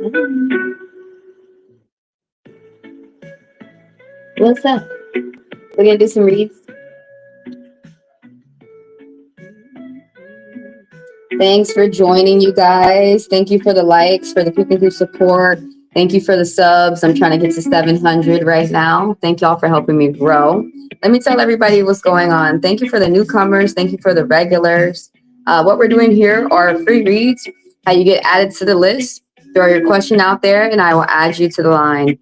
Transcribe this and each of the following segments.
What's up? We're gonna do some reads. Thanks for joining, you guys. Thank you for the likes, for the people who support. Thank you for the subs. I'm trying to get to 700 right now. Thank y'all for helping me grow. Let me tell everybody what's going on. Thank you for the newcomers. Thank you for the regulars. What we're doing here are free reads, how you get added to the list. Throw your question out there, and I will add you to the line.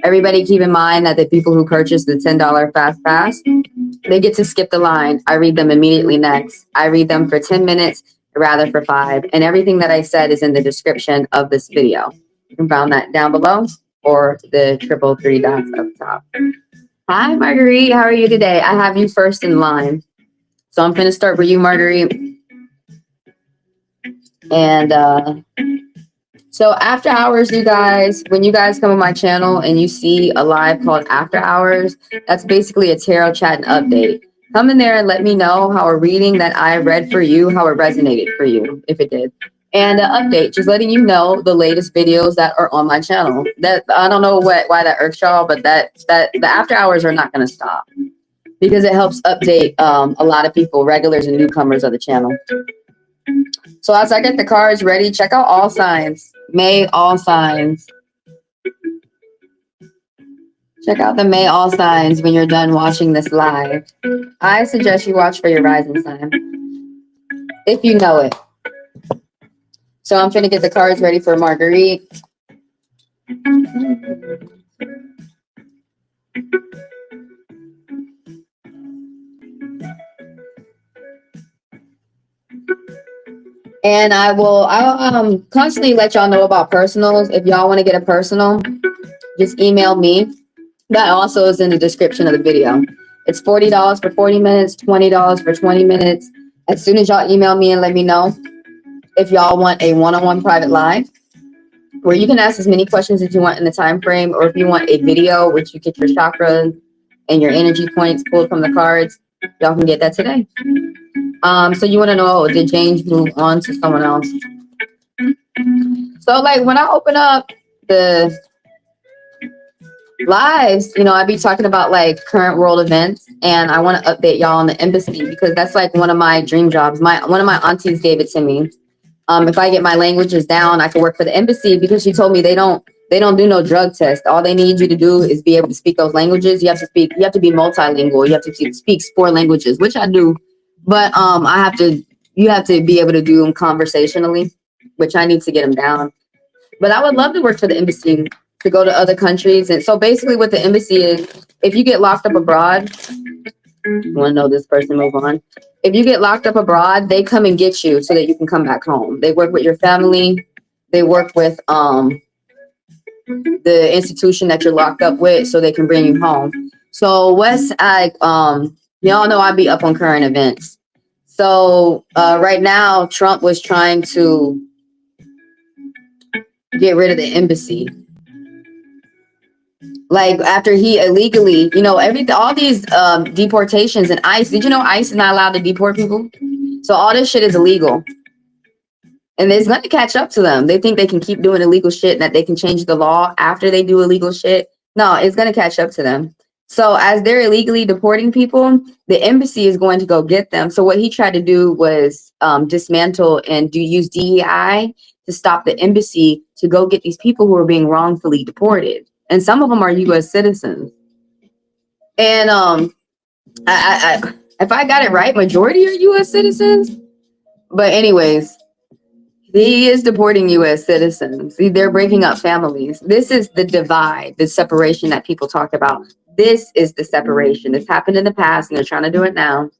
Everybody keep in mind that the people who purchase the $10 Fast Pass, they get to skip the line. I read them immediately next. I read them for 10 minutes, rather for 5. And everything that I said is in the description of this video. You can find that down below or the 333 dots up top. Hi, Marguerite. How are you today? I have you first in line. So I'm going to start with you, Marguerite. And so after hours, you guys, when you guys come on my channel and you see a live called After Hours, that's basically a tarot chat and update. Come in there and let me know how a reading that I read for you, how it resonated for you, if it did. And an update, just letting you know the latest videos that are on my channel. That I don't know why that irks y'all, but that the after hours are not going to stop because it helps update a lot of people, regulars and newcomers of the channel. So as I get the cards ready, check out all signs. May all signs. Check out the May all signs when you're done watching this live. I suggest you watch for your rising sign, if you know it. So I'm finna get the cards ready for Marguerite. And I'll constantly let y'all know about personals. If y'all want to get a personal, just email me. That also is in the description of the video. It's $40 for 40 minutes, $20 for 20 minutes. As soon as y'all email me and let me know if y'all want a one-on-one private live, where you can ask as many questions as you want in the time frame, or if you want a video, which you get your chakras and your energy points pulled from the cards, y'all can get that today. So you want to know, did James move on to someone else? So like when I open up the lives, you know, I be talking about like current world events, and I want to update y'all on the embassy because that's like one of my dream jobs. One of my aunties gave it to me. If I get my languages down, I can work for the embassy because she told me they don't do no drug test. All they need you to do is be able to speak those languages. You have to be multilingual. You have to speak 4 languages, which I do. But you have to be able to do them conversationally, which I need to get them down. But I would love to work for the embassy, to go to other countries. And so basically what the embassy is, if you get locked up abroad, you want to know this person, move on. If you get locked up abroad, they come and get you so that you can come back home. They work with your family. They work with the institution that you're locked up with so they can bring you home. So Wes, y'all know I be up on current events. So right now, Trump was trying to get rid of the embassy. Like after he illegally, you know, all these deportations and ICE. Did you know ICE is not allowed to deport people? So all this shit is illegal. And it's going to catch up to them. They think they can keep doing illegal shit and that they can change the law after they do illegal shit. No, it's going to catch up to them. So as they're illegally deporting people, the embassy is going to go get them. So what he tried to do was dismantle and use DEI to stop the embassy to go get these people who are being wrongfully deported. And some of them are U.S. citizens. And if I got it right, majority are U.S. citizens. But anyways, he is deporting U.S. citizens. They're breaking up families. This is the divide, the separation that people talk about. This is the separation. This happened in the past, and they're trying to do it now.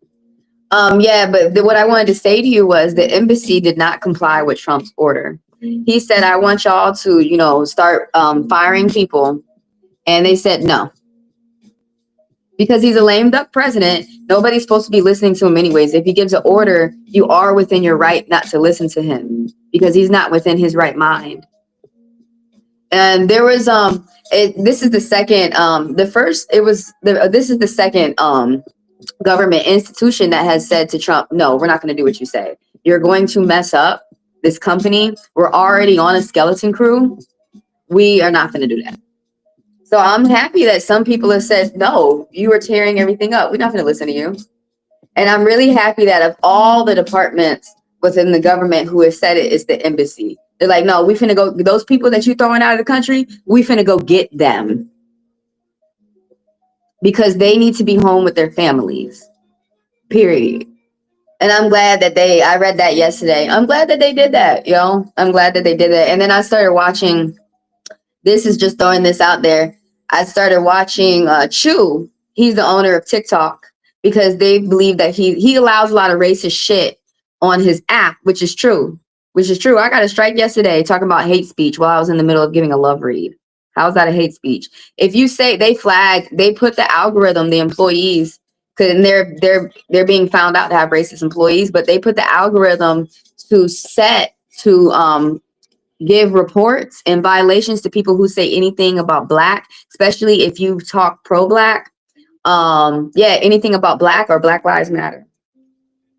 Yeah, but what I wanted to say to you was the embassy did not comply with Trump's order. He said, I want y'all to, you know, start firing people. And they said no. Because he's a lame duck president, nobody's supposed to be listening to him anyways. If he gives an order, you are within your right not to listen to him because he's not within his right mind. And there was this is the second this is the second government institution that has said to Trump, no, we're not going to do what you say. You're going to mess up this company. We're already on a skeleton crew. We are not going to do that. So I'm happy that some people have said, no, you are tearing everything up. We're not going to listen to you. And I'm really happy that of all the departments within the government who have said it, is the embassy. They're like, no, we finna go, those people that you're throwing out of the country, we finna go get them. Because they need to be home with their families. Period. And I'm glad that I read that yesterday. I'm glad that they did that, I'm glad that they did it. And then I started watching, this is just throwing this out there. I started watching Chew. He's the owner of TikTok, because they believe that he allows a lot of racist shit on his app, which is true. I got a strike yesterday talking about hate speech while I was in the middle of giving a love read. How is that a hate speech? If you say they put the algorithm, the employees, because they're being found out to have racist employees, but they put the algorithm to give reports and violations to people who say anything about Black, especially if you talk pro-Black. Anything about Black or Black Lives Matter.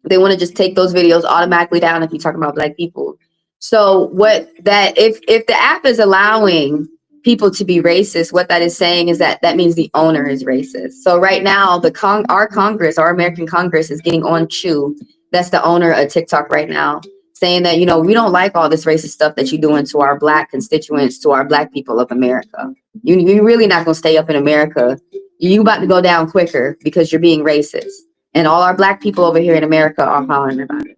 They want to just take those videos automatically down if you talk about Black people. So if the app is allowing people to be racist, what that is saying is that means the owner is racist. So right now, our American Congress is getting on Chew, that's the owner of TikTok right now, saying that, we don't like all this racist stuff that you're doing to our Black constituents, to our Black people of America. You're really not going to stay up in America. You about to go down quicker because you're being racist. And all our Black people over here in America are hollering about it.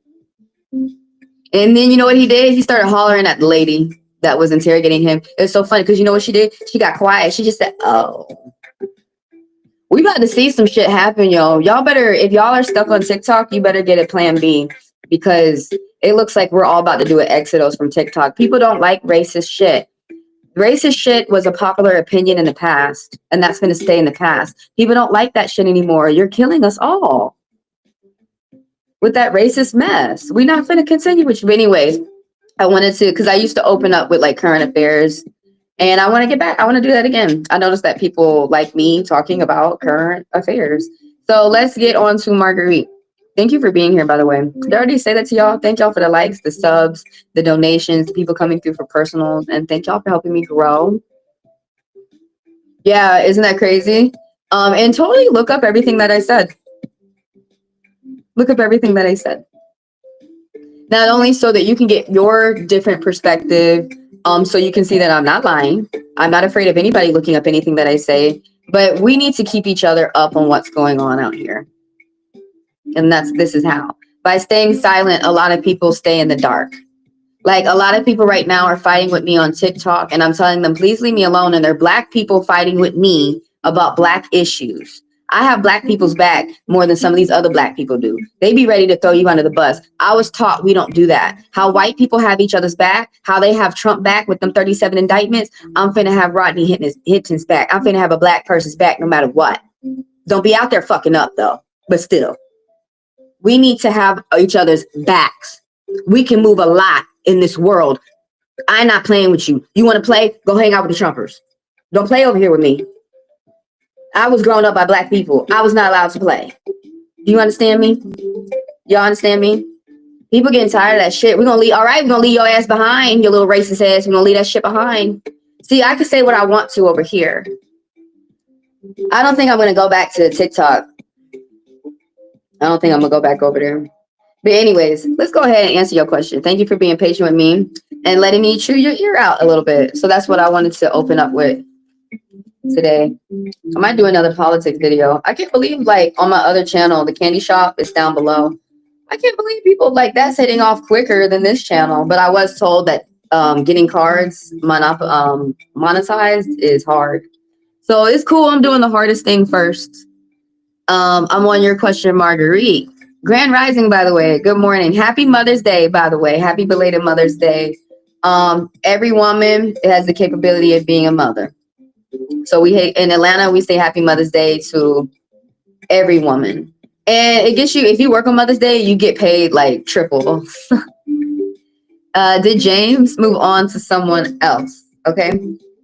And then you know what he did? He started hollering at the lady that was interrogating him. It was so funny because you know what she did? She got quiet. She just said, oh, we about to see some shit happen, yo. Y'all better, if y'all are stuck on TikTok, you better get a plan B, because it looks like we're all about to do an exodus from TikTok. People don't like racist shit. Racist shit was a popular opinion in the past, and that's going to stay in the past. People don't like that shit anymore. You're killing us all with that racist mess. We're not going to continue with you. But anyways, I wanted to, because I used to open up with like current affairs, and I want to get back. I want to do that again. I noticed that people like me talking about current affairs. So let's get on to Marguerite. Thank you for being here, by the way. Did I already say that to y'all? Thank y'all for the likes, the subs, the donations, the people coming through for personals, and thank y'all for helping me grow. Yeah, isn't that crazy? And totally look up everything that I said. Look up everything that I said. Not only so that you can get your different perspective, so you can see that I'm not lying. I'm not afraid of anybody looking up anything that I say, but we need to keep each other up on what's going on out here. And this is how. By staying silent, a lot of people stay in the dark. Like a lot of people right now are fighting with me on TikTok, and I'm telling them, please leave me alone. And they're Black people fighting with me about Black issues. I have Black people's back more than some of these other Black people do. They be ready to throw you under the bus. I was taught we don't do that. How white people have each other's back, how they have Trump back with them 37 indictments. I'm finna have Rodney Hitton's back. I'm finna have a Black person's back no matter what. Don't be out there fucking up though, but still. We need to have each other's backs. We can move a lot in this world. I'm not playing with you. You want to play? Go hang out with the Trumpers. Don't play over here with me. I was grown up by Black people. I was not allowed to play. Do you understand me? Y'all understand me? People getting tired of that shit. We're going to leave. All right, we're going to leave your ass behind, your little racist ass. We're going to leave that shit behind. See, I can say what I want to over here. I don't think I'm going to go back to TikTok. I don't think I'm going to go back over there. But anyways, let's go ahead and answer your question. Thank you for being patient with me and letting me chew your ear out a little bit. So that's what I wanted to open up with today. I might do another politics video. I can't believe, like, on my other channel, the candy shop is down below. I can't believe people like that's hitting off quicker than this channel. But I was told that getting cards monetized is hard. So it's cool. I'm doing the hardest thing first. I'm on your question, Marguerite. Grand Rising, by the way. Good morning. Happy Mother's Day, by the way. Happy belated Mother's Day. Every woman has the capability of being a mother. So in Atlanta, we say Happy Mother's Day to every woman. And it gets you, if you work on Mother's Day, you get paid like triple. Did James move on to someone else? Okay.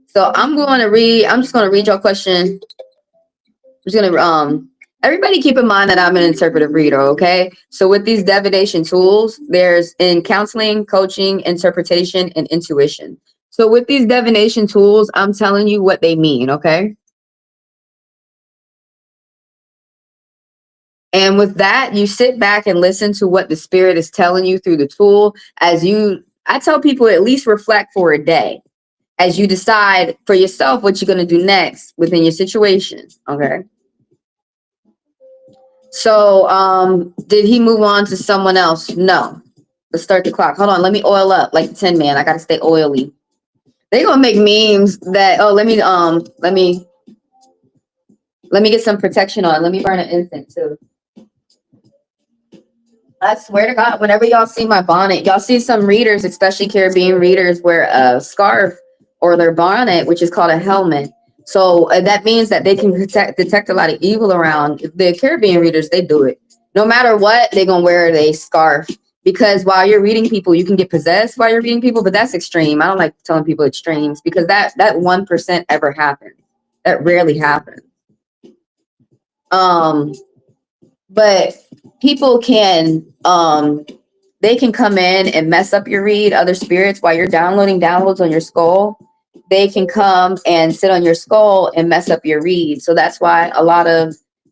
So I'm just going to read your question. I'm just going to, everybody keep in mind that I'm an interpretive reader, okay? So with these divination tools, there's in counseling, coaching, interpretation, and intuition. So with these divination tools, I'm telling you what they mean, okay? And with that, you sit back and listen to what the spirit is telling you through the tool. I tell people at least reflect for a day as you decide for yourself what you're going to do next within your situation, okay? So, did he move on to someone else? No. Let's start the clock. Hold on, let me oil up like the Tin Man. I got to stay oily. They gonna make memes that, oh, let me get some protection on. Let me burn an incense too. I swear to God, whenever y'all see my bonnet, y'all see some readers, especially Caribbean readers, wear a scarf or their bonnet, which is called a helmet. So that means that they can detect a lot of evil around. The Caribbean readers, they do it. No matter what, they're going to wear a scarf. Because while you're reading people, you can get possessed while you're reading people, but that's extreme. I don't like telling people extremes because that 1% ever happens. That rarely happens. But people can they can come in and mess up your read. Other spirits, while you're downloading downloads on your skull, they can come and sit on your skull and mess up your read. So that's why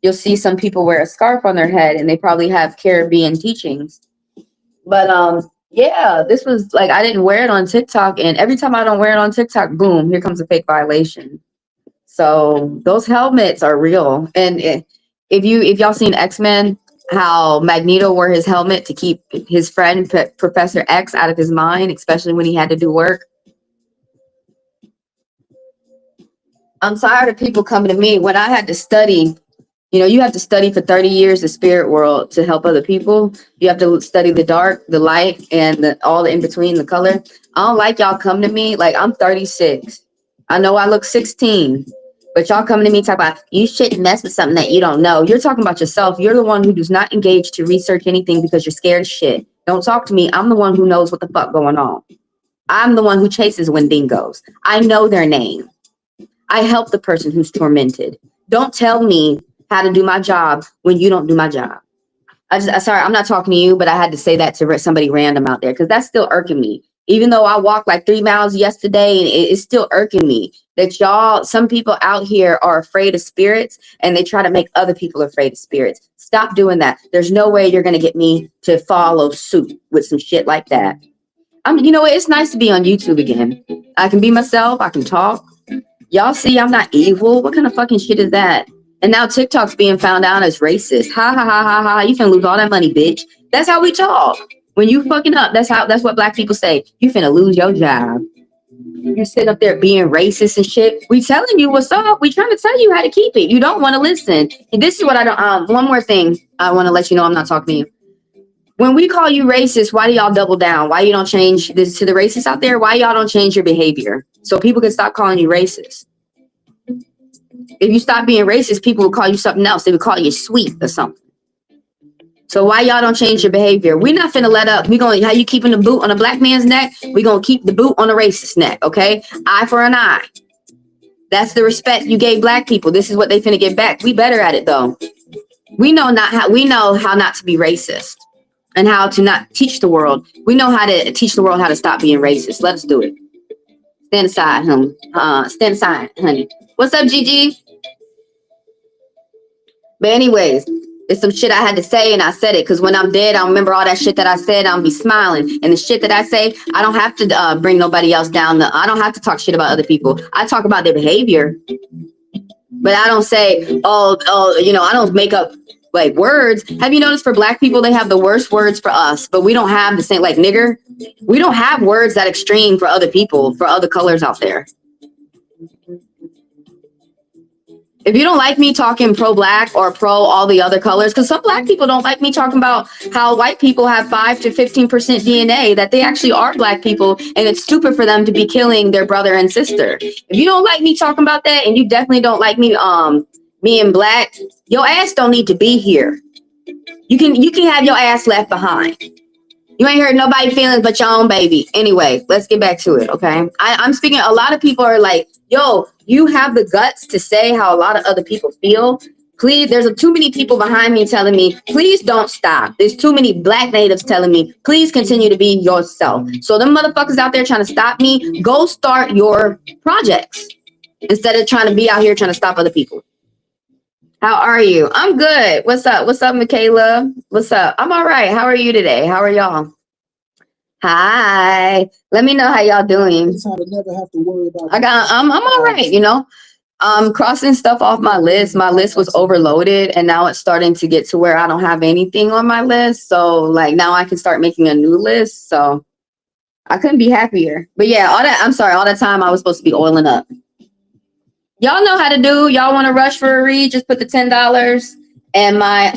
you'll see some people wear a scarf on their head and they probably have Caribbean teachings. But yeah, this was like, I didn't wear it on TikTok, and every time I don't wear it on TikTok, boom, here comes a fake violation. So those helmets are real. And if y'all seen X-Men, how Magneto wore his helmet to keep his friend Professor X out of his mind, especially when he had to do work. I'm tired of people coming to me when I had to study. You know, you have to study for 30 years the spirit world to help other people. You have to study the dark, the light, and all the in between, the color. I don't like y'all come to me. Like, I'm 36. I know I look 16. But y'all coming to me talk about, you shouldn't mess with something that you don't know. You're talking about yourself. You're the one who does not engage to research anything because you're scared of shit. Don't talk to me. I'm the one who knows what the fuck going on. I'm the one who chases Wendigos. I know their name. I help the person who's tormented. Don't tell me how to do my job when you don't do my job. Sorry, I'm not talking to you, but I had to say that to somebody random out there because that's still irking me. Even though I walked like 3 miles yesterday, and it's still irking me that some people out here are afraid of spirits and they try to make other people afraid of spirits. Stop doing that. There's no way you're going to get me to follow suit with some shit like that. You know what? It's nice to be on YouTube again. I can be myself. I can talk. Y'all see, I'm not evil. What kind of fucking shit is that? And now TikTok's being found out as racist. Ha ha ha ha ha. You finna lose all that money, bitch. That's how we talk. When you fucking up, that's what black people say. You finna lose your job. You sit up there being racist and shit. We telling you what's up. We trying to tell you how to keep it. You don't want to listen. And this is what I don't. One more thing I want to let you know. I'm not talking to you. When we call you racist, why do y'all double down? Why you don't change this to the racists out there? Why y'all don't change your behavior so people can stop calling you racist? If you stop being racist, people will call you something else. They would call you sweet or something. So why y'all don't change your behavior? We're not finna let up. We going, how you keeping the boot on a black man's neck? We gonna keep the boot on a racist neck, okay? Eye for an eye. That's the respect you gave black people. This is what they finna get back. We better at it though. We know how not to be racist and how to not teach the world. We know how to teach the world how to stop being racist. Let us do it. Stand aside, honey. Stand aside, honey. What's up, Gigi? But anyways, it's some shit I had to say, and I said it because when I'm dead, I'll remember all that shit that I said. I'll be smiling, and the shit that I say, I don't have to bring nobody else down. I don't have to talk shit about other people. I talk about their behavior, but I don't say, oh, you know, I don't make up like words. Have you noticed for black people, they have the worst words for us, but we don't have the same, like nigger. We don't have words that extreme for other people, for other colors out there. If you don't like me talking pro-black or pro all the other colors, because some black people don't like me talking about how white people have 5 to 15% DNA, that they actually are black people, and it's stupid for them to be killing their brother and sister. If you don't like me talking about that, and you definitely don't like me being black, your ass don't need to be here. You can have your ass left behind. You ain't hurt nobody's feelings but your own baby. Anyway, let's get back to it, okay? I'm speaking, a lot of people are like, yo, you have the guts to say how a lot of other people feel, Please, there's too many people behind me telling me, please don't stop. There's too many Black natives telling me, please continue to be yourself. So them motherfuckers out there trying to stop me, go start your projects instead of trying to be out here trying to stop other people. How are you? I'm good. What's up? What's up, Michaela? What's up? I'm all right. How are you today? How are y'all? Hi. Let me know how y'all doing. It's how to never have to worry about. I'm all right, you know. Crossing stuff off my list. My list was overloaded, and now it's starting to get to where I don't have anything on my list. So like now I can start making a new list. So I couldn't be happier. But yeah, all that time I was supposed to be oiling up. Y'all know how to do. Y'all want to rush for a read? Just put the $10 and my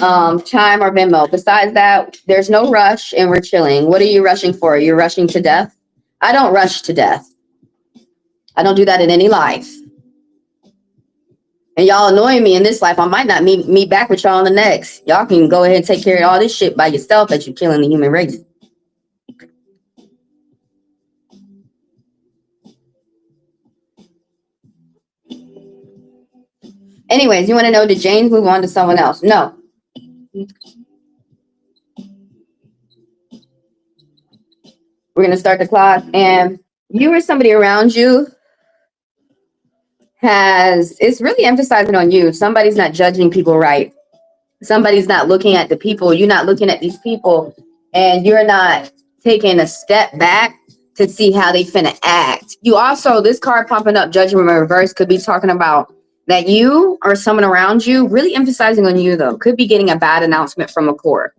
Chime or Venmo. Besides that, there's no rush and we're chilling. What are you rushing for? You're rushing to death? I don't rush to death. I don't do that in any life. And y'all annoying me in this life. I might not meet back with y'all in the next. Y'all can go ahead and take care of all this shit by yourself that you're killing the human race. Anyways, you want to know, did James move on to someone else? No. We're going to start the clock. And you or somebody around you it's really emphasizing on you. Somebody's not judging people right. Somebody's not looking at the people. You're not looking at these people. And you're not taking a step back to see how they finna act. You also, this card popping up, Judgment in Reverse, could be talking about that you or someone around you, really emphasizing on you though, could be getting a bad announcement from a court.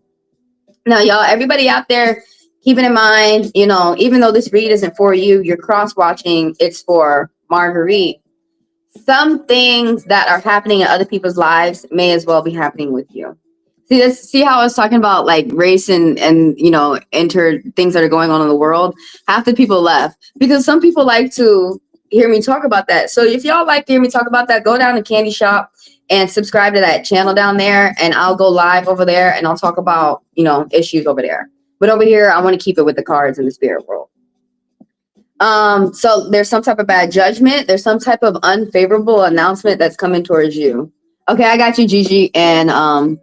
Now, y'all, everybody out there, keeping in mind, you know, even though this read isn't for you, you're cross-watching, it's for Marguerite. Some things that are happening in other people's lives may as well be happening with you. See how I was talking about like race and you know, things that are going on in the world? Half the people left because some people like to hear me talk about that. So if y'all like to hear me talk about that, go down to Candy Shop and subscribe to that channel down there, and I'll go live over there and I'll talk about, you know, issues over there. But over here, I want to keep it with the cards in the spirit world. So there's some type of bad judgment. There's some type of unfavorable announcement that's coming towards you. Okay, I got you, Gigi and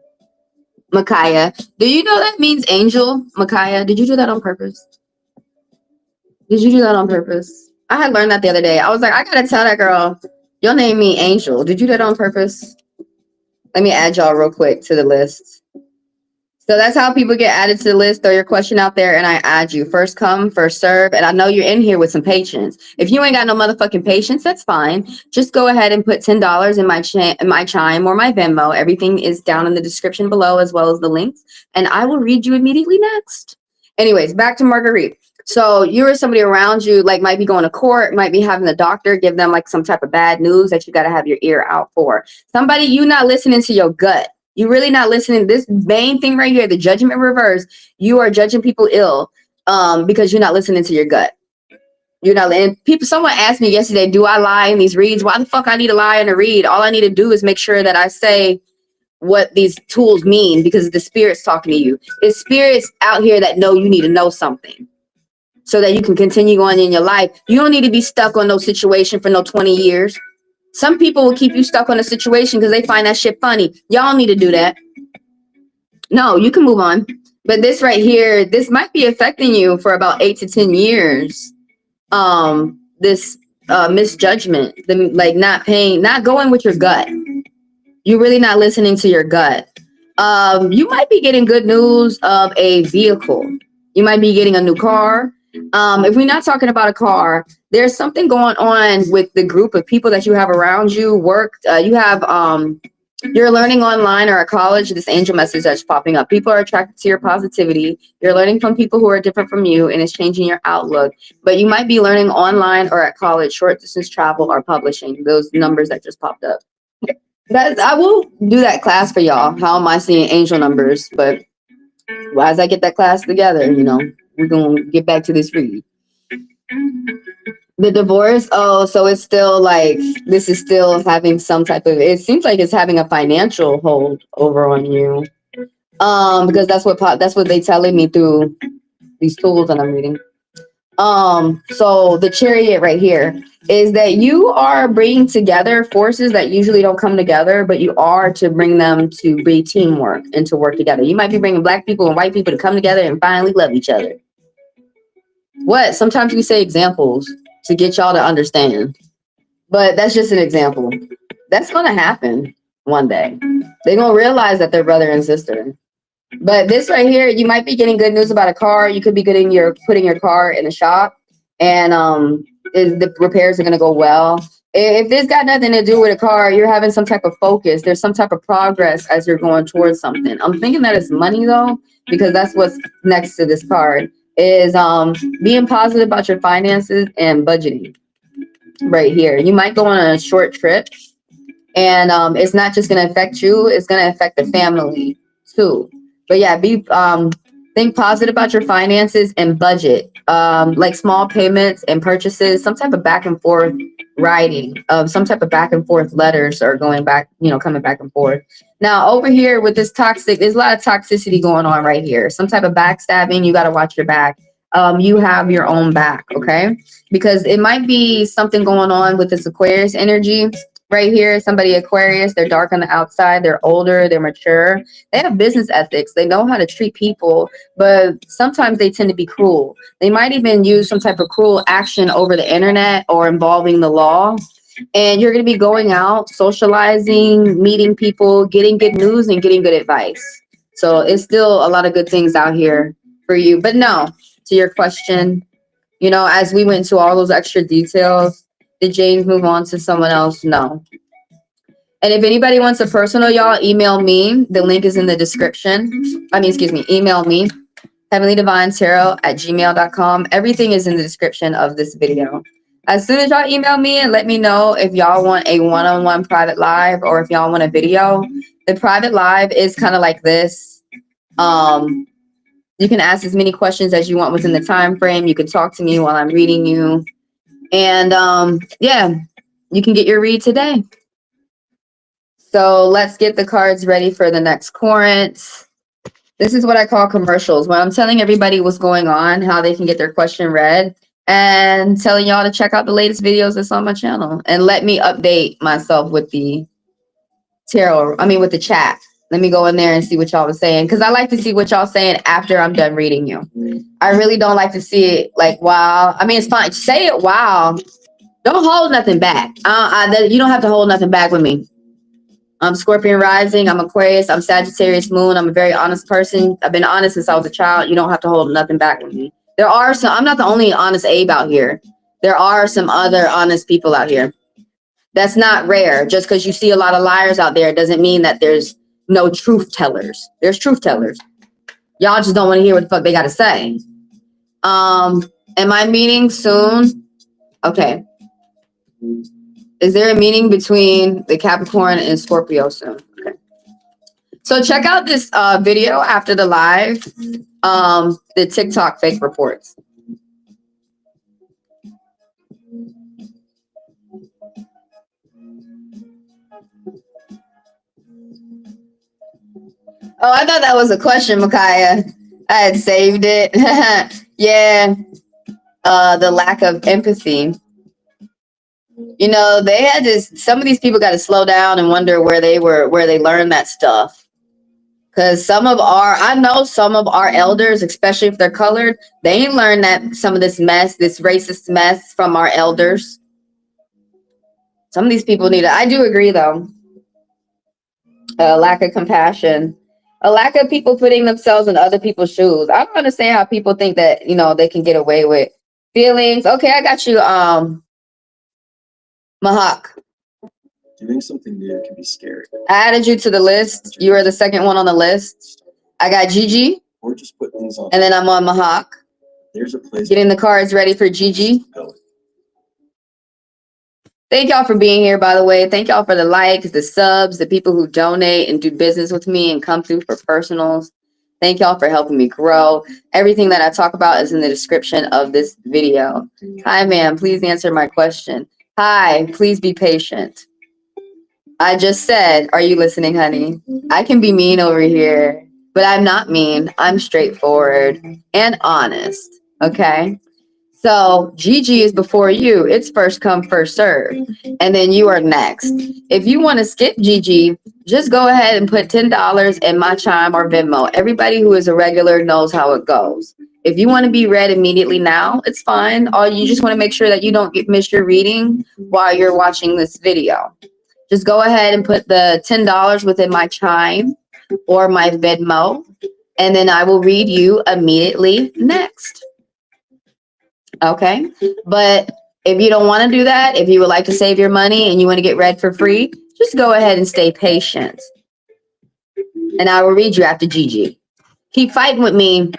Micaiah. Do you know that means angel, Micaiah? Did you do that on purpose? Did you do that on purpose? I had learned that the other day. I was like, I gotta tell that girl, your name mean angel. Did you do that on purpose? Let me add y'all real quick to the list. So that's how people get added to the list. Throw your question out there and I add you. First come, first serve. And I know you're in here with some patience. If you ain't got no motherfucking patience, that's fine. Just go ahead and put $10 in my Chime or my Venmo. Everything is down in the description below as well as the links. And I will read you immediately next. Anyways, back to Marguerite. So you or somebody around you like might be going to court, might be having the doctor give them like some type of bad news that you got to have your ear out for. Somebody, you not listening to your gut. You really not listening. This main thing right here, the judgment reverse, you are judging people ill because you're not listening to your gut. You're not. And people, someone asked me yesterday, do I lie in these reads? Why the fuck I need to lie in a read? All I need to do is make sure that I say what these tools mean because the spirit's talking to you. It's spirits out here that know you need to know something so that you can continue on in your life. You don't need to be stuck on no situation for no 20 years. Some people will keep you stuck on a situation because they find that shit funny. Y'all need to do that. No, you can move on. But this right here, this might be affecting you for about 8 to 10 years. This misjudgment, like not going with your gut. You're really not listening to your gut. You might be getting good news of a vehicle. You might be getting a new car. If we're not talking about a car, there's something going on with the group of people that you have around you. You're learning online or at college. This angel message that's popping up. People are attracted to your positivity. You're learning from people who are different from you, and it's changing your outlook. But you might be learning online or at college, short distance travel or publishing. Those numbers that just popped up. I will do that class for y'all. How am I seeing angel numbers? But as I get that class together, you know, we're gonna get back to this read. The divorce, so it's still like this is still having some type of, it seems like it's having a financial hold over on you. Because that's what they telling me through these tools that I'm reading. So the chariot right here is that you are bringing together forces that usually don't come together, but you are to bring them to be teamwork and to work together. You might be bringing black people and white people to come together and finally love each other. What? Sometimes we say examples to get y'all to understand, but that's just an example. That's going to happen one day. They're going to realize that they're brother and sister. But this right here, you might be getting good news about a car. You could be putting your car in the shop, and the repairs are gonna go well. If this got nothing to do with a car, you're having some type of focus. There's some type of progress as you're going towards something. I'm thinking that it's money though, because that's what's next to this card is being positive about your finances and budgeting. Right here, you might go on a short trip, and it's not just gonna affect you; it's gonna affect the family too. But yeah, think positive about your finances and budget, like small payments and purchases, some type of back and forth writing, some type of back and forth letters are going back, coming back and forth. Now over here with this toxic, there's a lot of toxicity going on right here. Some type of backstabbing. You got to watch your back. You have your own back, okay? Because it might be something going on with this Aquarius energy. Right here, somebody Aquarius, they're dark on the outside, they're older, they're mature, they have business ethics, they know how to treat people, but sometimes they tend to be cruel. They might even use some type of cruel action over the internet or involving the law. And you're going to be going out, socializing, meeting people, getting good news and getting good advice. So it's still a lot of good things out here for you. But no, to your question, as we went into all those extra details, did James move on to someone else? No. And if anybody wants a personal, y'all, email me. The link is in the description. Email me, HeavenlyDivineTaro@gmail.com. Everything is in the description of this video. As soon as y'all email me and let me know if y'all want a one-on-one private live or if y'all want a video. The private live is kind of like this. You can ask as many questions as you want within the time frame. You can talk to me while I'm reading you. And yeah, you can get your read today. So let's get the cards ready for the next Corinth. This is what I call commercials, when I'm telling everybody what's going on, how they can get their question read, and telling y'all to check out the latest videos that's on my channel. And let me update myself with the with the chat. Let me go in there and see what y'all was saying, because I like to see what y'all saying after I'm done reading you. I really don't like to see it like, wow. It's fine. Say it, wow. Don't hold nothing back. You don't have to hold nothing back with me. I'm Scorpion rising. I'm Aquarius. I'm Sagittarius moon. I'm a very honest person. I've been honest since I was a child. You don't have to hold nothing back with me. I'm not the only honest Abe out here. There are some other honest people out here. That's not rare. Just because you see a lot of liars out there doesn't mean that there's no truth tellers. There's truth tellers. Y'all just don't want to hear what the fuck they got to say. Am I meeting soon? Okay. Is there a meeting between the Capricorn and Scorpio soon? Okay. So check out this video after the live, the TikTok fake reports. Oh, I thought that was a question, Micaiah. I had saved it. Yeah. The lack of empathy. They had some of these people got to slow down and wonder where they learned that stuff. Because I know some of our elders, especially if they're colored, they ain't learned that some of this mess, this racist mess from our elders. Some of these people I do agree though. A lack of compassion. A lack of people putting themselves in other people's shoes. I don't understand how people think that, they can get away with feelings. Okay, I got you, Mahak. Doing something new can be scary. I added you to the list. You are the second one on the list. I got Gigi. Or just put things on. And then I'm on Mahak. There's a place. Getting the cards ready for Gigi. Thank y'all for being here, by the way. Thank y'all for the likes, the subs, the people who donate and do business with me and come through for personals. Thank y'all for helping me grow. Everything that I talk about is in the description of this video. Hi, ma'am. Please answer my question. Hi, please be patient. I just said, are you listening, honey? I can be mean over here, but I'm not mean. I'm straightforward and honest. Okay? So Gigi is before you. It's first come, first serve. And then you are next. If you want to skip Gigi, just go ahead and put $10 in my Chime or Venmo. Everybody who is a regular knows how it goes. If you want to be read immediately now, it's fine. Or you just want to make sure that you don't miss your reading while you're watching this video. Just go ahead and put the $10 within my Chime or my Venmo, and then I will read you immediately next. Okay, but if you don't want to do that, if you would like to save your money and you want to get read for free, just go ahead and stay patient. And I will read you after Gigi. Keep fighting with me.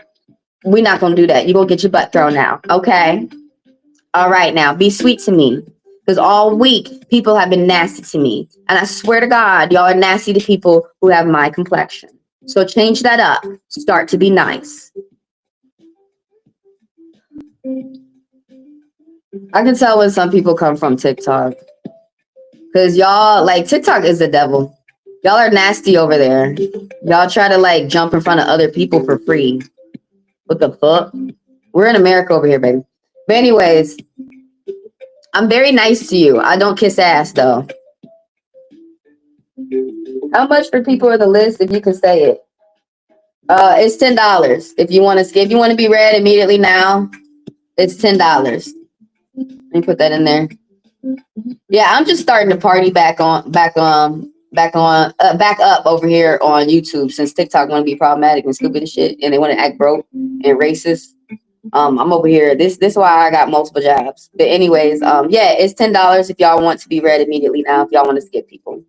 We're not going to do that. You're going to get your butt thrown out. Okay? All right, now be sweet to me. Because all week, people have been nasty to me. And I swear to God, y'all are nasty to people who have my complexion. So change that up. Start to be nice. I can tell when some people come from TikTok. Because y'all, like, TikTok is the devil. Y'all are nasty over there. Y'all try to, like, jump in front of other people for free. What the fuck? We're in America over here, baby. But anyways, I'm very nice to you. I don't kiss ass, though. How much for people on the list, if you can say it? It's $10. If you want to be read immediately now, it's $10. Let me put that in there. Yeah, I'm just starting to party back up over here on YouTube since TikTok want to be problematic and stupid and shit, and they want to act broke and racist. I'm over here. This is why I got multiple jobs. But anyways, yeah, it's $10 if y'all want to be read immediately now. If y'all want to skip people.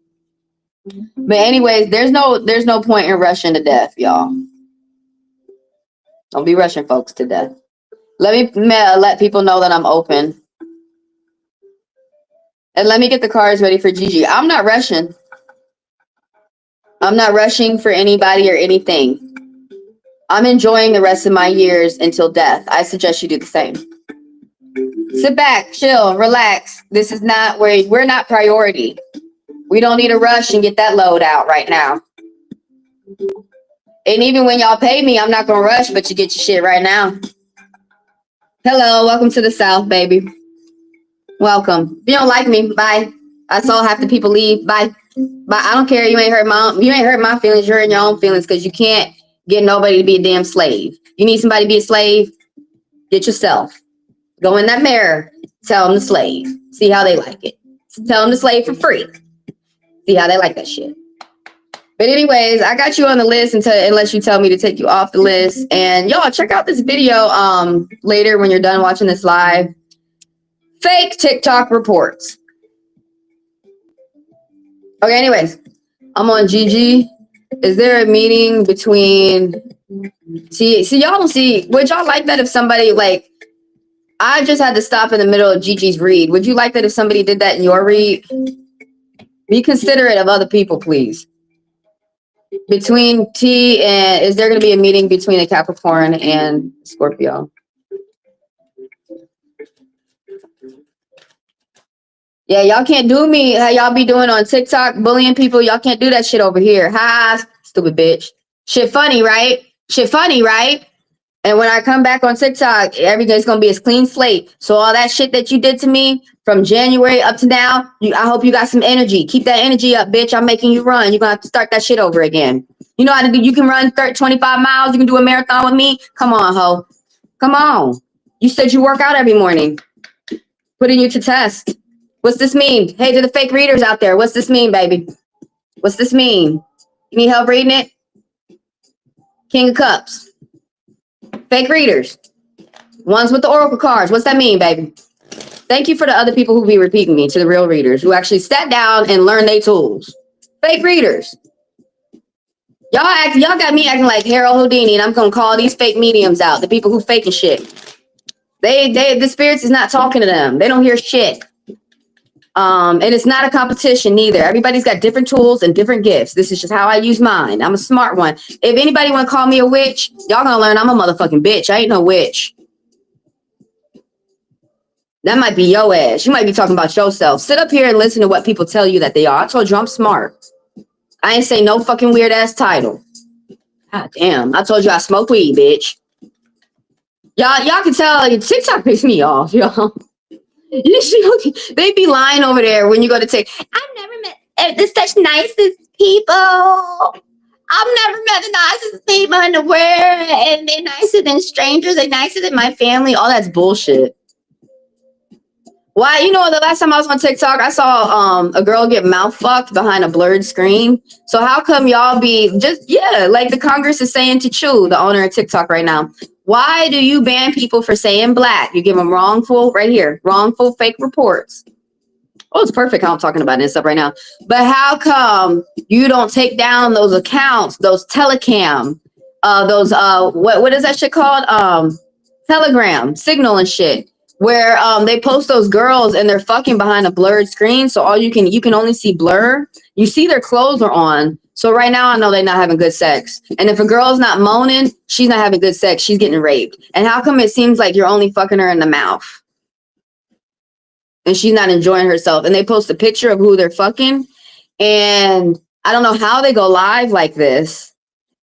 But anyways, there's no point in rushing to death, y'all. Don't be rushing folks to death. Let me let people know that I'm open. And let me get the cards ready for Gigi. I'm not rushing. I'm not rushing for anybody or anything. I'm enjoying the rest of my years until death. I suggest you do the same. Sit back, chill, relax. This is not where we're not priority. We don't need to rush and get that load out right now. And even when y'all pay me, I'm not going to rush, but you get your shit right now. Hello, welcome to the South, baby. Welcome. If you don't like me, bye. I saw half the people leave. Bye. Bye. I don't care. You ain't hurt my feelings. You're in your own feelings because you can't get nobody to be a damn slave. You need somebody to be a slave? Get yourself. Go in that mirror. Tell them to slave. See how they like it. Tell them to slave for free. See how they like that shit. But anyways, I got you on the list unless you tell me to take you off the list. And y'all check out this video later when you're done watching this live. Fake TikTok reports. Okay, anyways, I'm on Gigi. Is there a meeting between see y'all don't see, would y'all like that if somebody, like, I just had to stop in the middle of Gigi's read. Would you like that if somebody did that in your read? Be considerate of other people, please. Between T and, is there going to be a meeting between a Capricorn and Scorpio? Yeah, y'all can't do me how y'all be doing on TikTok, bullying people. Y'all can't do that shit over here. Ha, stupid bitch. Shit funny, right? Shit funny, right? And when I come back on TikTok, everything's going to be a clean slate. So all that shit that you did to me from January up to now, I hope you got some energy. Keep that energy up, bitch. I'm making you run. You're going to have to start that shit over again. You know how to do, you can run 25 miles. You can do a marathon with me. Come on, ho. Come on. You said you work out every morning. Putting you to test. What's this mean? Hey, to the fake readers out there, what's this mean, baby? What's this mean? You need help reading it? King of Cups. Fake readers. Ones with the oracle cards. What's that mean, baby? Thank you for the other people who be repeating me, to the real readers who actually sat down and learned their tools. Fake readers. Y'all got me acting like Harold Houdini, and I'm gonna call these fake mediums out, the people who faking shit. The spirits is not talking to them. They don't hear shit. And it's not a competition neither. Everybody's got different tools and different gifts. This is just how I use mine. I'm a smart one. If anybody want to call me a witch, y'all gonna learn I'm a motherfucking bitch. I ain't no witch. That might be your ass. You might be talking about yourself. Sit up here and listen to what people tell you that they are. I told you I'm smart. I ain't say no fucking weird ass title. God damn. I told you I smoke weed, bitch. Y'all can tell like, TikTok pisses me off, y'all. You see, they be lying over there when you go to TikTok. I've never met such nicest people. I've never met the nicest people in the world, and they're nicer than strangers. They're nicer than my family. All that's bullshit. Why? You know, the last time I was on TikTok, I saw a girl get mouth fucked behind a blurred screen. So how come y'all be just like the Congress is saying to Chew, the owner of TikTok right now? Why do you ban people for saying black? You give them wrongful fake reports. Oh, it's perfect how I'm talking about this stuff right now. But how come you don't take down those accounts, those telecam, those what is that shit called? Telegram, Signal and shit, where they post those girls and they're fucking behind a blurred screen, so all you can only see blur. You see their clothes are on. So right now I know they're not having good sex. And if a girl's not moaning, she's not having good sex. She's getting raped. And how come it seems like you're only fucking her in the mouth? And she's not enjoying herself. And they post a picture of who they're fucking. And I don't know how they go live like this.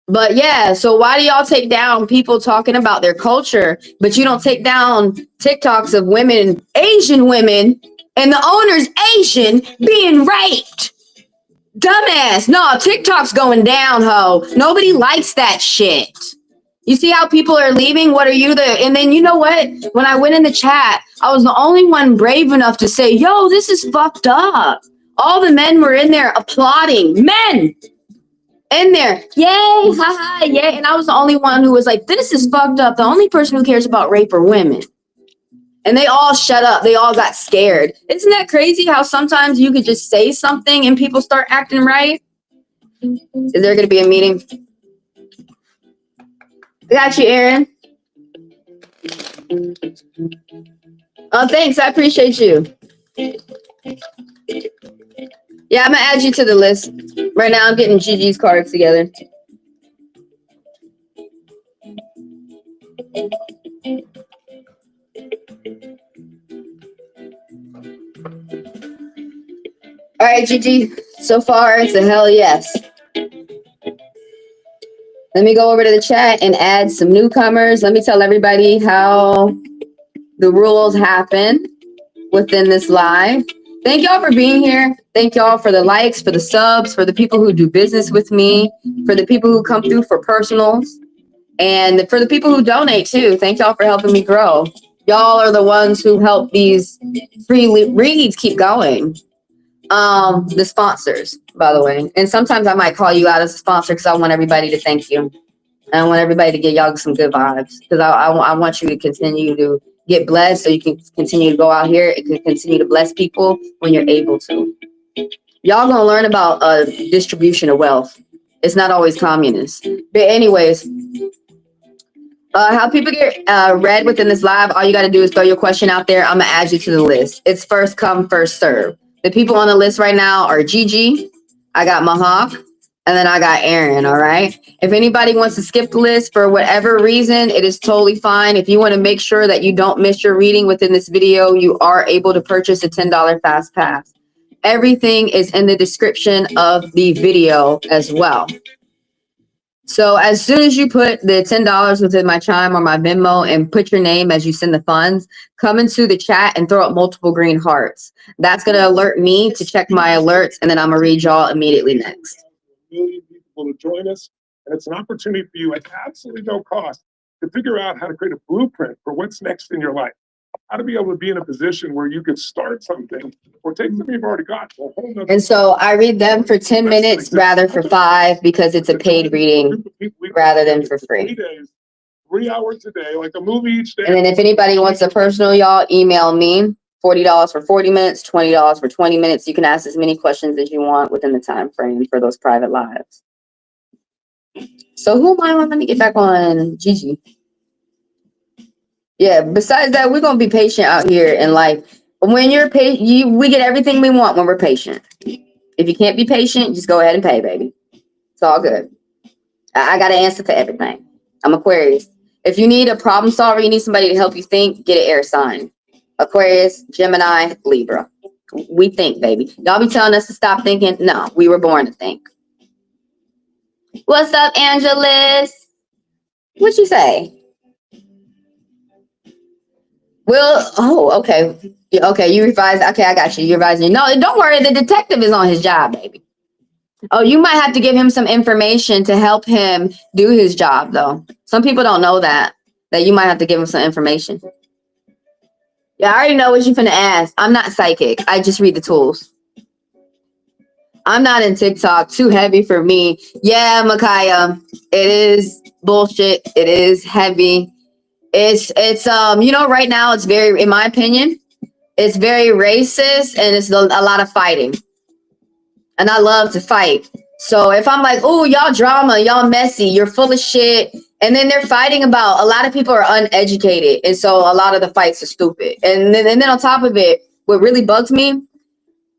But yeah, so why do y'all take down people talking about their culture, but you don't take down TikToks of women, Asian women, and the owner's Asian being raped? Dumbass. No, TikTok's going down, ho. Nobody likes that shit. You see how people are leaving? What are you and then you know what? When I went in the chat, I was the only one brave enough to say, yo, this is fucked up. All the men were in there applauding. Men in there. Yay, haha, yay. And I was the only one who was like, this is fucked up. The only person who cares about rape are women. And they all shut up. They all got scared. Isn't that crazy how sometimes you could just say something and people start acting right? Is there going to be a meeting? Got you, Aaron. Oh, thanks. I appreciate you. Yeah, I'm going to add you to the list. Right now, I'm getting Gigi's cards together. All right, Gigi. So far, it's a hell yes. Let me go over to the chat and add some newcomers. Let me tell everybody how the rules happen within this live. Thank y'all for being here. Thank y'all for the likes, for the subs, for the people who do business with me, for the people who come through for personals, and for the people who donate too. Thank y'all for helping me grow. Y'all are the ones who help these free reads keep going. The sponsors, by the way. And sometimes I might call you out as a sponsor because I want everybody to thank you. And I want everybody to get y'all some good vibes because I want you to continue to get blessed so you can continue to go out here and can continue to bless people when you're able to. Y'all gonna learn about distribution of wealth. It's not always communist. But anyways, how people get read within this live, all you got to do is throw your question out there. I'm going to add you to the list. It's first come, first serve. The people on the list right now are Gigi, I got Mahawk, and then I got Aaron, all right? If anybody wants to skip the list for whatever reason, it is totally fine. If you want to make sure that you don't miss your reading within this video, you are able to purchase a $10 Fast Pass. Everything is in the description of the video as well. So as soon as you put the $10 within my Chime or my Venmo and put your name as you send the funds, come into the chat and throw up multiple green hearts. That's going to alert me to check my alerts, and then I'm going to read y'all immediately next. Million people to join us, and it's an opportunity for you at absolutely no cost to figure out how to create a blueprint for what's next in your life. How to be able to be in a position where you could start something or take something you've already got. And so I read them for 10 minutes rather for 5 because it's a paid reading rather than for free. 3 days, 3 hours a day, like a movie each day. And then if anybody wants a personal, y'all email me. $40 for 40 minutes, $20 for 20 minutes. You can ask as many questions as you want within the time frame for those private lives. So who am I going to get back on Gigi? Yeah, besides that, we're going to be patient out here in life. When you're patient, we get everything we want when we're patient. If you can't be patient, just go ahead and pay, baby. It's all good. I got an answer for everything. I'm Aquarius. If you need a problem solver, you need somebody to help you think, get an air sign. Aquarius, Gemini, Libra. We think, baby. Y'all be telling us to stop thinking. No, we were born to think. What's up, Angeles? What you say? Well, oh, okay. Yeah, okay, you revised. Okay, I got you. You're revising. No, don't worry. The detective is on his job, baby. Oh, you might have to give him some information to help him do his job, though. Some people don't know that you might have to give him some information. Yeah, I already know what you're finna ask. I'm not psychic. I just read the tools. I'm not in TikTok. Too heavy for me. Yeah, Micaiah. It is bullshit. It is heavy. It's you know, right now it's very, in my opinion, it's very racist and it's a lot of fighting. And I love to fight. So if I'm like, oh, y'all drama, y'all messy, you're full of shit. And then they're fighting about, a lot of people are uneducated. And so a lot of the fights are stupid. And then on top of it, what really bugs me,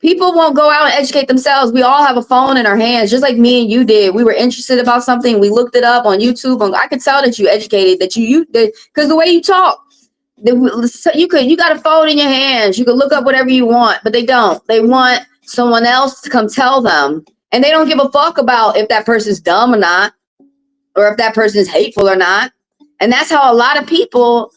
people won't go out and educate themselves. We all have a phone in our hands, just like me and you did. We were interested about something. We looked it up on YouTube. And I could tell that you educated, because the way you talk, you got a phone in your hands. You can look up whatever you want, but they don't. They want someone else to come tell them. And they don't give a fuck about if that person's dumb or not, or if that person is hateful or not. And that's how a lot of people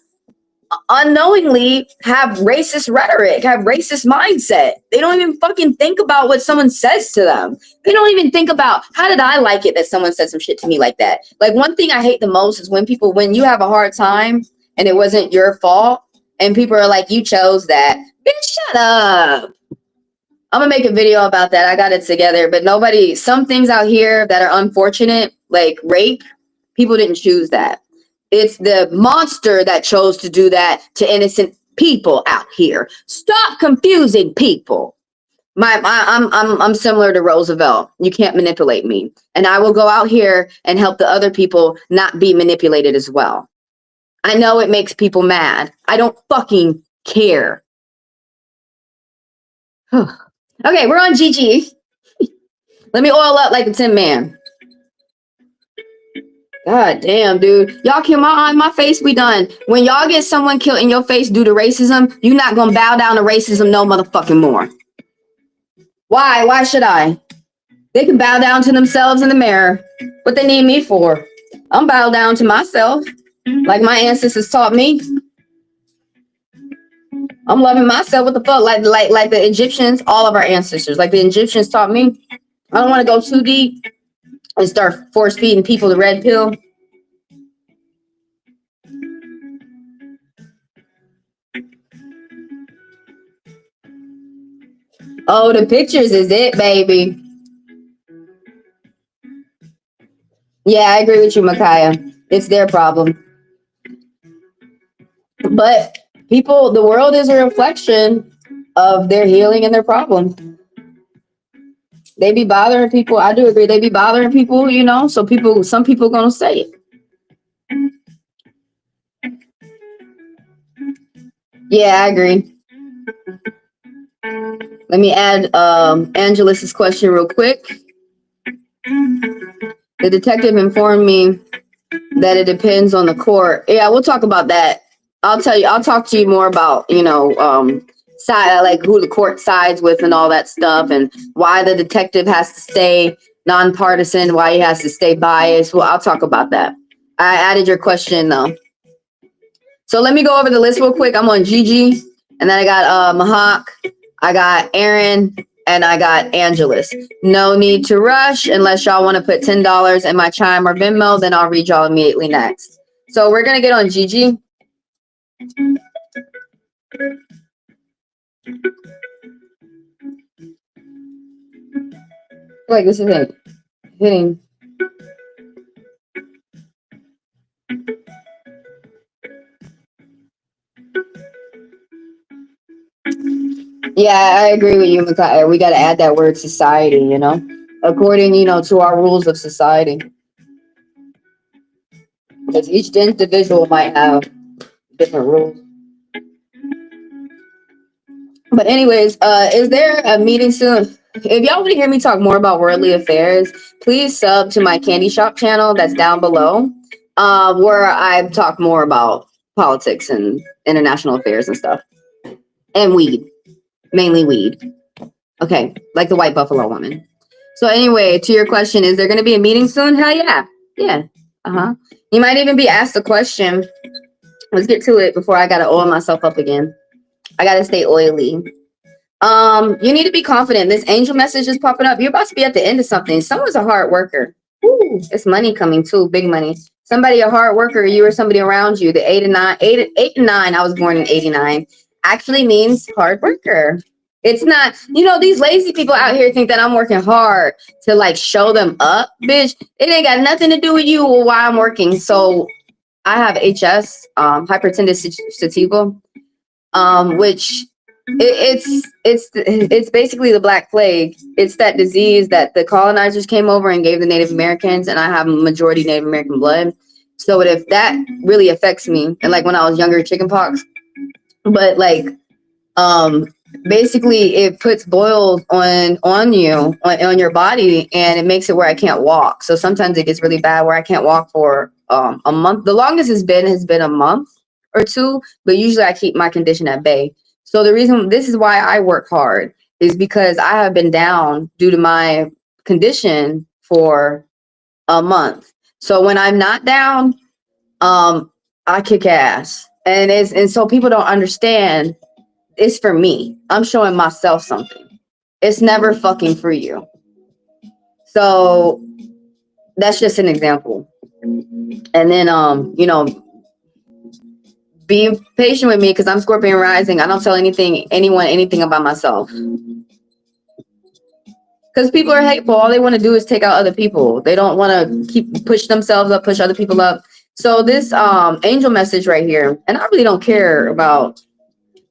unknowingly have racist rhetoric, have racist mindset. They don't even fucking think about what someone says to them. They don't even think about, how did I like it that someone said some shit to me like that? Like, one thing I hate the most is when you have a hard time and it wasn't your fault and people are like, you chose that. Bitch, shut up. I'm gonna make a video about that. I got it together, but some things out here that are unfortunate, like rape, people didn't choose that. It's the monster that chose to do that to innocent people out here. Stop confusing people. I'm similar to Roosevelt. You can't manipulate me, and I will go out here and help the other people not be manipulated as well. I know it makes people mad. I don't fucking care. Okay, we're on GG. Let me oil up like the Tin Man. God damn, dude. Y'all kill my face, we done. When y'all get someone killed in your face due to racism, you're not gonna bow down to racism no motherfucking more. Why? Why should I? They can bow down to themselves in the mirror. What they need me for? I'm bow down to myself, like my ancestors taught me. I'm loving myself. What the fuck? Like the Egyptians, all of our ancestors, like the Egyptians taught me. I don't want to go too deep and start force feeding people the red pill. Oh, the pictures is it, baby. Yeah, I agree with you, Micaiah. It's their problem. But the world is a reflection of their healing and their problem. They be bothering people. I do agree. They be bothering people, you know, so some people gonna say it. Yeah, I agree. Let me add Angelus's question real quick. The detective informed me that it depends on the court. Yeah, we'll talk about that. I'll talk to you more about, you know, like who the court sides with and all that stuff, and why the detective has to stay nonpartisan, why he has to stay biased. Well, I'll talk about that. I added your question though. So let me go over the list real quick. I'm on Gigi, and then I got Mahak, I got Aaron, and I got Angelus. No need to rush unless y'all want to put $10 in my Chime or Venmo, then I'll read y'all immediately next. So we're gonna get on Gigi. Like this is it. Hitting. Yeah, I agree with you, Micaiah. We got to add that word society, you know, according, you know, to our rules of society. Because each individual might have different rules. But anyways, is there a meeting soon? If y'all want to hear me talk more about worldly affairs, please sub to my candy shop channel that's down below, where I talk more about politics and international affairs and stuff. And weed. Mainly weed. Okay, like the white buffalo woman. So anyway, to your question, is there going to be a meeting soon? Hell yeah. Yeah. Uh-huh. You might even be asked a question let's get to it before I gotta oil myself up again. I gotta stay oily. You need to be confident. This angel message is popping up. You're about to be at the end of something. Someone's a hard worker. Ooh, it's money coming too, big money. Somebody a hard worker, you or somebody around you. The 8 and 9, 8 and 9. I was born in 89. Actually means hard worker. It's not, these lazy people out here think that I'm working hard to like show them up, bitch. It ain't got nothing to do with you or why I'm working. So I have HS, hypertensive sativa, which it's basically the Black Plague. It's that disease that the colonizers came over and gave the Native Americans, and I have majority Native American blood. So if that really affects me, and like when I was younger, chickenpox, but like basically it puts boils on you on your body, and it makes it where I can't walk. So sometimes it gets really bad where I can't walk for a month. The longest has been a month or two, but usually I keep my condition at bay. So the reason this is why I work hard is because I have been down due to my condition for a month. So when I'm not down, I kick ass. And so people don't understand. It's for me. I'm showing myself something. It's never fucking for you. So that's just an example. And then be patient with me because I'm Scorpion rising. I don't tell anyone anything about myself. Because people are hateful. All they want to do is take out other people. They don't want to push themselves up, push other people up. So this angel message right here, and I really don't care about,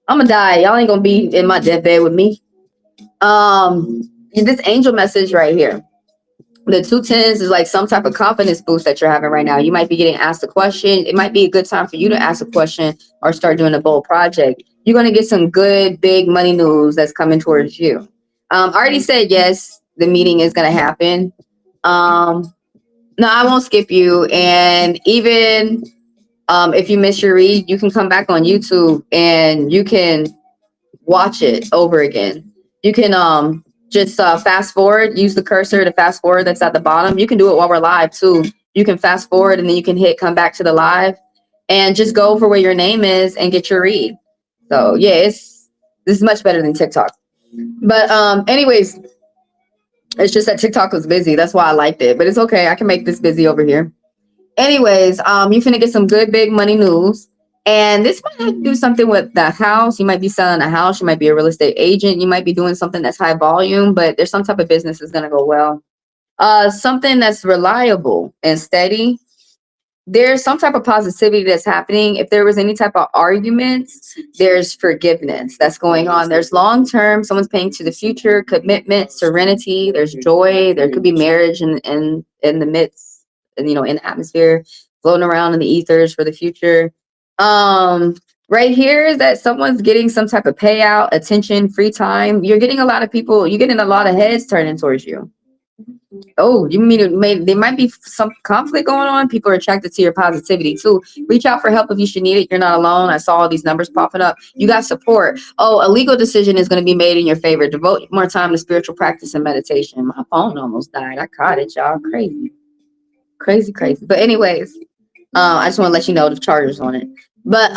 I'm gonna die. Y'all ain't gonna be in my deathbed with me. This angel message right here. The 2 10s is like some type of confidence boost that you're having right now. You might be getting asked a question. It might be a good time for you to ask a question or start doing a bold project. You're going to get some good, big money news that's coming towards you. I already said yes, the meeting is going to happen. No, I won't skip you. And even if you miss your read, you can come back on YouTube and you can watch it over again. You can just fast forward, use the cursor to fast forward that's at the bottom. You can do it while we're live too. You can fast forward and then you can hit come back to the live and just go over where your name is and get your read. So yeah, this is much better than TikTok. But anyways, it's just that TikTok was busy. That's why I liked it. But it's okay. I can make this busy over here. Anyways, you finna get some good big money news. And this might have to do something with the house. You might be selling a house. You might be a real estate agent. You might be doing something that's high volume, but there's some type of business that's going to go well. Something that's reliable and steady. There's some type of positivity that's happening. If there was any type of arguments, there's forgiveness that's going on. There's long-term, someone's paying to the future, commitment, serenity. There's joy. There could be marriage in the midst, and in the atmosphere, floating around in the ethers for the future. Right here is that someone's getting some type of payout, attention, free time. You're getting a lot of heads turning towards you. Oh, you mean there might be some conflict going on? People are attracted to your positivity too. Reach out for help if you should need it. You're not alone. I saw all these numbers popping up. You got support. Oh, a legal decision is going to be made in your favor. Devote more time to spiritual practice and meditation. My phone almost died. I caught it, y'all. Crazy. But anyways, I just want to let you know the charger's on it. But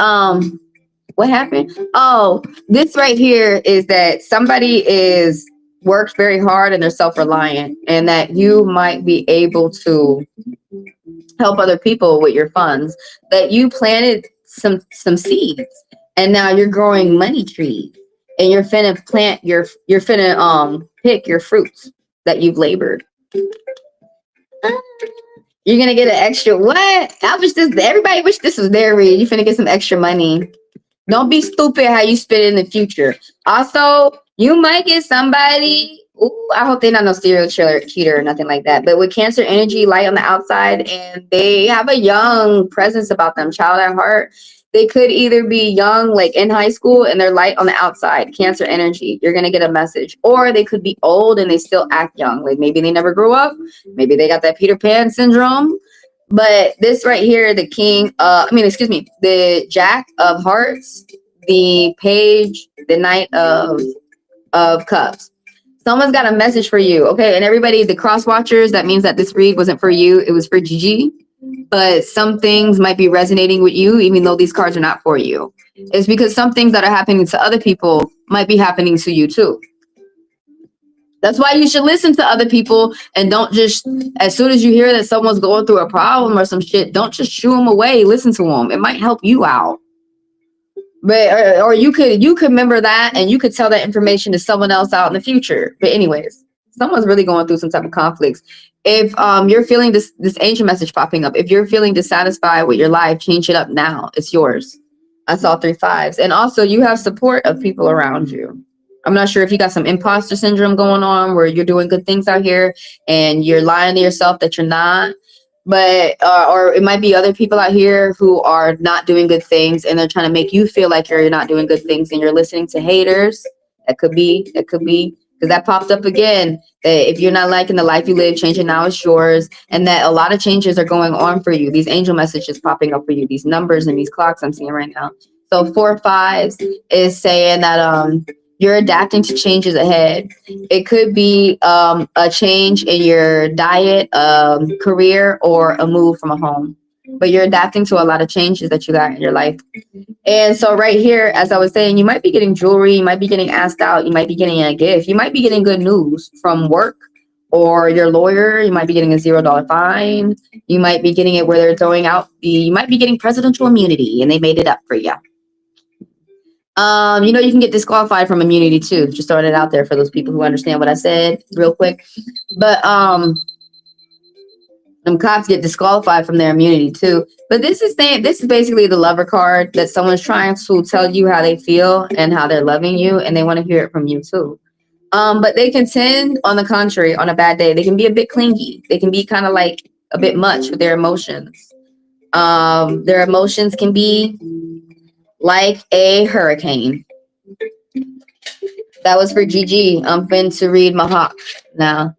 what happened? Oh, this right here is that somebody works very hard and they're self-reliant, and that you might be able to help other people with your funds. That you planted some seeds, and now you're growing money trees, and you're finna pick your fruits that you've labored. You're gonna get an extra what? Everybody wish this was their read. You finna get some extra money. Don't be stupid how you spend it in the future. Also, you might get somebody. Ooh, I hope they're not no serial cheater or nothing like that. But with Cancer energy, light on the outside, and they have a young presence about them, child at heart. They could either be young, like in high school, and they're light on the outside, Cancer energy. You're gonna get a message. Or they could be old and they still act young. Like maybe they never grew up. Maybe they got that Peter Pan syndrome. But this right here, the the Jack of Hearts, the Page, the Knight of Cups. Someone's got a message for you, okay? And everybody, the cross watchers, that means that this read wasn't for you. It was for Gigi. but some things might be resonating with you, even though these cards are not for you. It's because some things that are happening to other people might be happening to you too. That's why you should listen to other people and don't just, as soon as you hear that someone's going through a problem or some shit, don't just shoo them away. Listen to them. It might help you out. But or you could remember that and you could tell that information to someone else out in the future. But anyways, someone's really going through some type of conflicts. If you're feeling this angel message popping up, if you're feeling dissatisfied with your life, change it up now. It's yours. I saw 3 5s. And also you have support of people around you. I'm not sure if you got some imposter syndrome going on where you're doing good things out here and you're lying to yourself that you're not. But or it might be other people out here who are not doing good things and they're trying to make you feel like you're not doing good things and you're listening to haters. That could be because that popped up again. That if you're not liking the life you live, change it now, it's yours. And that a lot of changes are going on for you. These angel messages popping up for you, these numbers and these clocks I'm seeing right now. So 4 5s is saying that you're adapting to changes ahead. It could be a change in your diet, career, or a move from a home. But you're adapting to a lot of changes that you got in your life. And so right here, as I was saying, you might be getting jewelry, you might be getting asked out, you might be getting a gift, you might be getting good news from work or your lawyer, you might be getting a $0 fine, you might be getting it where they're throwing out you might be getting presidential immunity and they made it up for you. You know, you can get disqualified from immunity too. Just throwing it out there for those people who understand what I said real quick. But them cops get disqualified from their immunity too. But this is basically the lover card that someone's trying to tell you how they feel and how they're loving you, and they want to hear it from you too. But they can tend, on the contrary, on a bad day, they can be a bit clingy. They can be kind of like a bit much with their emotions. Their emotions can be like a hurricane. That was for Gigi. I'm fin to read my hawk now.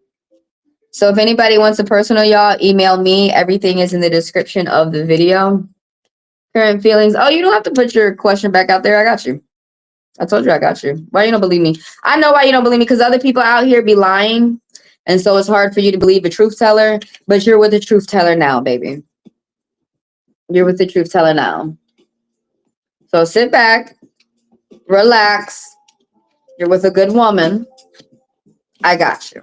So if anybody wants a personal, y'all, email me. Everything is in the description of the video. Current feelings. Oh, you don't have to put your question back out there. I got you. I told you I got you. Why you don't believe me? I know why you don't believe me, because other people out here be lying. And so it's hard for you to believe a truth teller. But you're with a truth teller now, baby. You're with the truth teller now. So sit back. Relax. You're with a good woman. I got you.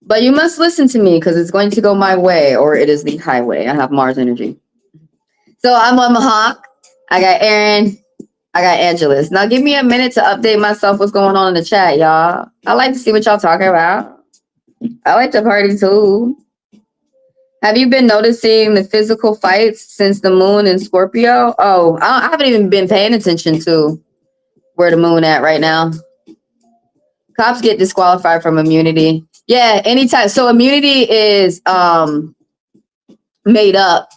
But you must listen to me because it's going to go my way or it is the highway. I have Mars energy. So I'm on Mahawk. I got Aaron. I got Angelus. Now give me a minute to update myself what's going on in the chat, y'all. I like to see what y'all talking about. I like to party too. Have you been noticing the physical fights since the moon in Scorpio? Oh, I haven't even been paying attention to where the moon at right now. Cops get disqualified from immunity. Yeah, anytime. So immunity is made up,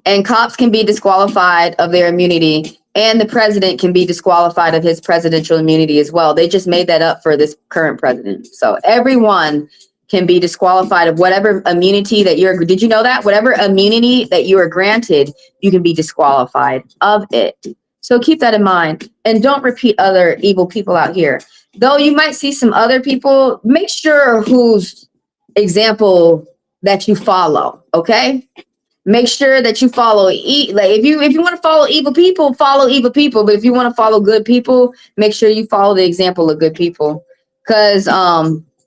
and cops can be disqualified of their immunity, and the president can be disqualified of his presidential immunity as well. They just made that up for this current president. So everyone can be disqualified of whatever immunity that you're, did you know that? Whatever immunity that you are granted, you can be disqualified of it. So keep that in mind, and don't repeat other evil people out here. Though you might see some other people, make sure whose example that you follow, okay? Make sure that you follow, like if you want to follow evil people, follow evil people. But if you want to follow good people, make sure you follow the example of good people. Because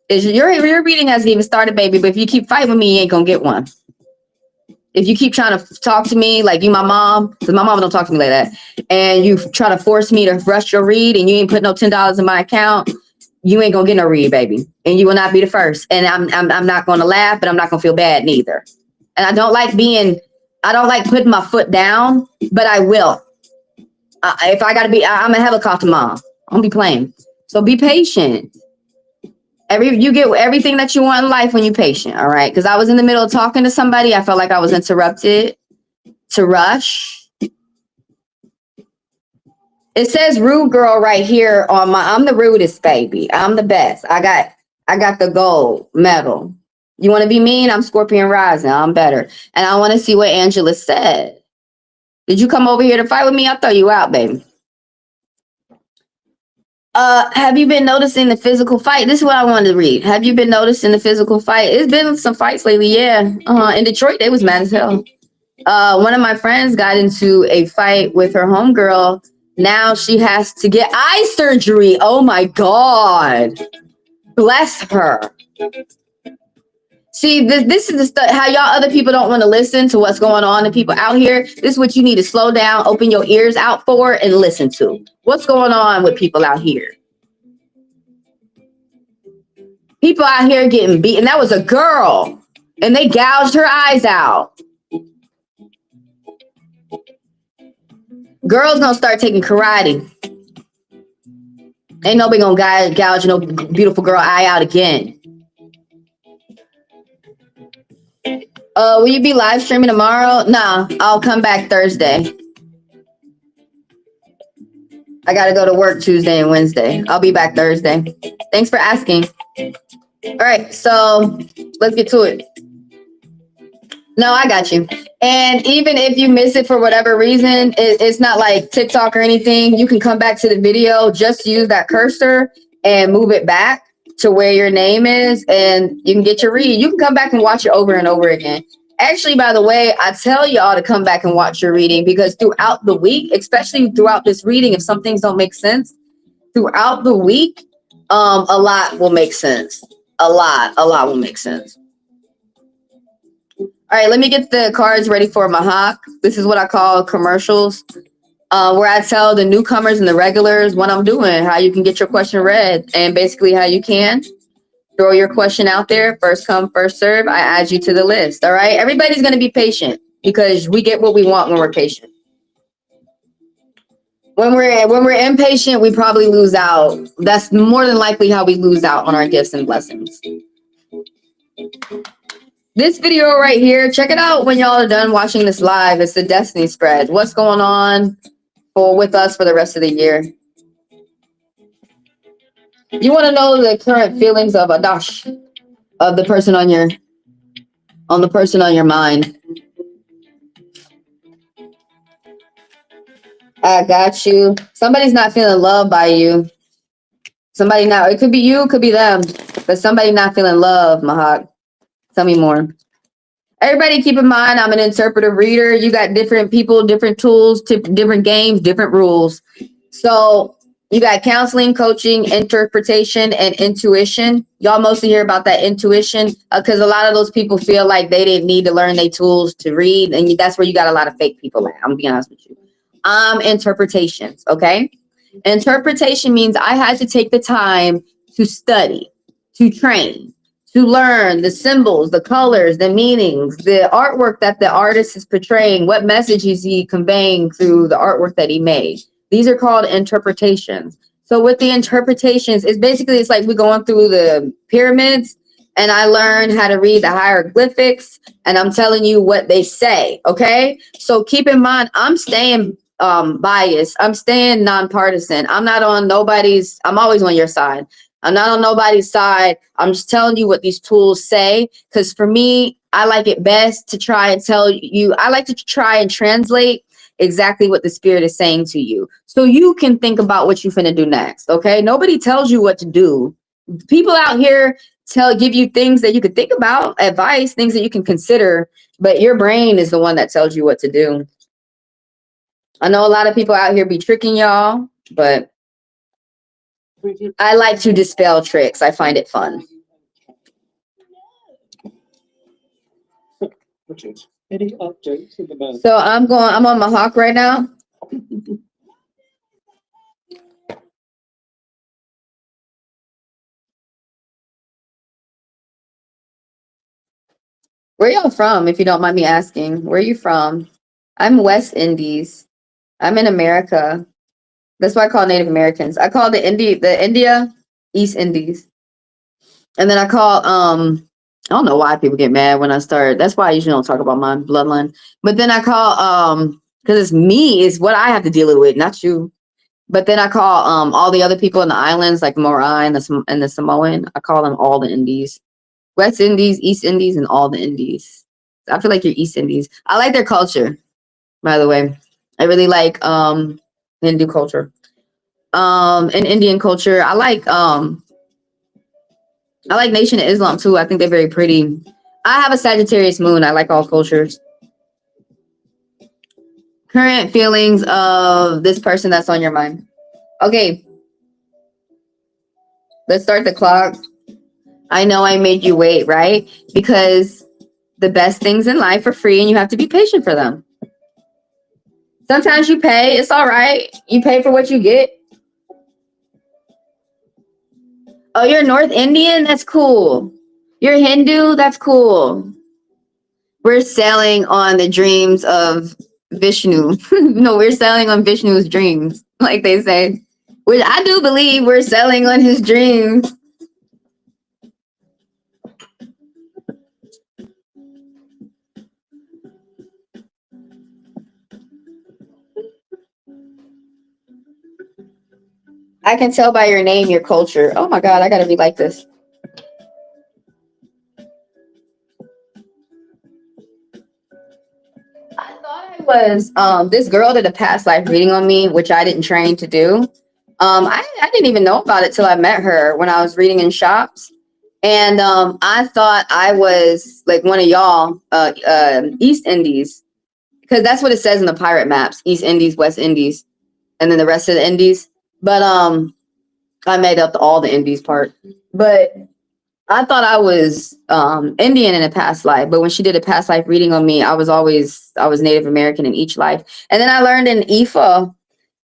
your reading hasn't even started, baby. But if you keep fighting with me, you ain't gonna get one. If you keep trying to talk to me like you my mom, because my mom don't talk to me like that, and you try to force me to rush your read and you ain't put no $10 in my account, you ain't gonna get no read, baby. And you will not be the first. And I'm not gonna laugh, but I'm not gonna feel bad neither. And I don't like putting my foot down, but I will. If I gotta be, I'm a helicopter mom. I don't be playing. So be patient. You get everything that you want in life when you're patient, all right? Because I was in the middle of talking to somebody. I felt like I was interrupted to rush. It says rude girl right here on I'm the rudest, baby. I'm the best. I got the gold medal. You want to be mean? I'm Scorpion rising. I'm better. And I want to see what Angela said. Did you come over here to fight with me? I'll throw you out, baby. Have you been noticing the physical fight? This is what I wanted to read. Have you been noticing the physical fight? It's been some fights lately, yeah. In Detroit, they was mad as hell. One of my friends got into a fight with her homegirl. Now she has to get eye surgery. Oh my God. Bless her. See, this is the stuff, how y'all other people don't want to listen to what's going on and people out here. This is what you need to slow down, open your ears out for, and listen to. What's going on with people out here? People out here getting beaten. That was a girl, and they gouged her eyes out. Girls gonna start taking karate. Ain't nobody gonna gouge no beautiful girl eye out again. Will you be live streaming tomorrow? Nah, I'll come back Thursday. I gotta go to work Tuesday and Wednesday. I'll be back Thursday. Thanks for asking. All right, so let's get to it. No, I got you. And even if you miss it for whatever reason, it's not like TikTok or anything. You can come back to the video, just use that cursor and move it back to where your name is, and you can get your read. You can come back and watch it over and over again. Actually, by the way, I tell y'all to come back and watch your reading, because throughout the week, especially throughout this reading, if some things don't make sense, throughout the week, a lot will make sense. A lot will make sense. All right, let me get the cards ready for Mahak. This is what I call commercials, where I tell the newcomers and the regulars what I'm doing, how you can get your question read, and basically how you can throw your question out there. First come, first serve. I add you to the list. All right, everybody's going to be patient, because we get what we want when we're patient. When we're impatient, we probably lose out. That's more than likely how we lose out on our gifts and blessings. This video right here, check it out when y'all are done watching this live. It's the Destiny Spread. What's going on with us for the rest of the year? You want to know the current feelings of Adash, of the person on your mind. I got you. Somebody's not feeling loved by you. Somebody not. It could be you, it could be them, but somebody not feeling love, Mahak. Tell me more. Everybody keep in mind, I'm an interpretive reader. You got different people, different tools, different games, different rules. So you got counseling, coaching, interpretation, and intuition. Y'all mostly hear about that intuition because a lot of those people feel like they didn't need to learn their tools to read. And that's where you got a lot of fake people at. I'm gonna be honest with you. Interpretations, okay? Interpretation means I had to take the time to study, to train, to learn the symbols, the colors, the meanings, the artwork that the artist is portraying, what message is he conveying through the artwork that he made. These are called interpretations. So with the interpretations, it's like we're going through the pyramids, and I learned how to read the hieroglyphics, and I'm telling you what they say, okay? So keep in mind, I'm staying biased. I'm staying nonpartisan. I'm not on nobody's, I'm always on your side. I'm not on nobody's side. I'm just telling you what these tools say. Because for me, I like it best to try and tell you, I like to try and translate exactly what the spirit is saying to you. So you can think about what you're finna do next, okay? Nobody tells you what to do. People out here give you things that you could think about, advice, things that you can consider, but your brain is the one that tells you what to do. I know a lot of people out here be tricking y'all, but I like to dispel tricks. I find it fun. Any updates in the month? So I'm on my hawk right now. Where y'all from, if you don't mind me asking? Where are you from? I'm West Indies. I'm in America. That's why I call Native Americans. I call the India East Indies. And then I call I don't know why people get mad when I start. That's why I usually don't talk about my bloodline. But then I call because it's me, is what I have to deal with, not you. But then I call all the other people in the islands, like Morai and the Samoan. I call them all the Indies. West Indies, East Indies, and all the Indies. I feel like you're East Indies. I like their culture, by the way. I really like Hindu culture. in Indian culture. I like Nation of Islam too. I think they're very pretty. I have a Sagittarius moon. I like all cultures. Current feelings of this person that's on your mind. Okay. Let's start the clock. I know I made you wait, right? Because the best things in life are free and you have to be patient for them. Sometimes you pay. It's all right. You pay for what you get. Oh, you're North Indian? That's cool. You're Hindu? That's cool. We're sailing on the dreams of Vishnu. No, we're sailing on Vishnu's dreams, like they say. Which I do believe we're sailing on his dreams. I can tell by your name, your culture. Oh my God, I gotta be like this. I thought I was this girl did a past life reading on me, which I didn't train to do. I didn't even know about it till I met her when I was reading in shops. And I thought I was like one of y'all, East Indies, because that's what it says in the pirate maps: East Indies, West Indies, and then the rest of the Indies. But I made up all the Indies part. But I thought I was Indian in a past life. But when she did a past life reading on me, I was Native American in each life. And then I learned in Ifa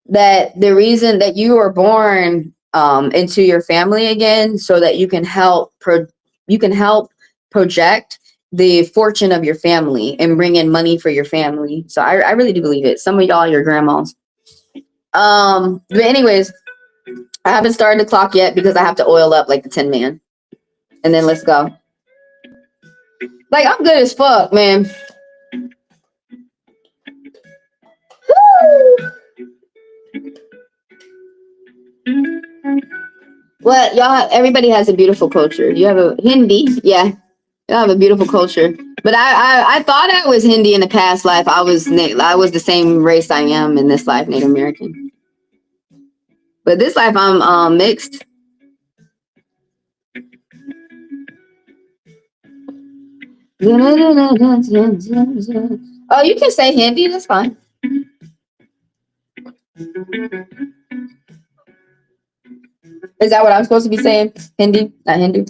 that the reason that you were born into your family again, so that you can help project the fortune of your family and bring in money for your family. So I really do believe it. Some of y'all, your grandmas. But anyways, I haven't started the clock yet because I have to oil up like the Tin Man, and then let's go. Like, I'm good as fuck, man. Woo! Well, y'all, everybody has a beautiful culture. You have a Hindi, yeah. You have a beautiful culture. But I thought I was Hindi in the past life. I was the same race I am in this life, Native American. But this life, I'm mixed. Oh, you can say Hindi. That's fine. Is that what I'm supposed to be saying? Hindi, not Hindu.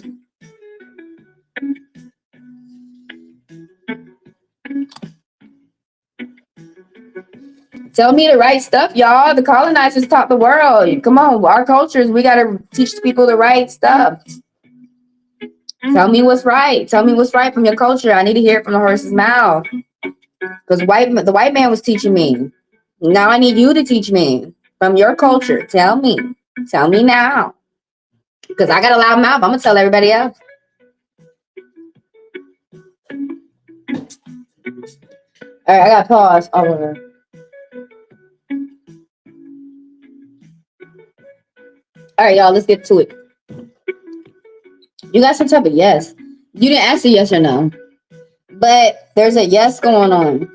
Tell me the right stuff, y'all. The colonizers taught the world. Come on, our cultures, we gotta teach people the right stuff. Tell me what's right. Tell me what's right from your culture. I need to hear it from the horse's mouth. Because the white man was teaching me. Now I need you to teach me from your culture. Tell me. Tell me now. Because I got a loud mouth. I'm gonna tell everybody else. All right, I gotta pause. Oh, all right, y'all, let's get to it. You got some type of yes. You didn't answer yes or no. But there's a yes going on.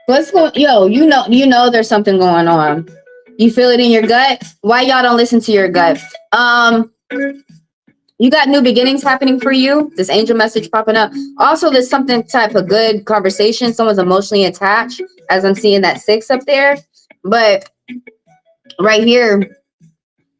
What's going? Yo, you know there's something going on. You feel it in your gut. Why y'all don't listen to your gut? You got new beginnings happening for you. This angel message popping up. Also, there's something type of good conversation. Someone's emotionally attached, as I'm seeing that 6 up there. But right here,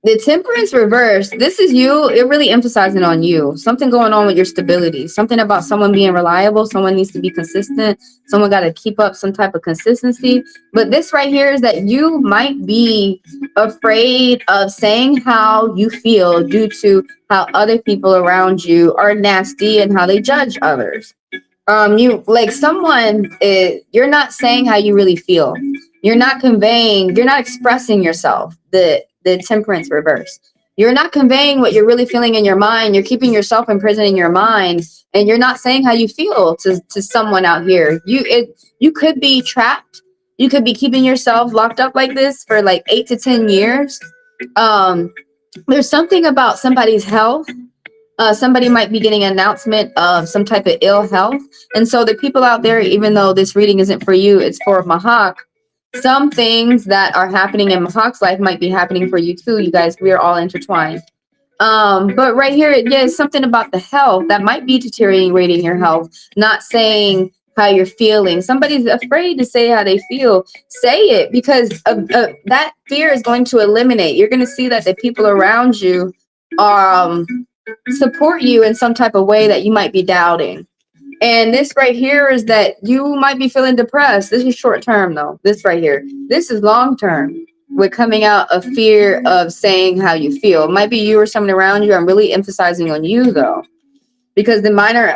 the temperance reverse, this is you. It really emphasizing on you. Something going on with your stability. Something about someone being reliable. Someone needs to be consistent. Someone got to keep up some type of consistency. But this right here is that you might be afraid of saying how you feel due to how other people around you are nasty and how they judge others. You like someone, you're not saying how you really feel. You're not conveying, you're not expressing yourself. The temperance reverse. You're not conveying what you're really feeling in your mind. You're keeping yourself imprisoned in your mind, and you're not saying how you feel to someone out here. You could be trapped. You could be keeping yourself locked up like this for like 8 to 10 years. There's something about somebody's health. Somebody might be getting an announcement of some type of ill health. And so the people out there, even though this reading isn't for you, it's for Mahak. some things that are happening in Mahawk's life might be happening for you too. You guys, we are all intertwined. But right here, yeah, it's something about the health that might be deteriorating your health, not saying how you're feeling. Somebody's afraid to say how they feel. Say it, because that fear is going to eliminate. You're going to see that the people around you support you in some type of way that you might be doubting. And this right here is that you might be feeling depressed. This is short term though. This right here, this is long term. With coming out of fear of saying how you feel. It might be you or someone around you. I'm really emphasizing on you though, because the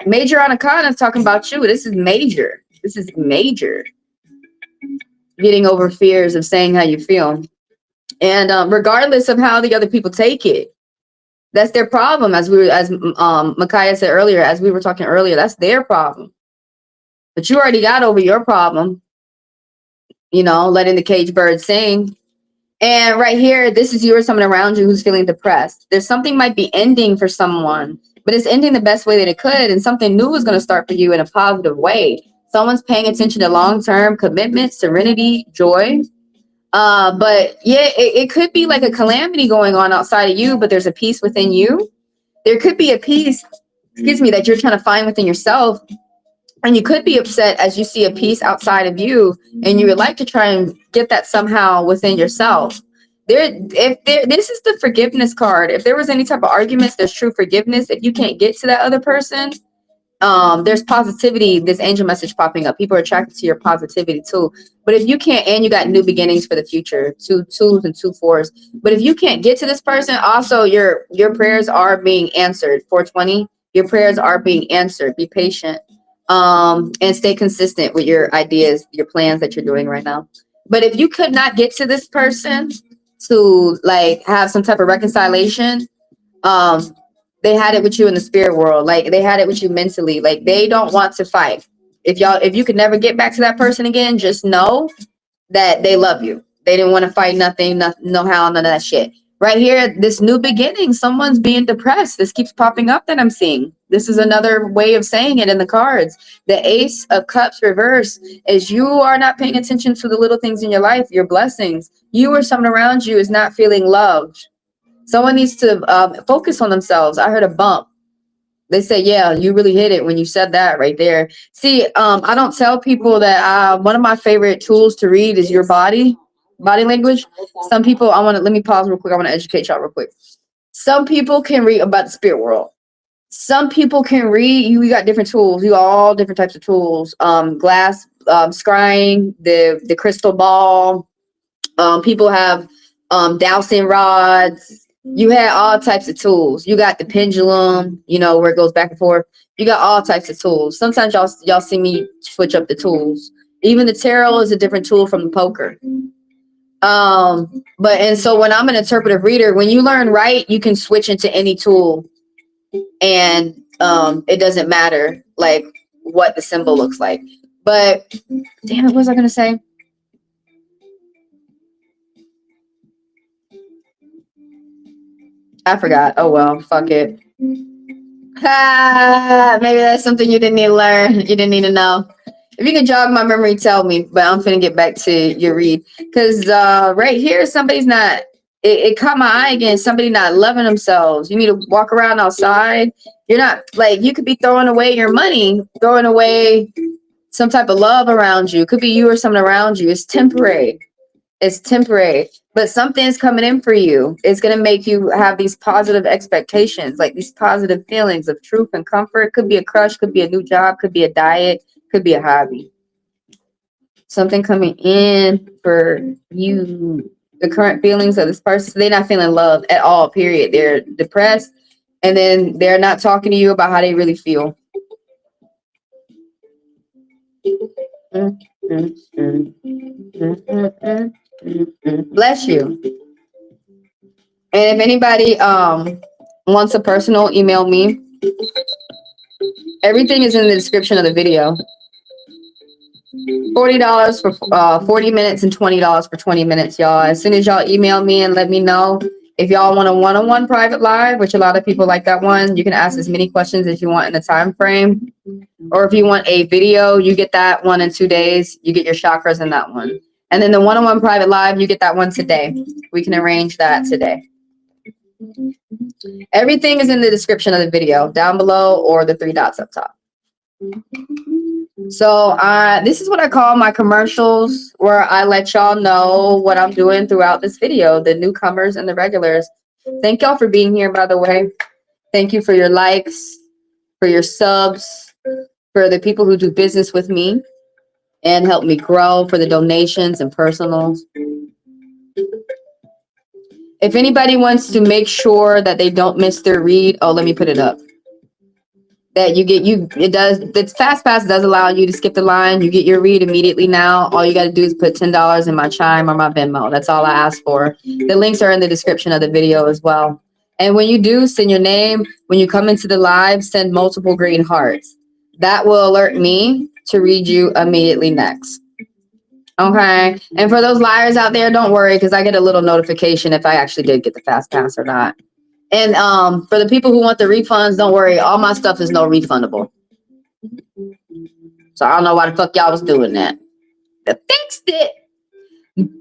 major arcana is talking about you. This is major. This is major. Getting over fears of saying how you feel. And regardless of how the other people take it, that's their problem. As Micaiah said earlier, as we were talking earlier, that's their problem. But you already got over your problem. You know, letting the cage bird sing. And right here, this is you or someone around you who's feeling depressed. There's something might be ending for someone, but it's ending the best way that it could. And something new is going to start for you in a positive way. Someone's paying attention to long-term commitment, serenity, joy. But yeah, it could be like a calamity going on outside of you, but there's a peace within you. There could be a peace, that you're trying to find within yourself. And you could be upset as you see a piece outside of you, and you would like to try and get that somehow within yourself. This is the forgiveness card. If there was any type of arguments, there's true forgiveness. If you can't get to that other person, there's positivity. This angel message popping up. People are attracted to your positivity too. But if you can't, and you got new beginnings for the future, 2 2s and 2 4s. But if you can't get to this person, also your prayers are being answered. 420. Your prayers are being answered. Be patient. And stay consistent with your ideas, your plans that you're doing right now. But if you could not get to this person to like have some type of reconciliation, they had it with you in the spirit world. Like they had it with you mentally. Like they don't want to fight. If you could never get back to that person again, just know that they love you. They didn't want to fight nothing, no how, none of that shit. Right here, this new beginning, someone's being depressed. This keeps popping up that I'm seeing. This is another way of saying it in the cards. The Ace of Cups reverse is you are not paying attention to the little things in your life, your blessings. You or someone around you is not feeling loved. Someone needs to focus on themselves. I heard a bump. They say, yeah, you really hit it when you said that right there. See, I don't tell people that one of my favorite tools to read is your body language. Some people, let me pause real quick. I want to educate y'all real quick. Some people can read about the spirit world. Some people can read, you got different tools. You got all different types of tools. Glass, scrying, the crystal ball. People have dowsing rods. You had all types of tools. You got the pendulum, where it goes back and forth. You got all types of tools. Sometimes y'all see me switch up the tools. Even the tarot is a different tool from the poker. And so when I'm an interpretive reader, when you learn right, you can switch into any tool, and it doesn't matter like what the symbol looks like. But damn it, what was I gonna say? I forgot. Oh well, fuck it. Maybe that's something you didn't need to learn. You didn't need to know. If you can jog my memory, tell me. But I'm finna get back to your read. Because right here, somebody's not, it caught my eye again. Somebody not loving themselves. You need to walk around outside. You're not, like, you could be throwing away your money, throwing away some type of love around you. Could be you or someone around you. It's temporary. It's temporary, but something's coming in for you. It's going to make you have these positive expectations, like these positive feelings of truth and comfort. Could be a crush, could be a new job, could be a diet, could be a hobby. Something coming in for you. The current feelings of this person, they're not feeling love at all, period. They're depressed, and then they're not talking to you about how they really feel. Bless you. And if anybody wants a personal, email me. Everything is in the description of the video. $40 for 40 minutes and $20 for 20 minutes, y'all. As soon as y'all email me and let me know if y'all want a one-on-one private live, which a lot of people like that one, you can ask as many questions as you want in the time frame. Or if you want a video, you get that one in 2 days. You get your chakras in that one. And then the one-on-one private live, you get that one today. We can arrange that today. Everything is in the description of the video, down below or the 3 dots up top. So this is what I call my commercials, where I let y'all know what I'm doing throughout this video, the newcomers and the regulars. Thank y'all for being here, by the way. Thank you for your likes, for your subs, for the people who do business with me and help me grow, for the donations and personals. If anybody wants to make sure that they don't miss their read, oh, let me put it up. That the Fast Pass does allow you to skip the line. You get your read immediately now. All you got to do is put $10 in my Chime or my Venmo. That's all I ask for. The links are in the description of the video as well. And when you do, send your name. When you come into the live, send multiple green hearts. That will alert me to read you immediately next. Okay. And for those liars out there, don't worry, because I get a little notification if I actually did get the Fast Pass or not. And for the people who want the refunds, don't worry. All my stuff is no refundable. So I don't know why the fuck y'all was doing that. I fixed it.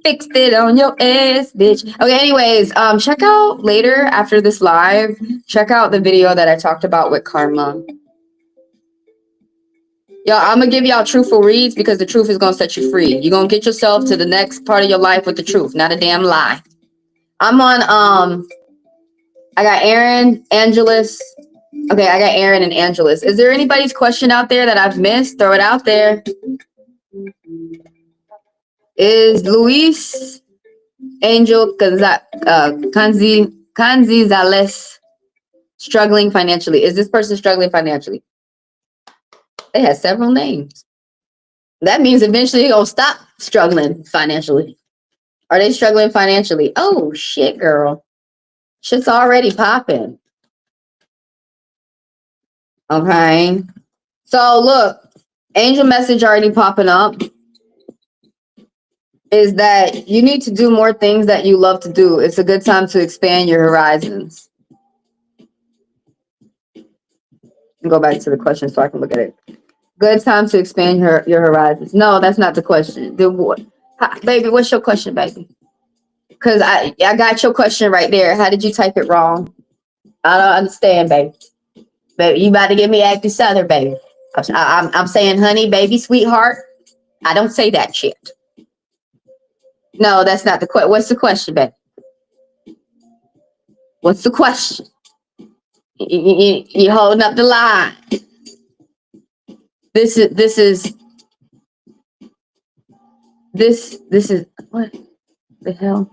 Fixed it on your ass, bitch. Okay, anyways, check out later after this live. Check out the video that I talked about with karma. Y'all, I'm gonna give y'all truthful reads because the truth is gonna set you free. You're gonna get yourself to the next part of your life with the truth, not a damn lie. I'm on I got Aaron, Angelus. Okay, I got Aaron and Angelus. Is there anybody's question out there that I've missed? Throw it out there. Is Luis Angel Canzizales struggling financially? Is this person struggling financially? They have several names. That means eventually you're going to stop struggling financially. Are they struggling financially? Oh, shit, girl. Shit's already popping. Okay. So, look. Angel message already popping up. Is that you need to do more things that you love to do. It's a good time to expand your horizons. Go back to the question so I can look at it. Good time to expand your horizons. No, that's not the question. Baby, what's your question, baby? Because I got your question right there. How did you type it wrong? I don't understand, baby. Baby, you about to get me acting southern, baby. I'm saying honey, baby, sweetheart. I don't say that shit. No, that's not the question. What's the question, baby? What's the question? You holding up the line. This is what the hell?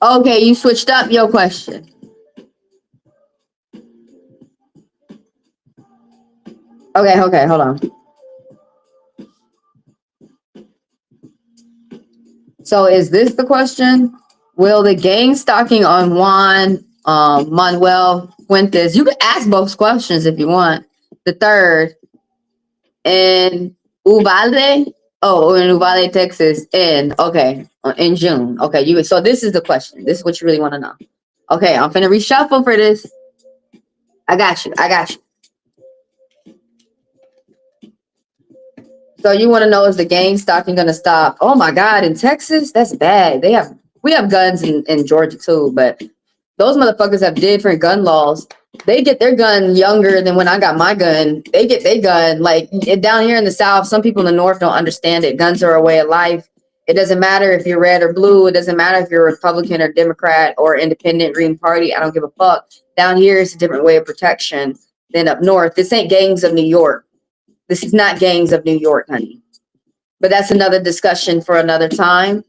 Okay, you switched up your question. Okay, hold on. So is this the question? Will the gang stalking on Juan Manuel Fuentes? You can ask both questions if you want. The third in Uvalde. Oh, in Uvalde, Texas. In June. Okay, so this is the question. This is what you really want to know. Okay, I'm finna reshuffle for this. I got you. So you want to know, is the gang stalking gonna stop? Oh my God, in Texas, that's bad. We have guns in Georgia too, but those motherfuckers have different gun laws. They get their gun younger than when I got my gun. They get their gun like down here in the South. Some people in the North don't understand it. Guns are a way of life. It doesn't matter if you're red or blue. It doesn't matter if you're Republican or Democrat or Independent, Green Party. I don't give a fuck. Down here, it's a different way of protection than up north. This ain't gangs of New York. This is not gangs of New York, honey. But that's another discussion for another time.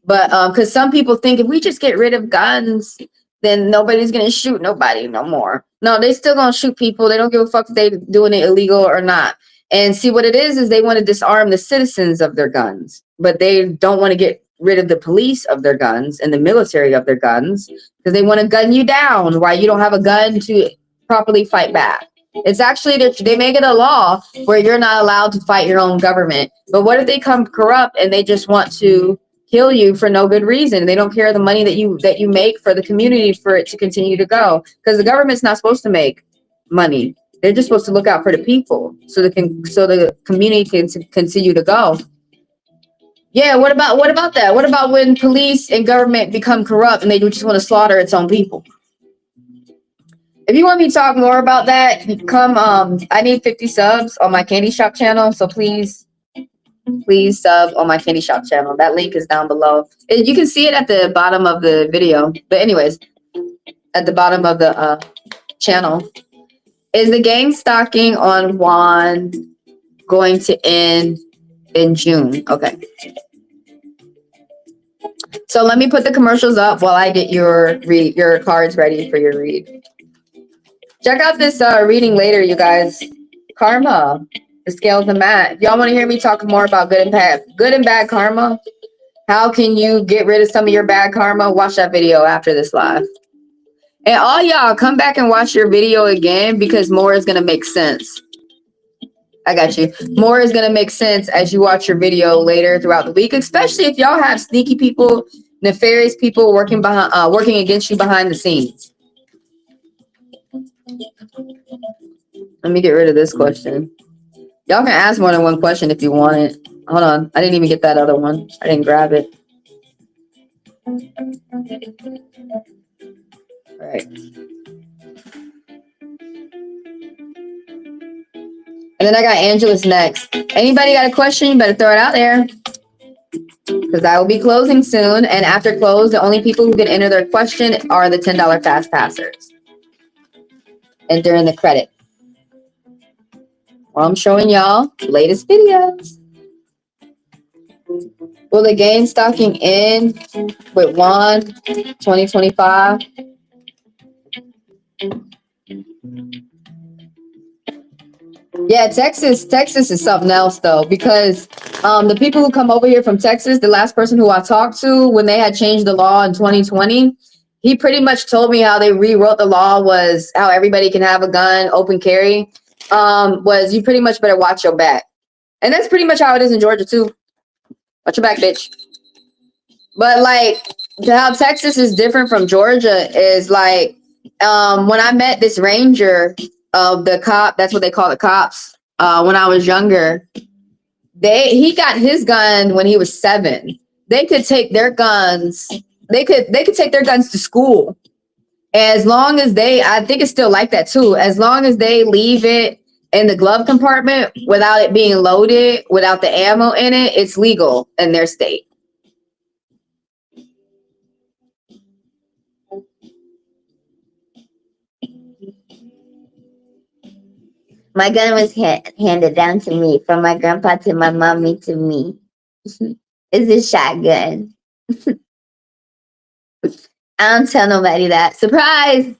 But because some people think if we just get rid of guns, then nobody's going to shoot nobody no more. No, they still going to shoot people. They don't give a fuck if they're doing it illegal or not. And see, what it is they want to disarm the citizens of their guns. But they don't want to get rid of the police of their guns and the military of their guns because they want to gun you down while you don't have a gun to properly fight back. It's actually, they make it a law where you're not allowed to fight your own government. But what if they come corrupt and they just want to kill you for no good reason? They don't care the money that you make for the community for it to continue to go, because the government's not supposed to make money. They're just supposed to look out for the people so the community can continue to go. Yeah, what about that? What about when police and government become corrupt and they just want to slaughter its own people? If you want me to talk more about that, come I need 50 subs on my candy shop channel, so please sub on my candy shop channel. That link is down below. You can see it at the bottom of the video. But anyways, at the bottom of the channel. Is the gang stalking on Juan going to end in June? Okay. So let me put the commercials up while I get your cards ready for your read. Check out this reading later, you guys. Karma, the scales and mat. Y'all want to hear me talk more about good and bad karma? How can you get rid of some of your bad karma? Watch that video after this live. And all y'all, come back and watch your video again because more is going to make sense. I got you. More is going to make sense as you watch your video later throughout the week, especially if y'all have sneaky people, nefarious people working against you behind the scenes. Let me get rid of this question. Y'all can ask more than one question if you want it. Hold on. I didn't even get that other one. I didn't grab it. All right. And then I got Angela's next. Anybody got a question? You better throw it out there. Because I will be closing soon. And after close, the only people who can enter their question are the $10 fast passers. And during the credit. Well, I'm showing y'all latest videos. Will the game stalking end with Juan 2025? Yeah, Texas is something else though, because the people who come over here from Texas, the last person who I talked to when they had changed the law in 2020, he pretty much told me how they rewrote the law was how everybody can have a gun, open carry, was you pretty much better watch your back. And that's pretty much how it is in Georgia too. Watch your back, bitch. But like how Texas is different from Georgia is like when I met this ranger of the cop, that's what they call the cops. When I was younger, he got his gun when he was 7. They could take their guns. They could take their guns to school. As long as I think it's still like that too. As long as they leave it in the glove compartment without it being loaded, without the ammo in it, it's legal in their state. My gun was handed down to me from my grandpa to my mommy to me. It's a shotgun. I don't tell nobody that. Surprise!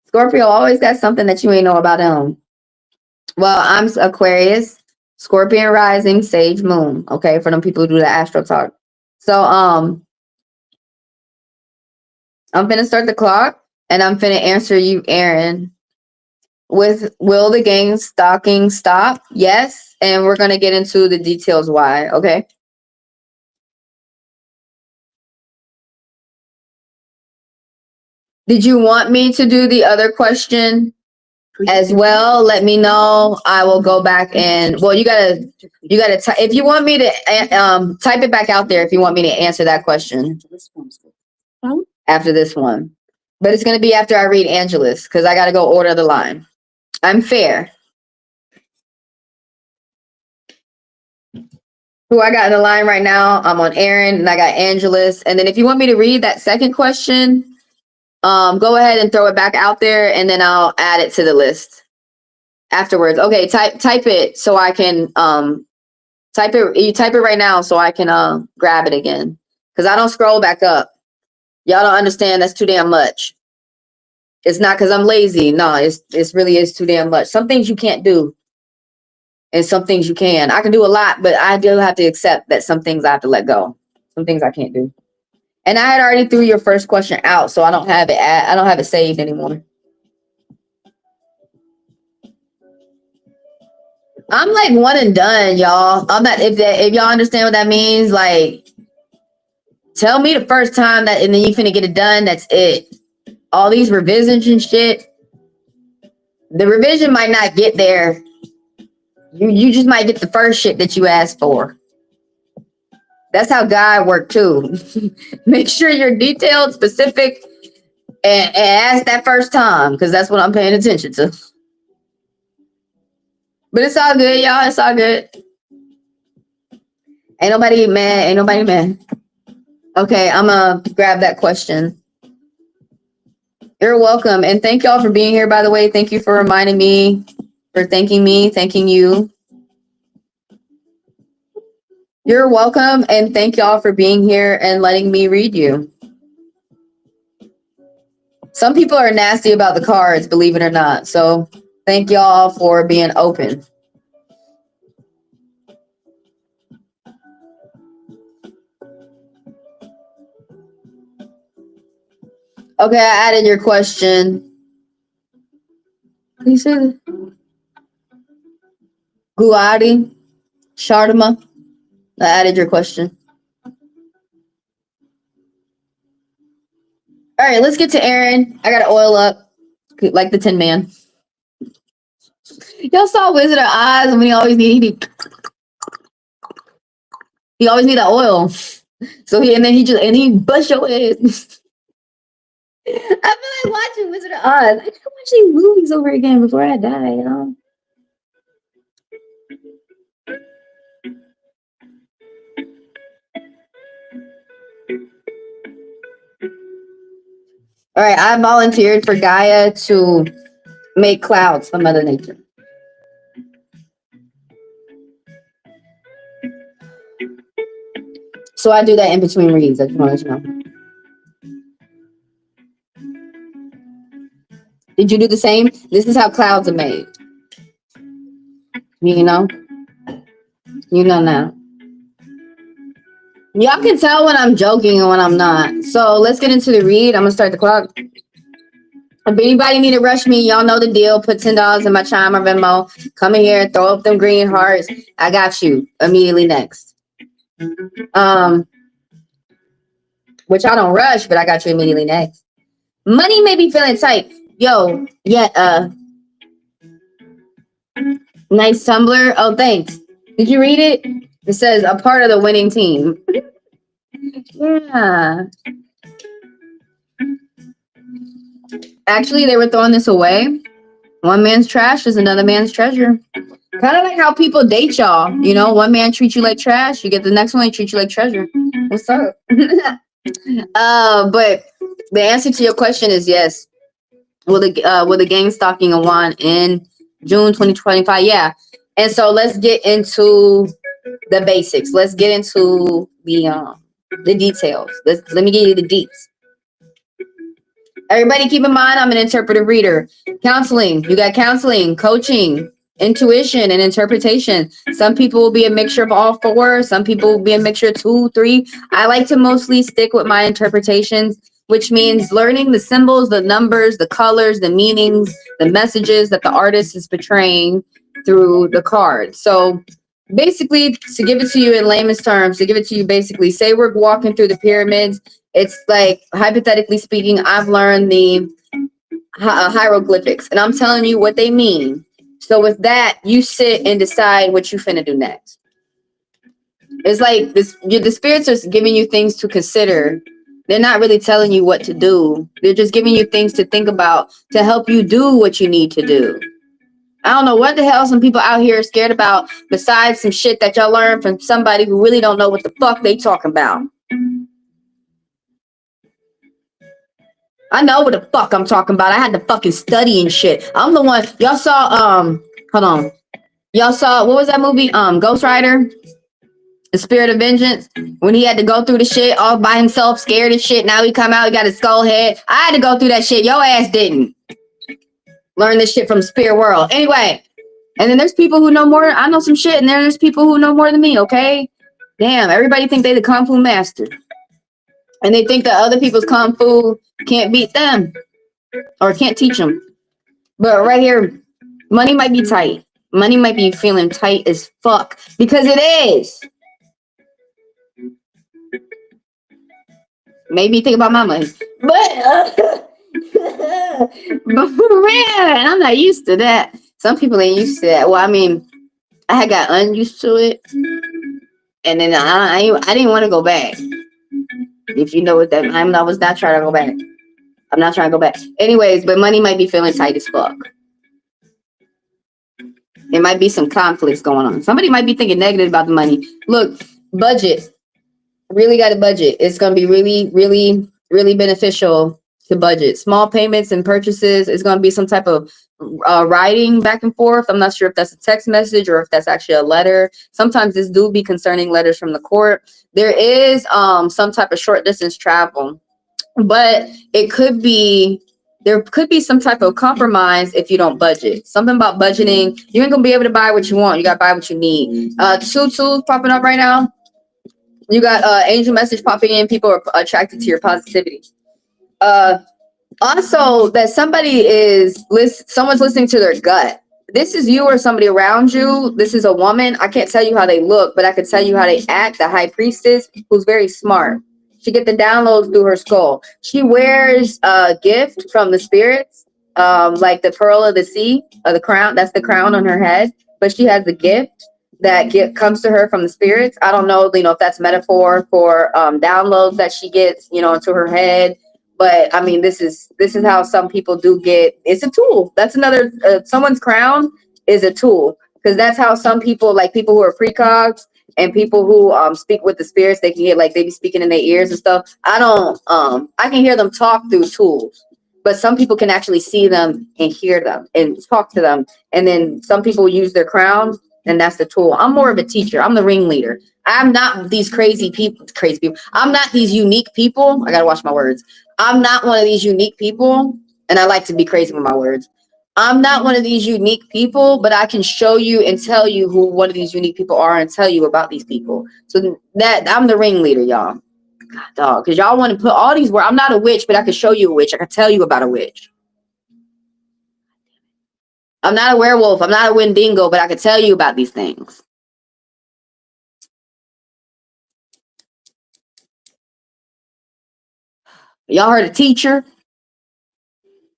Scorpio always got something that you ain't know about them. Well, I'm Aquarius, Scorpion rising, Sage moon. Okay, for them people who do the Astro talk. So I'm finna start the clock and I'm finna answer you, Aaron. Will the gang stalking stop? Yes, and we're gonna get into the details why. Okay. Did you want me to do the other question as well? Let me know. I will go back and you gotta if you want me to type it back out there if you want me to answer that question after this one. But it's gonna be after I read Angela's because I gotta go order the line. I'm fair. Who I got in the line right now? I'm on Aaron and I got Angela's. And then if you want me to read that second question, go ahead and throw it back out there and then I'll add it to the list afterwards. Okay, type it so I can type it. You type it right now so I can grab it again because I don't scroll back up. Y'all don't understand. That's too damn much. It's not because I'm lazy. No, it's really is too damn much. Some things you can't do. And some things you can. I can do a lot, but I do have to accept that some things I have to let go. Some things I can't do. And I had already threw your first question out, so I don't have it. I don't have it saved anymore. I'm like one and done, y'all. I'm not. If y'all understand what that means, like, tell me the first time that, and then you finna get it done. That's it. All these revisions and shit. The revision might not get there. You just might get the first shit that you asked for. That's how God worked too. Make sure you're detailed, specific, and ask that first time, because that's what I'm paying attention to. But it's all good, y'all. It's all good. Ain't nobody mad. Ain't nobody mad. Okay, I'm gonna grab that question. You're welcome. And thank y'all for being here, by the way. Thank you for reminding me, for thanking me, thanking you. You're welcome. And thank y'all for being here and letting me read you. Some people are nasty about the cards, believe it or not. So thank y'all for being open. Okay, I added your question. What do you say? Guadi, Shardama. I added your question. All right, let's get to Aaron. I gotta oil up like the Tin Man. Y'all saw Wizard of Oz when he always need that oil. So he bust your head. I feel like watching Wizard of Oz. I gotta watch these movies over again before I die, you know? All right, I volunteered for Gaia to make clouds for Mother Nature. So I do that in between reads. I just want to let you know. Did you do the same? This is how clouds are made. You know? You know now. Y'all can tell when I'm joking and when I'm not. So let's get into the read. I'm going to start the clock. If anybody need to rush me, y'all know the deal. Put $10 in my Chime or Venmo. Come in here, throw up them green hearts. I got you immediately next. Which I don't rush, but I got you immediately next. Money may be feeling tight. Yo, yeah, nice Tumblr. Oh, thanks. Did you read it? It says a part of the winning team. Yeah. Actually, they were throwing this away. One man's trash is another man's treasure. Kind of like how people date y'all. You know, one man treats you like trash. You get the next one, he treats you like treasure. What's up? But the answer to your question is yes. Will the gang stalking a wand in June 2025? Yeah. And so let's get into the basics. Let's get into the details. Let me give you the deets. Everybody keep in mind, I'm an interpretive reader. Counseling. You got counseling, coaching, intuition, and interpretation. Some people will be a mixture of all four. Some people will be a mixture of 2, 3. I like to mostly stick with my interpretations, which means learning the symbols, the numbers, the colors, the meanings, the messages that the artist is portraying through the card. So basically, to give it to you in layman's terms, basically, say we're walking through the pyramids. It's like, hypothetically speaking, I've learned the hieroglyphics, and I'm telling you what they mean. So with that, you sit and decide what you finna do next. It's like the spirits are giving you things to consider. They're not really telling you what to do. They're just giving you things to think about to help you do what you need to do. I don't know what the hell some people out here are scared about besides some shit that y'all learned from somebody who really don't know what the fuck they talking about. I know what the fuck I'm talking about. I had to fucking study and shit. I'm the one. Y'all saw, hold on. Y'all saw, what was that movie? Ghost Rider? The Spirit of Vengeance? When he had to go through the shit all by himself, scared and shit. Now he come out, he got his skull head. I had to go through that shit. Your ass didn't. Learn this shit from Spirit World. Anyway. And then there's people who know more. I know some shit, and there's people who know more than me, okay? Damn, everybody think they the Kung Fu master. And they think that other people's Kung Fu can't beat them. Or can't teach them. But right here, money might be tight. Money might be feeling tight as fuck. Because it is. Maybe think about my money. But for real, and I'm not used to that. Some people ain't used to that. Well, I mean, I had got unused to it. And then I didn't want to go back. If you know what that, I was not trying to go back. I'm not trying to go back. Anyways, but money might be feeling tight as fuck. There might be some conflicts going on. Somebody might be thinking negative about the money. Look, budget. Really got a budget. It's going to be really, really, really beneficial to budget. Small payments and purchases. It's going to be some type of writing back and forth. I'm not sure if that's a text message or if that's actually a letter. Sometimes this do be concerning letters from the court. There is some type of short distance travel, but it could be, there could be some type of compromise if you don't budget. Something about budgeting. You ain't gonna be able to buy what you want. You gotta buy what you need. Two tools popping up right now. You got angel message popping in. People are attracted to your positivity. Also, that somebody is someone's listening to their gut. This is you or somebody around you. This is a woman. I can't tell you how they look, but I can tell you how they act. The high priestess, who's very smart. She get the downloads through her skull. She wears a gift from the spirits, like the pearl of the sea, or the crown. That's the crown on her head. But she has the gift that comes to her from the spirits. I don't know, if that's metaphor for downloads that she gets, into her head. But I mean, this is how some people do get. It's a tool. That's another. Someone's crown is a tool, because that's how some people, like people who are precogs and people who speak with the spirits, they can hear, like, they be speaking in their ears and stuff. I can hear them talk through tools, but some people can actually see them and hear them and talk to them. And then some people use their crown, and that's the tool. I'm more of a teacher. I'm the ringleader. I'm not these crazy people. I'm not these unique people. I gotta watch my words. I'm not one of these unique people, and I like to be crazy with my words. I'm not one of these unique people, but I can show you and tell you who one of these unique people are and tell you about these people. So that I'm the ringleader, y'all. God, dog, because y'all want to put all these words. I'm not a witch, but I can show you a witch. I can tell you about a witch. I'm not a werewolf. I'm not a Wendigo, but I can tell you about these things. Y'all heard a teacher?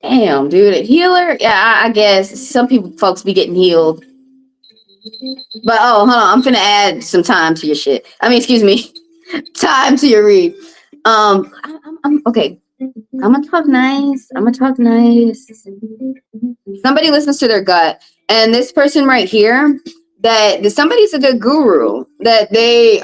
Damn, dude, a healer? Yeah, I guess some folks be getting healed. But hold on, I'm finna add some time to your shit. I mean, excuse me, time to your read. I'm okay. I'm gonna talk nice. Somebody listens to their gut, and this person right here, that somebody's a good guru, that they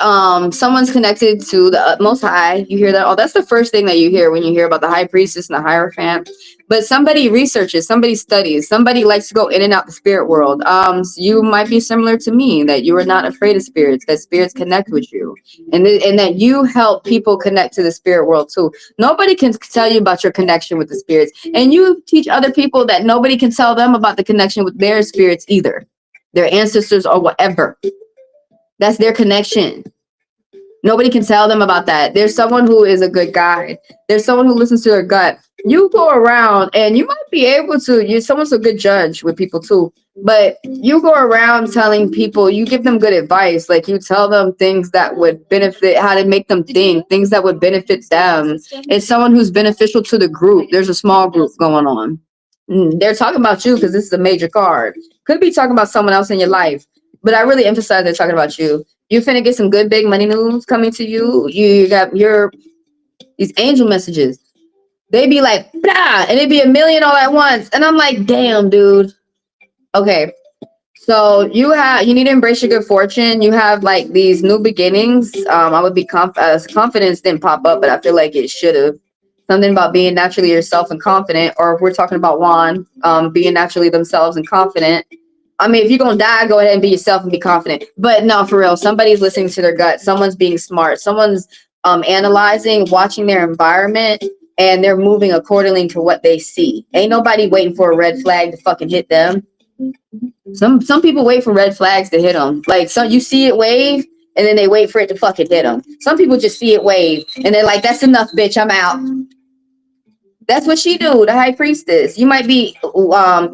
someone's connected to the Most High. You hear that? Oh, that's the first thing that you hear when you hear about the high priestess and the hierophant. But somebody researches, somebody studies, somebody likes to go in and out the spirit world. So you might be similar to me, that you are not afraid of spirits, that spirits connect with you, and that you help people connect to the spirit world too. Nobody can tell you about your connection with the spirits, and you teach other people that nobody can tell them about the connection with their spirits either, their ancestors or whatever. That's their connection. Nobody can tell them about that. There's someone who is a good guide. There's someone who listens to their gut. You go around and you might be able to, someone's a good judge with people too, but you go around telling people, you give them good advice. Like, you tell them things that would benefit, how to make them think, things that would benefit them. It's someone who's beneficial to the group. There's a small group going on. They're talking about you because this is a major card. Could be talking about someone else in your life, but I really emphasize they're talking about you. You finna get some good big money news coming to you. You got these angel messages. They be like, blah, and it'd be 1 million all at once. And I'm like, damn, dude. Okay. So you need to embrace your good fortune. You have like these new beginnings. I would be confidence didn't pop up, but I feel like it should have. Something about being naturally yourself and confident, or if we're talking about Juan, being naturally themselves and confident. I mean, if you're going to die, go ahead and be yourself and be confident. But no, for real, somebody's listening to their gut. Someone's being smart. Someone's analyzing, watching their environment, and they're moving accordingly to what they see. Ain't nobody waiting for a red flag to fucking hit them. Some people wait for red flags to hit them. Like, so you see it wave, and then they wait for it to fucking hit them. Some people just see it wave, and they're like, that's enough, bitch, I'm out. That's what she do, the high priestess. You might be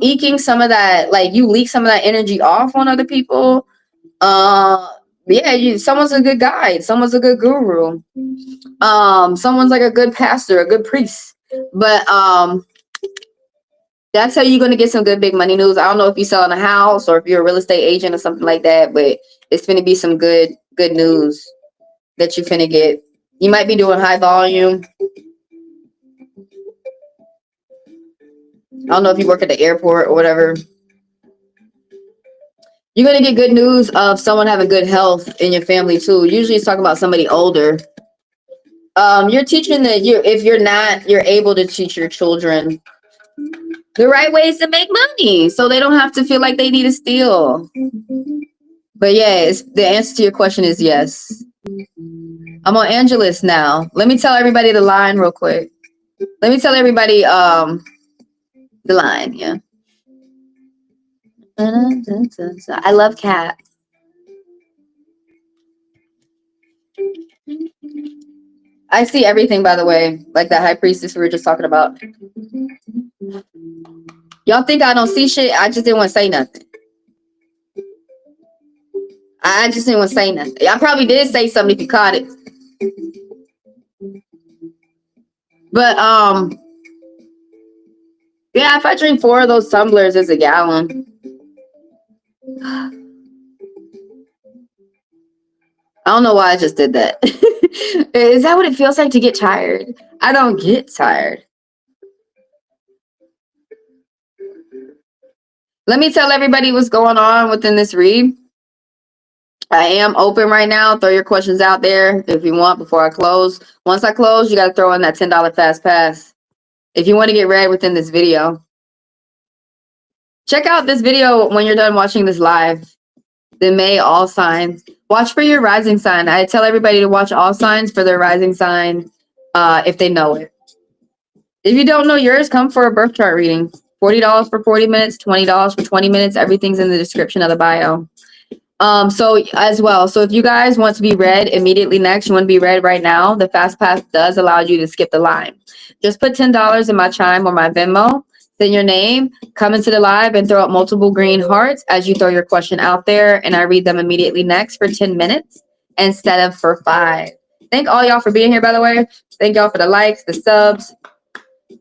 eking some of that, like you leak some of that energy off on other people. Yeah, someone's a good guide, someone's a good guru. Someone's like a good pastor, a good priest. But That's how you're going to get some good big money news. I don't know if you're selling a house or if you're a real estate agent or something like that, but it's going to be some good news that you're finna get. You might be doing high volume. I don't know if you work at the airport or whatever. You're going to get good news of someone having good health in your family too. Usually it's talking about somebody older. You're teaching that if you're not, you're able to teach your children the right ways to make money so they don't have to feel like they need to steal. But yes, the answer to your question is yes. I'm on Angelus now. Let me tell everybody the line real quick. Let me tell everybody the line, yeah. I love cats. I see everything, by the way, like that high priestess we were just talking about. Y'all think I don't see shit? I just didn't want to say nothing. I just didn't want to say nothing. I probably did say something if you caught it. But yeah, if I drink 4 of those tumblers, it's a gallon. I don't know why I just did that. Is that what it feels like to get tired? I don't get tired. Let me tell everybody what's going on within this read. I am open right now. Throw your questions out there if you want before I close. Once I close, you got to throw in that $10 fast pass. If you want to get read within this video. Check out this video when you're done watching this live. The May all signs. Watch for your rising sign. I tell everybody to watch all signs for their rising sign if they know it. If you don't know yours, come for a birth chart reading. $40 for 40 minutes, $20 for 20 minutes. Everything's in the description of the bio. So as well, so if you guys want to be read immediately next, you want to be read right now, the fast pass does allow you to skip the line. Just put $10 in my Chime or my Venmo, send your name, come into the live and throw up multiple green hearts as you throw your question out there, and I read them immediately next for 10 minutes instead of for 5. Thank all y'all for being here, by the way. Thank y'all for the likes, the subs,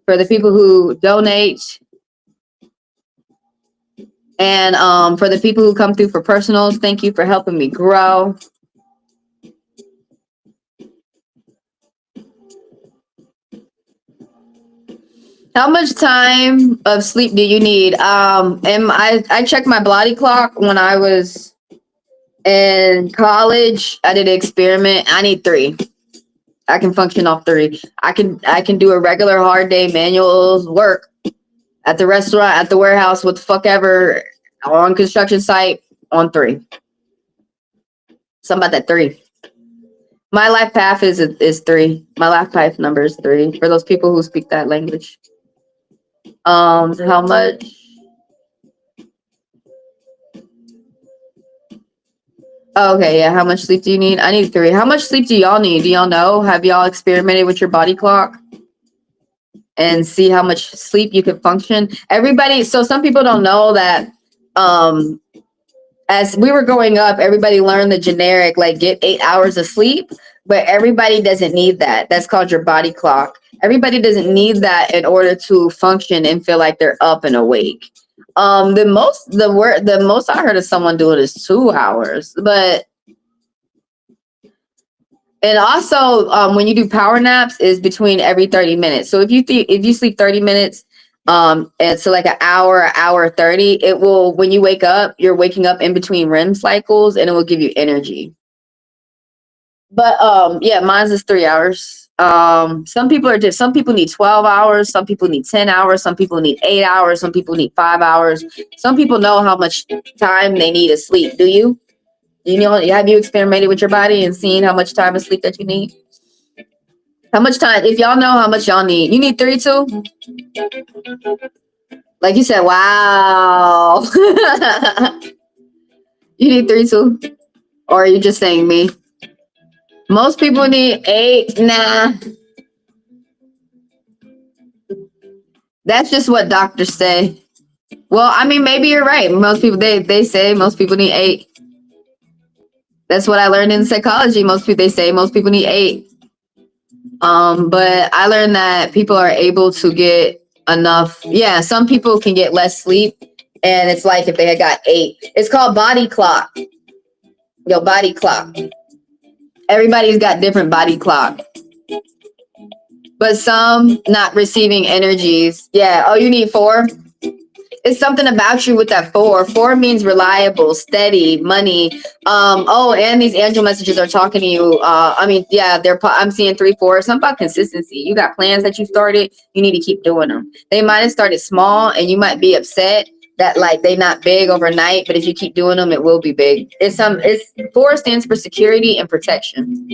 for the people who donate. And for the people who come through for personals, thank you for helping me grow. How much time of sleep do you need? I checked my body clock when I was in college. I did an experiment. I need 3. I can function off 3. I can do a regular hard day manuals work at the restaurant, at the warehouse, what the fuck ever, on construction site on 3. Something about that 3. My life path is 3. My life path number is 3 for those people who speak that language. How much? Oh, okay, yeah. How much sleep do you need? I need 3. How much sleep do y'all need? Do y'all know? Have y'all experimented with your body clock and see how much sleep you can function? Everybody. So some people don't know that. As we were growing up, everybody learned the generic, like get 8 hours of sleep, but everybody doesn't need that. That's called your body clock. Everybody doesn't need that in order to function and feel like they're up and awake. The most I heard of someone doing is 2 hours, but and also when you do power naps is between every 30 minutes. So if you sleep 30 minutes, and so like an hour 30, it will, when you wake up, you're waking up in between REM cycles and it will give you energy. But yeah, mine's is 3 hours. Some people need 12 hours, some people need 10 hours, some people need 8 hours, some people need 5 hours. Some people know how much time they need to sleep. Do you? You know, have you experimented with your body and seen how much time of sleep that you need? How much time? If y'all know how much y'all need, you need 3 too? Like you said, wow. You need 3 too? Or are you just saying me? Most people need 8. Nah. That's just what doctors say. Well, I mean, maybe you're right. Most people, they say most people need 8. That's what I learned in psychology. They say most people need 8. But I learned that people are able to get enough. Yeah, some people can get less sleep, and it's like if they had got 8. It's called body clock. Your body clock. Everybody's got different body clock. But some not receiving energies. Yeah. Oh, you need 4? It's something about you with that 4. 4 means reliable, steady, money. Oh, and these angel messages are talking to you. I mean, yeah, I'm seeing 3, 4. Something about consistency. You got plans that you started, you need to keep doing them. They might have started small and you might be upset that like they not big overnight, but if you keep doing them, it will be big. It's 4 stands for security and protection.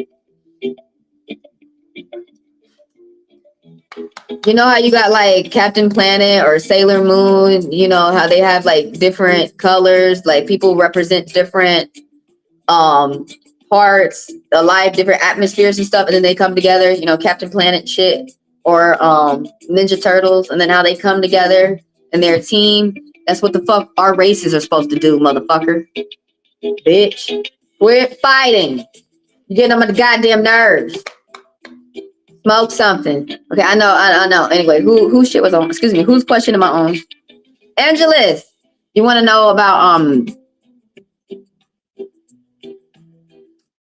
You know how you got like Captain Planet or Sailor Moon, you know how they have like different colors, like people represent different parts, alive, different atmospheres and stuff, and then they come together, you know, Captain Planet shit or Ninja Turtles, and then how they come together and they're a team. That's what the fuck our races are supposed to do, motherfucker. Bitch. We're fighting. You're getting on my goddamn nerves. Smoke something. Okay, I know. Anyway, who shit was on? Excuse me, whose question am I on? Angeles, you want to know about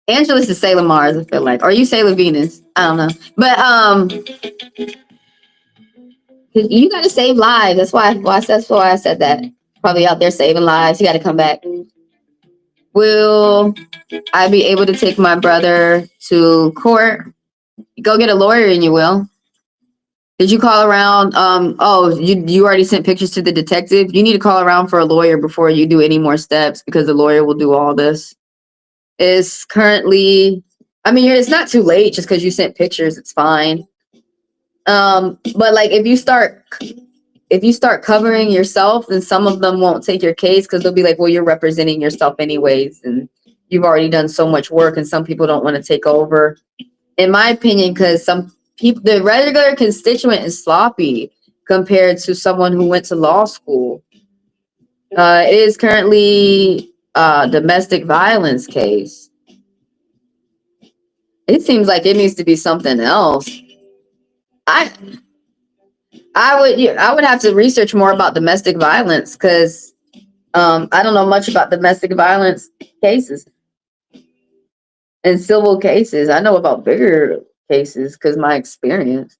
Angeles is Sailor Mars, I feel like. Or are you Sailor Venus? I don't know. But you gotta save lives. That's why I said that. Probably out there saving lives. You gotta come back. Will I be able to take my brother to court? Go get a lawyer and you will. Did you call around? Oh, you already sent pictures to the detective. You need to call around for a lawyer before you do any more steps because the lawyer will do all this. It's currently, I mean, it's not too late just because you sent pictures. It's fine. But like if you start covering yourself, then some of them won't take your case because they'll be like, well, you're representing yourself anyways, and you've already done so much work, and some people don't want to take over. In my opinion, because some people, the regular constituent is sloppy compared to someone who went to law school. It is currently a domestic violence case. It seems like it needs to be something else. I would have to research more about domestic violence because I don't know much about domestic violence cases and civil cases. I know about bigger cases because my experience.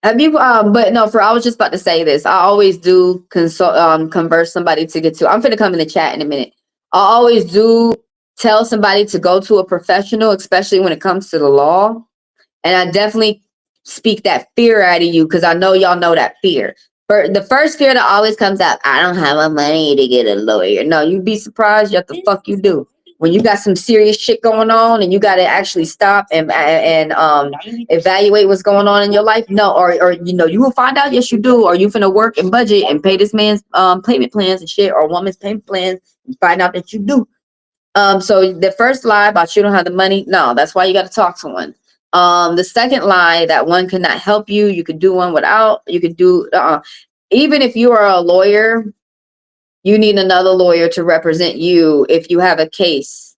Have you but no, I was just about to say this. I always do converse somebody to get to. I'm gonna come in the chat in a minute. I always do tell somebody to go to a professional, especially when it comes to the law. And I definitely speak that fear out of you because I know y'all know that fear. For the first fear that always comes up, I don't have the money to get a lawyer. No, you'd be surprised what the fuck you do. When you got some serious shit going on and you got to actually stop and evaluate what's going on in your life. No, or you know, you will find out. Yes, you do. Or you finna work and budget and pay this man's payment plans and shit, or woman's payment plans and find out that you do. So the first lie about you don't have the money. No, that's why you got to talk to one. The second lie that one cannot help you. You could do one without. You could do even if you are a lawyer. You need another lawyer to represent you if you have a case,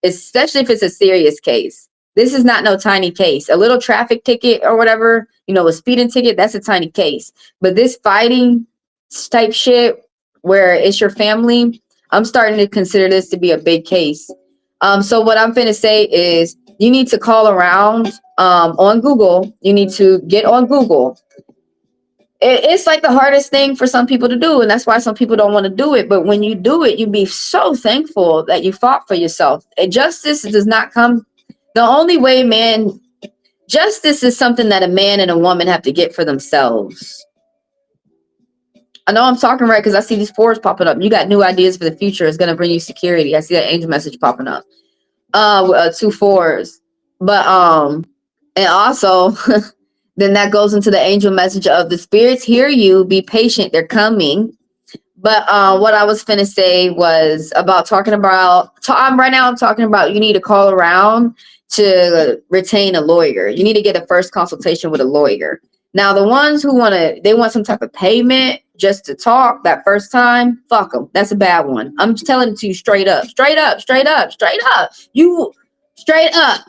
especially if it's a serious case. This is not no tiny case. A little traffic ticket or whatever, you know, a speeding ticket, that's a tiny case. But this fighting type shit where it's your family, I'm starting to consider this to be a big case. So what I'm finna say is you need to call around on Google. You need to get on Google. It's like the hardest thing for some people to do, and that's why some people don't want to do it. But when you do it, you be so thankful that you fought for yourself. And justice does not come. The only way justice is something that a man and a woman have to get for themselves. I know I'm talking right because I see these 4s popping up. You got new ideas for the future. It's going to bring you security. I see that angel message popping up. 2 4s. But and also then that goes into the angel message of the spirits hear you, be patient, they're coming. But what I was finna say was about talking about I'm talking about you need to call around to retain a lawyer. You need to get a first consultation with a lawyer. Now the ones who want some type of payment just to talk that first time, fuck them. That's a bad one. I'm just telling it to you straight up. You straight up.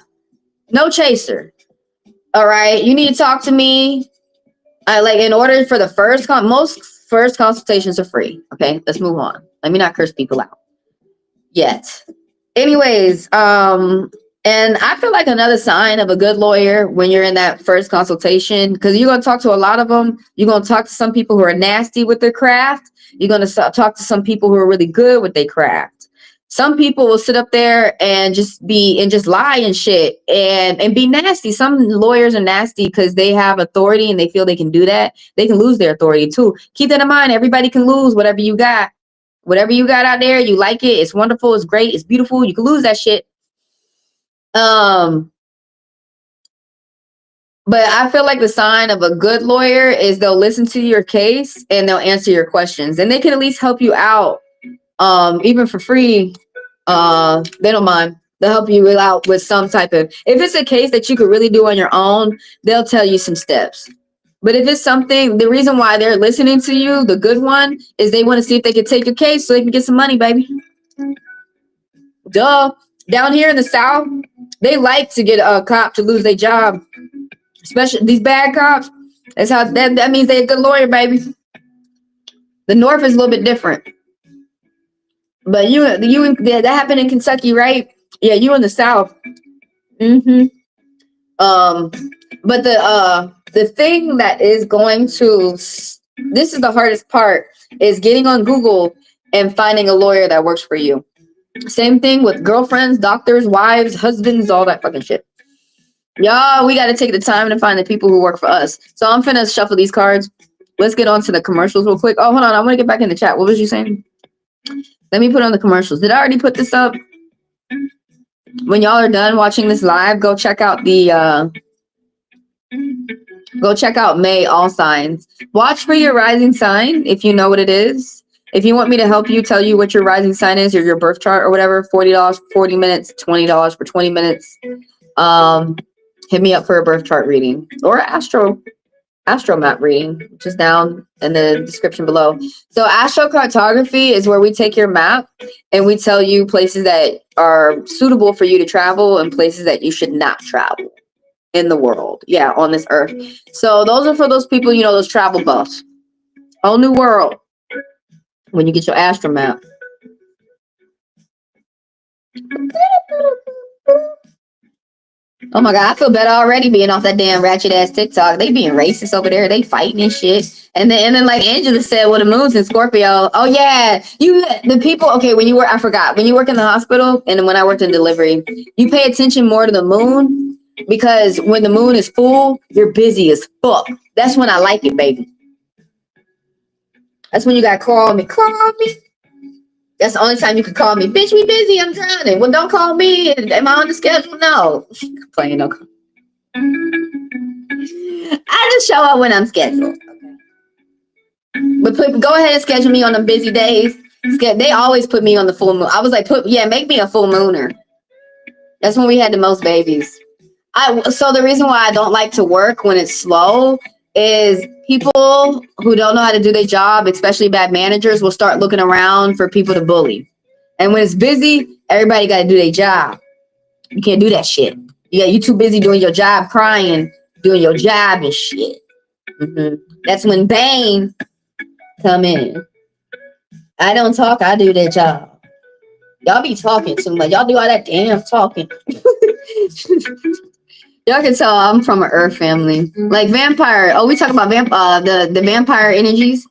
No chaser. All right, you need to talk to me. Like in order for the most first consultations are free. Okay, let's move on. Let me not curse people out yet. Anyways, and I feel like another sign of a good lawyer when you're in that first consultation, because you're going to talk to a lot of them. You're going to talk to some people who are nasty with their craft. You're going to talk to some people who are really good with their craft. Some people will sit up there and just lie and shit and be nasty. Some lawyers are nasty because they have authority and they feel they can do that. They can lose their authority too. Keep that in mind. Everybody can lose whatever you got. Whatever you got out there, you like it. It's wonderful. It's great. It's beautiful. You can lose that shit. But I feel like the sign of a good lawyer is they'll listen to your case and they'll answer your questions, and they can at least help you out, even for free. They don't mind. They'll help you out with some type of. If it's a case that you could really do on your own, they'll tell you some steps. But if it's something, the reason why they're listening to you, the good one, is they want to see if they can take your case so they can get some money, baby. Duh. Down here in the South, they like to get a cop to lose their job, especially these bad cops. That's how that means they're a good lawyer, baby. The North is a little bit different, but that happened in Kentucky, right? Yeah, you in the South. Mm-hmm. But the thing that is going to this is the hardest part is getting on Google and finding a lawyer that works for you. Same thing with girlfriends, doctors, wives, husbands, all that fucking shit. Y'all, we got to take the time to find the people who work for us. So I'm finna shuffle these cards. Let's get on to the commercials real quick. Oh, hold on. I want to get back in the chat. What was you saying? Let me put on the commercials. Did I already put this up? When y'all are done watching this live, go check out May All Signs. Watch for your rising sign if you know what it is. If you want me to help you tell you what your rising sign is or your birth chart or whatever, $40 for 40 minutes, $20 for 20 minutes. Hit me up for a birth chart reading or Astro map reading, which is down in the description below. So astrocartography is where we take your map and we tell you places that are suitable for you to travel and places that you should not travel in the world. Yeah, on this earth. So those are for those people, those travel buffs. Whole new world when you get your astro map. Oh my God, I feel better already being off that damn ratchet ass TikTok. They being racist over there. They fighting and shit. And then like Angela said, well, the moon's in Scorpio. Oh yeah, the people. Okay, I forgot. When you work in the hospital and when I worked in delivery, you pay attention more to the moon because when the moon is full, you're busy as fuck. That's when I like it, baby. That's when you gotta call me. Call me. That's the only time you can call me. Bitch, we busy. I'm drowning. Well, don't call me. Am I on the schedule? No. Playing no. I just show up when I'm scheduled. But go ahead and schedule me on the busy days. They always put me on the full moon. I was like, make me a full mooner. That's when we had the most babies. So the reason why I don't like to work when it's slow is people who don't know how to do their job, especially bad managers, will start looking around for people to bully. And when it's busy, everybody got to do their job. You can't do that shit. You too busy doing your job, crying, doing your job and shit. Mm-hmm. That's when Bane come in. I don't talk, I do that job. Y'all be talking too much. Y'all do all that damn talking. Y'all can tell I'm from an earth family. Like vampire. Oh, we talk about the vampire energies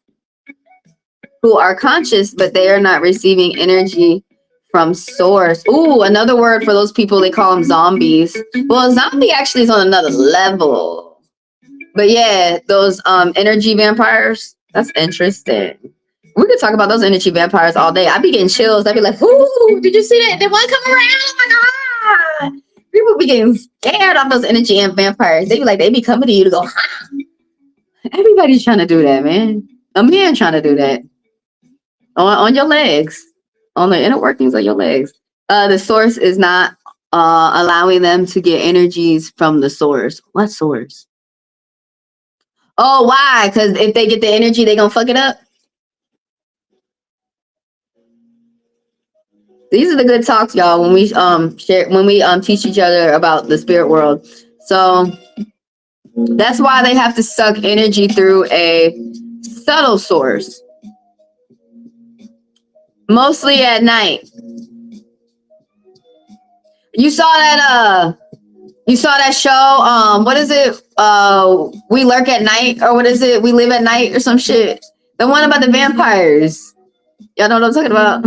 who are conscious, but they are not receiving energy from source. Ooh, another word for those people, they call them zombies. Well, zombie actually is on another level. But yeah, those energy vampires, that's interesting. We could talk about those energy vampires all day. I'd be getting chills. I'd be like, ooh, did you see that? Did one come around? Oh my God. People be getting scared of those energy and vampires. They be coming to you to go, ha. Everybody's trying to do that, man. A man trying to do that. On your legs. On the inner workings of your legs. The source is not allowing them to get energies from the source. What source? Oh, why? Because if they get the energy, they gonna fuck it up. These are the good talks, y'all, when we teach each other about the spirit world. So That's why they have to suck energy through a subtle source, mostly at night. You saw that show, what is it? We Lurk at Night, or what is it? We Live at Night or some shit. The one about the vampires. Y'all know what I'm talking about?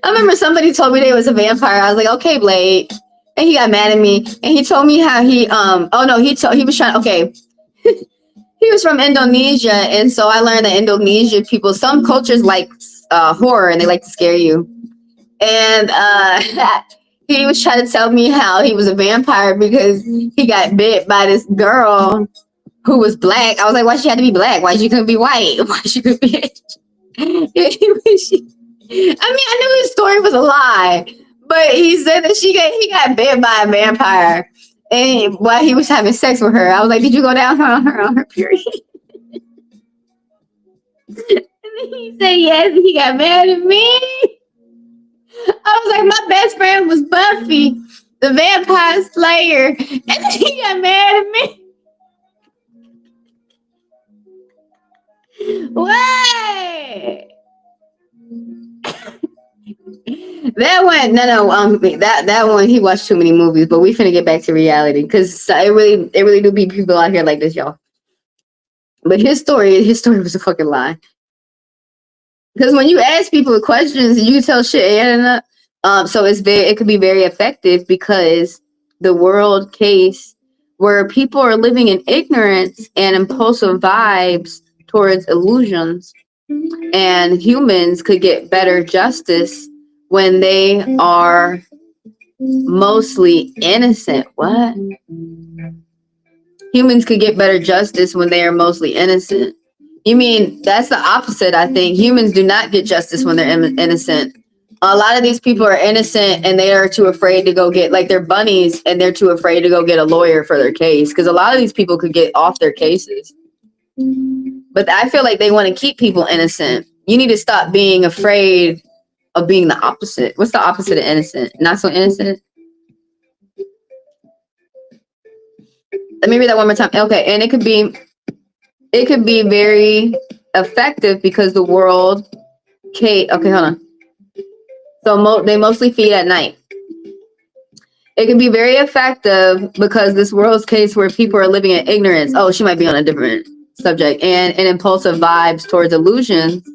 I remember somebody told me they was a vampire. I was like, okay, Blade. And he got mad at me. And he told me how he he was from Indonesia. And so I learned that Indonesia people, some cultures like horror and they like to scare you. And he was trying to tell me how he was a vampire because he got bit by this girl who was black. I was like, why she had to be black? Why she couldn't be white? Why she could be? I knew his story was a lie, but he said that he got bit by a vampire, and while he was having sex with her, I was like, did you go down on her period? And then he said yes, and he got mad at me. I was like, my best friend was Buffy, the vampire slayer, and then he got mad at me. What? That one, that one, he watched too many movies, but we finna get back to reality because it really do be people out here like this, y'all. But his story was a fucking lie. Because when you ask people questions, you tell shit adding up. So it could be very effective because the world case where people are living in ignorance and impulsive vibes towards illusions, and humans could get better justice when they are mostly innocent. What? Humans could get better justice when they are mostly innocent. You mean that's the opposite, I think. Humans do not get justice when they're innocent. A lot of these people are innocent and they are too afraid to go get, like, they're bunnies and they're too afraid to go get a lawyer for their case because a lot of these people could get off their cases. But I feel like they want to keep people innocent. You need to stop being afraid of being the opposite. What's the opposite of innocent? Not so innocent? Let me read that one more time. Okay, and it could be very effective because the world. Okay, hold on. So they mostly feed at night. It can be very effective because this world's case where people are living in ignorance. Oh, she might be on a different subject. And impulsive vibes towards illusions.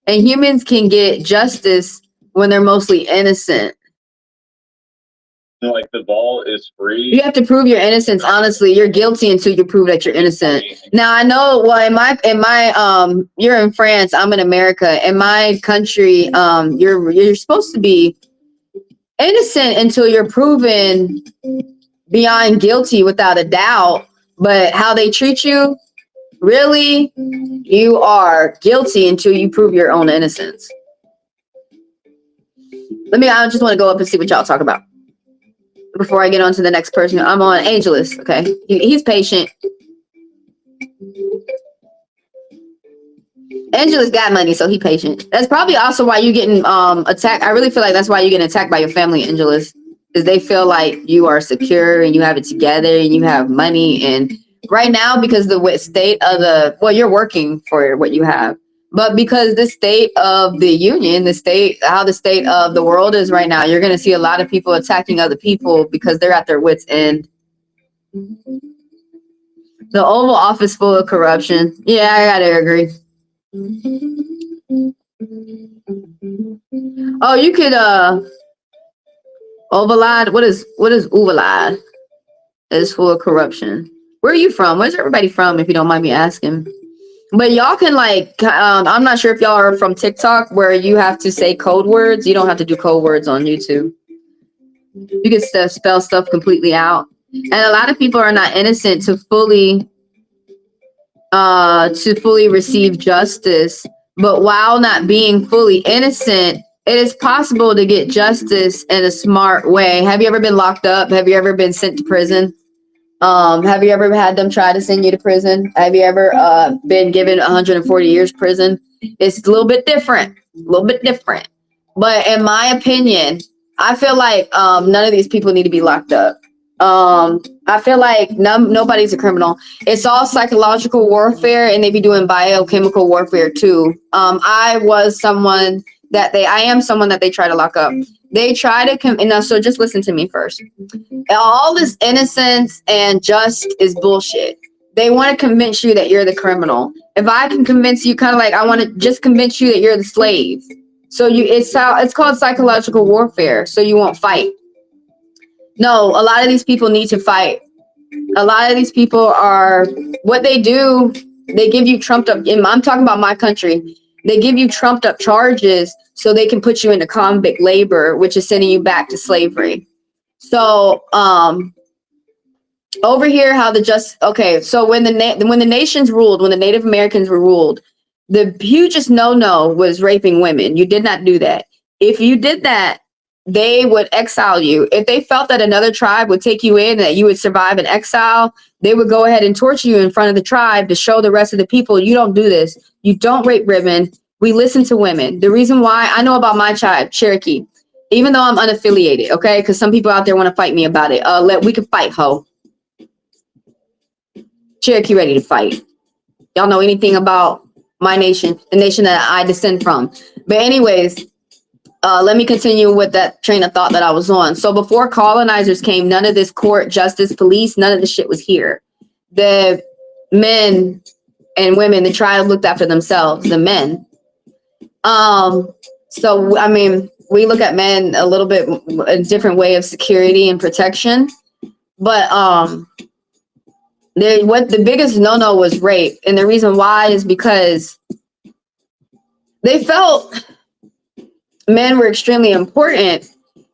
And humans can get justice when they're mostly innocent. Like the vault is free. You have to prove your innocence. Honestly, you're guilty until you prove that you're innocent. Now I know. Well, in my you're in France. I'm in America. In my country, you're supposed to be innocent until you're proven beyond guilty without a doubt. But how they treat you, really, you are guilty until you prove your own innocence. I just want to go up and see what y'all talk about before I get on to the next person. I'm on Angelus, okay? He's patient. Angelus got money, so he patient. That's probably also why you're getting attacked. I really feel like that's why you're getting attacked by your family, Angelus, because they feel like you are secure and you have it together and you have money. And right now, because the state of you're working for what you have. But because the state of the union, how the state of the world is right now, you're going to see a lot of people attacking other people because they're at their wits' end. The Oval Office full of corruption. Yeah, I gotta agree. Oh, you could Ovalad. What is Uvalad? It's full of corruption. Where are you from? Where's everybody from? If you don't mind me asking. But y'all can I'm not sure if y'all are from TikTok where you have to say code words. You don't have to do code words on YouTube. You can spell stuff completely out. And a lot of people are not innocent to fully receive justice. But while not being fully innocent, it is possible to get justice in a smart way. Have you ever been locked up? Have you ever been sent to prison? Have you ever had them try to send you to prison? Have you ever been given 140 years prison? It's a little bit different. But in my opinion, I feel like none of these people need to be locked up. I feel like nobody's a criminal. It's all psychological warfare, and they be doing biochemical warfare too. I am someone that they try to lock up. They try to so just listen to me first. All this innocence and just is bullshit. They want to convince you that you're the criminal. If I can convince you, kind of like I want to just convince you that you're the slave. So it's called psychological warfare. So you won't fight. No, a lot of these people need to fight. A lot of these people are what they do. They give you trumped up. I'm talking about my country. They give you trumped up charges so they can put you into convict labor, which is sending you back to slavery. So, over here, so when the nations ruled, when the Native Americans were ruled, the hugest no was raping women. You did not do that. If you did that, they would exile you. If they felt that another tribe would take you in and that you would survive in exile, they would go ahead and torture you in front of the tribe to show the rest of the people, you don't do this. You don't rape women. We listen to women. The reason why I know about my tribe, Cherokee, even though I'm unaffiliated, okay? Because some people out there want to fight me about it. We can fight, ho. Cherokee ready to fight. Y'all know anything about my nation, the nation that I descend from. But anyways, let me continue with that train of thought that I was on. So before colonizers came, none of this court, justice, police, none of this shit was here. The men and women, the tribe looked after themselves, the men. So, I mean, we look at men a little bit a different way of security and protection. But what the biggest no was rape. And the reason why is because they felt men were extremely important,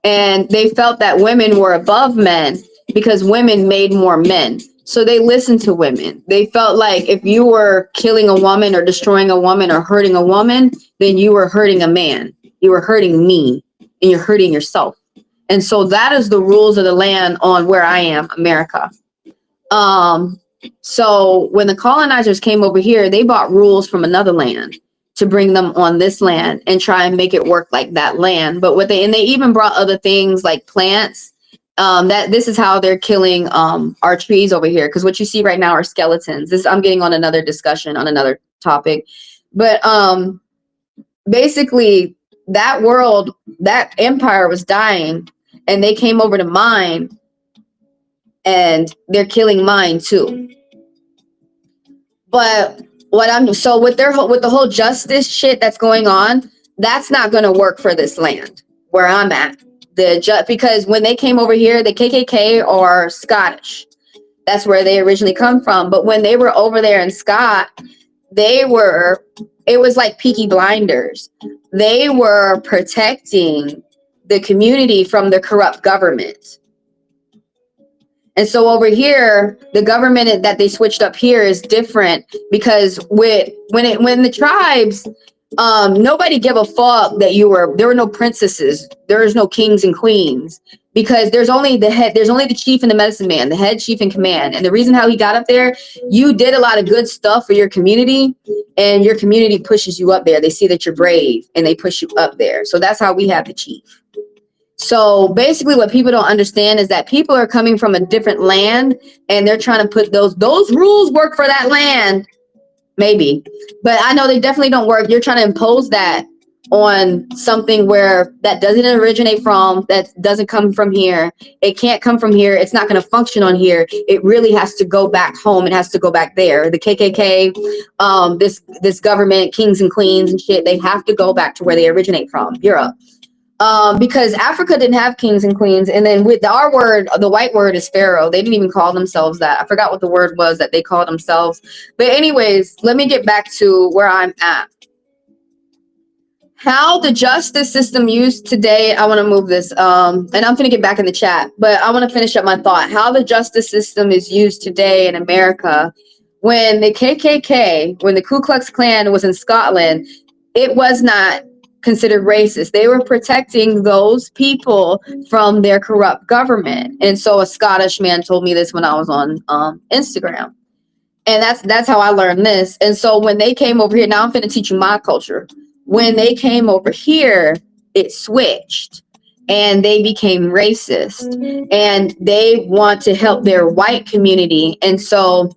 and they felt that women were above men because women made more men. So they listened to women. They felt like if you were killing a woman or destroying a woman or hurting a woman, then you were hurting a man. You were hurting me, and you're hurting yourself. And so that is the rules of the land on where I am, America. So when the colonizers came over here, they bought rules from another land to bring them on this land and try and make it work like that land. But they even brought other things like plants. That this is how they're killing our trees over here. Because what you see right now are skeletons. I'm getting on another discussion on another topic. But basically that world, that empire was dying, and they came over to mine, and they're killing mine too. But with the whole justice shit that's going on, that's not going to work for this land where I'm at. Because when they came over here, the KKK are Scottish. That's where they originally come from. But when they were over there in Scott, it was like Peaky Blinders. They were protecting the community from the corrupt government. And so over here, the government that they switched up here is different, because when the tribes, nobody give a fuck that there were no princesses, there was no kings and queens, because there's only the chief and the medicine man, the head chief in command. And the reason how he got up there, you did a lot of good stuff for your community, and your community pushes you up there. They see that you're brave and they push you up there. So that's how we have the chief. So basically what people don't understand is that people are coming from a different land, and they're trying to put those rules work for that land. Maybe. But I know they definitely don't work. You're trying to impose that on something where that doesn't originate from, that doesn't come from here. It can't come from here. It's not going to function on here. It really has to go back home. It has to go back there. The KKK, this government, kings and queens and shit, they have to go back to where they originate from, Europe. Because Africa didn't have kings and queens. And then with our word, the white word is pharaoh. They didn't even call themselves that. I forgot what the word was that they called themselves. But anyways, let me get back to where I'm at. How the justice system used today, I want to move this, and I'm going to get back in the chat, but I want to finish up my thought. How the justice system is used today in America. When the KKK, when the Ku Klux Klan was in Scotland, it was not considered racist. They were protecting those people from their corrupt government. And so a Scottish man told me this when I was on Instagram. And that's how I learned this. And so when they came over here, now I'm going to teach you my culture. When they came over here, it switched. and they became racist, and they want to help their white community. And so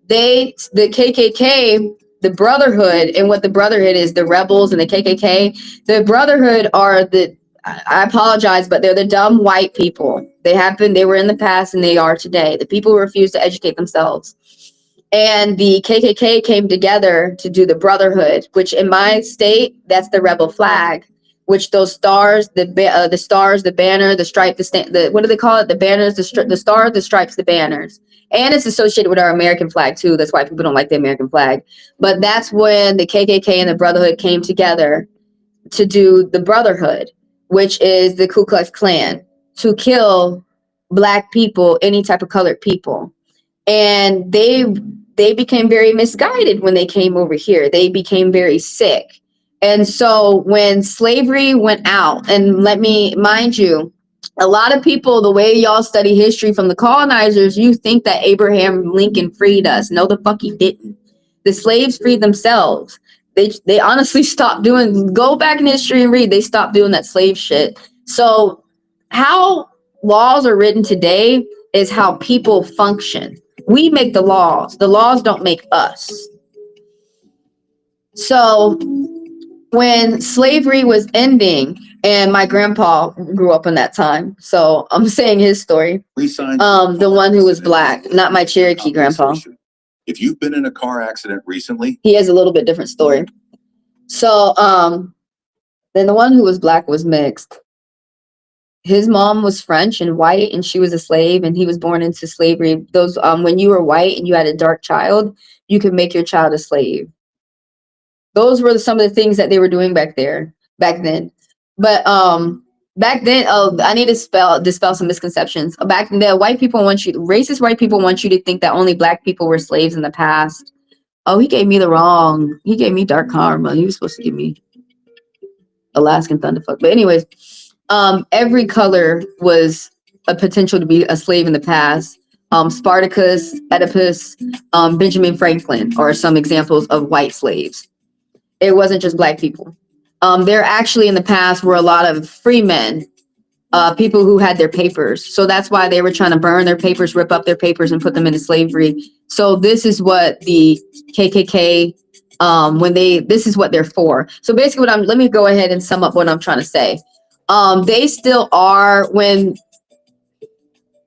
the KKK, the Brotherhood, and what the Brotherhood is, the rebels and the KKK, the Brotherhood are I apologize, but they're the dumb white people. They were in the past and they are today. The people who refuse to educate themselves. And the KKK came together to do the Brotherhood, which in my state, that's the rebel flag, which those stars, the stars, the banner, the stripe, what do they call it? The banners, the star, the stripes, the banners. And it's associated with our American flag too. That's why people don't like the American flag. But that's when the KKK and the Brotherhood came together to do the Brotherhood, which is the Ku Klux Klan, to kill Black people, any type of colored people. And they became very misguided when they came over here. They became very sick. And so when slavery went out, and let me mind you, a lot of people, the way y'all study history from the colonizers, you think that Abraham Lincoln freed us. No, the fuck he didn't. The slaves freed themselves. They honestly stopped doing, go back in history and read, they stopped doing that slave shit. So how laws are written today is how people function. We make the laws don't make us. So when slavery was ending, and my grandpa grew up in that time, so I'm saying his story. The one who was Black, not my Cherokee grandpa. If you've been in a car accident recently, he has a little bit different story. So then the one who was Black was mixed. His mom was French and white, and she was a slave, and he was born into slavery. Those when you were white and you had a dark child, you could make your child a slave. Those were some of the things that they were doing back then. But back then, I need to dispel some misconceptions. Back then, racist white people want you to think that only Black people were slaves in the past. Oh, he gave me dark karma. He was supposed to give me Alaskan thunderfuck. But anyways, every color was a potential to be a slave in the past. Spartacus, Oedipus, Benjamin Franklin are some examples of white slaves. It wasn't just Black people. There actually in the past were a lot of free men, people who had their papers. So that's why they were trying to burn their papers, rip up their papers, and put them into slavery. So this is what the KKK, this is what they're for. So basically let me go ahead and sum up what I'm trying to say. They still are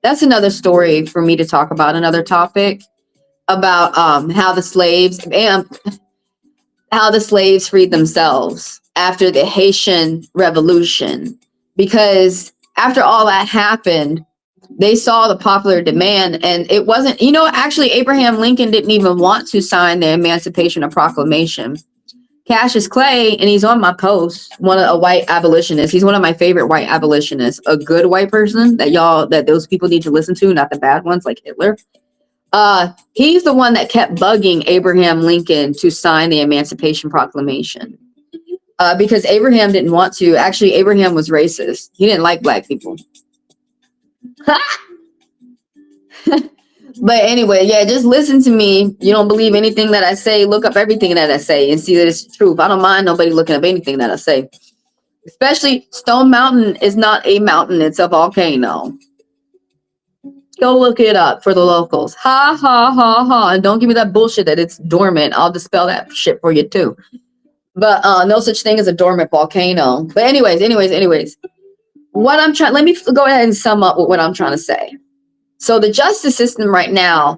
that's another story for me to talk about, another topic about how the slaves freed themselves after the Haitian Revolution. Because after all that happened, they saw the popular demand, and it wasn't, actually Abraham Lincoln didn't even want to sign the Emancipation Proclamation. Cassius Clay, and he's on my post, a white abolitionist. He's one of my favorite white abolitionists, a good white person that those people need to listen to, not the bad ones like Hitler. He's the one that kept bugging Abraham Lincoln to sign the Emancipation Proclamation. Because Abraham didn't want to. Actually, Abraham was racist. He didn't like Black people. But anyway, yeah, just listen to me. You don't believe anything that I say, look up everything that I say and see that it's truth. I don't mind nobody looking up anything that I say. Especially Stone Mountain is not a mountain, it's a volcano. Go look it up for the locals. Ha, ha, ha, ha. And don't give me that bullshit that it's dormant. I'll dispel that shit for you too. But no such thing as a dormant volcano. But anyways, let me go ahead and sum up with what I'm trying to say. So the justice system right now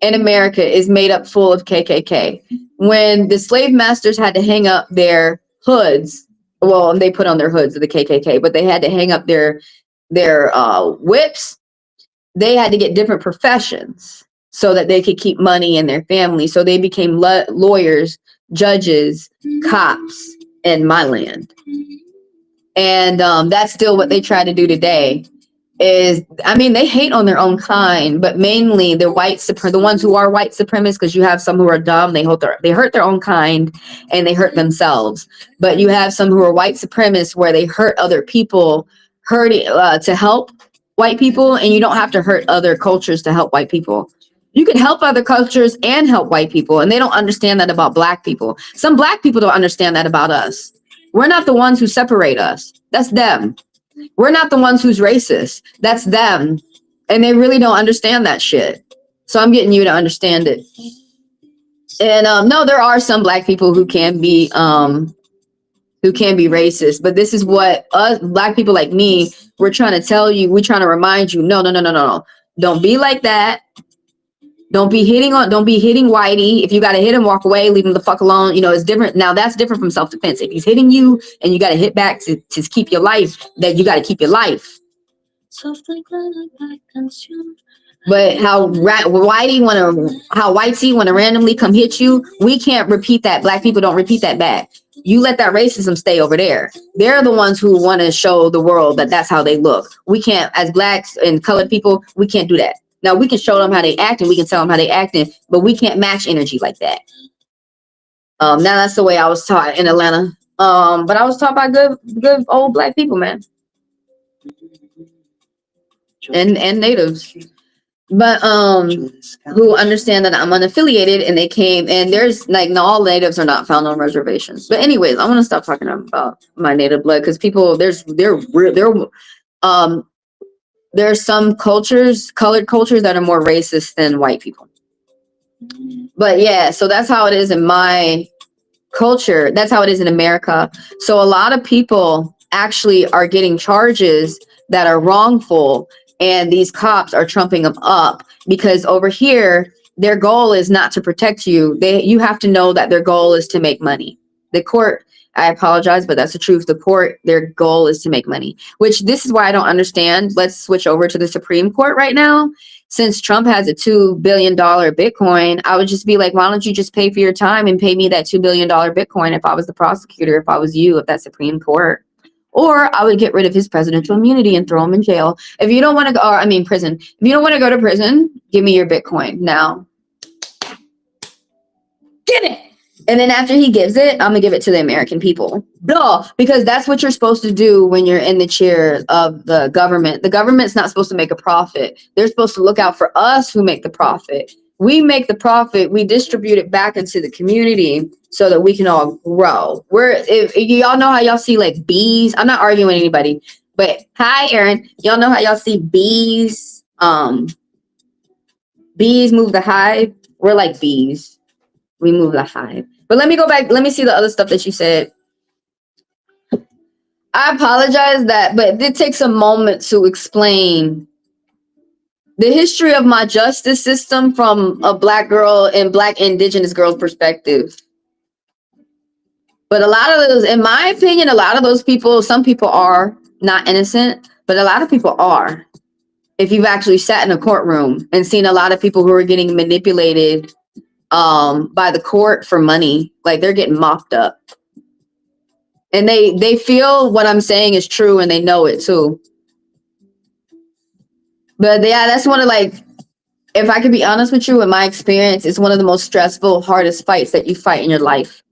in America is made up full of KKK. When the slave masters had to hang up their hoods, well, they put on their hoods of the KKK, but they had to hang up their whips. They had to get different professions so that they could keep money in their family. So they became lawyers, judges, cops in my land. And that's still what they try to do today. They hate on their own kind, but mainly the ones who are white supremacists, because you have some who are dumb, they hurt their own kind and they hurt themselves. But you have some who are white supremacists where they hurt other people, to help white people, and you don't have to hurt other cultures to help white people. You can help other cultures and help white people, and they don't understand that about Black people. Some Black people don't understand that about us. We're not the ones who separate us. That's them. We're not the ones who's racist. That's them. And they really don't understand that shit. So I'm getting you to understand it. And no, there are some black people who can be racist, but this is what us black people like me, we're trying to tell you, we're trying to remind you, no. Don't be like that. Don't be hitting Whitey. If you gotta hit him, walk away, leave him the fuck alone. You know, it's different. Now that's different from self-defense. If he's hitting you and you gotta hit back to keep your life, then you gotta keep your life. But how Whitey wanna randomly come hit you, we can't repeat that. Black people don't repeat that back. You let that racism stay over there. They're the ones who want to show the world that that's how they look. We can't, as blacks and colored people, we can't do that. Now we can show them how they act and we can tell them how they acting, but we can't match energy like that. Now that's the way I was taught in Atlanta. But I was taught by good old black people, man. And natives. But who understand that I'm unaffiliated, and they came, and there's like, no, all natives are not found on reservations. But anyways, I want to stop talking about my native blood, because people, there's some cultures, colored cultures, that are more racist than white people. But yeah, so that's how it is in my culture. That's how it is in America. So a lot of people actually are getting charges that are wrongful, and these cops are trumping them up, because over here, their goal is not to protect you. You have to know that their goal is to make money. The court, I apologize, but that's the truth. The court, their goal is to make money, which this is why I don't understand. Let's switch over to the Supreme Court right now. Since Trump has a $2 billion Bitcoin, I would just be like, why don't you just pay for your time and pay me that $2 billion Bitcoin if I was the prosecutor, if I was you, if that's Supreme Court? Or I would get rid of his presidential immunity and throw him in jail. If you don't want to go, or I mean prison. If you don't want to go to prison, give me your Bitcoin now. Give it. And then after he gives it, I'm going to give it to the American people. Duh, because that's what you're supposed to do when you're in the chair of the government. The government's not supposed to make a profit. They're supposed to look out for us who make the profit. We make the profit. We distribute it back into the community so that we can all grow. If y'all know how y'all see like bees. I'm not arguing with anybody, but hi, Aaron. Y'all know how y'all see bees? Bees move the hive. We're like bees. We move the hive. But let me go back. Let me see the other stuff that you said. I apologize but it takes a moment to explain the history of my justice system from a black girl and black indigenous girl's perspective. But a lot of those, in my opinion, a lot of those people, some people are not innocent, but a lot of people are. If you've actually sat in a courtroom and seen a lot of people who are getting manipulated by the court for money, like they're getting mopped up. And they feel what I'm saying is true, and they know it too. But yeah, that's one of, like, if I could be honest with you, in my experience, it's one of the most stressful, hardest fights that you fight in your life.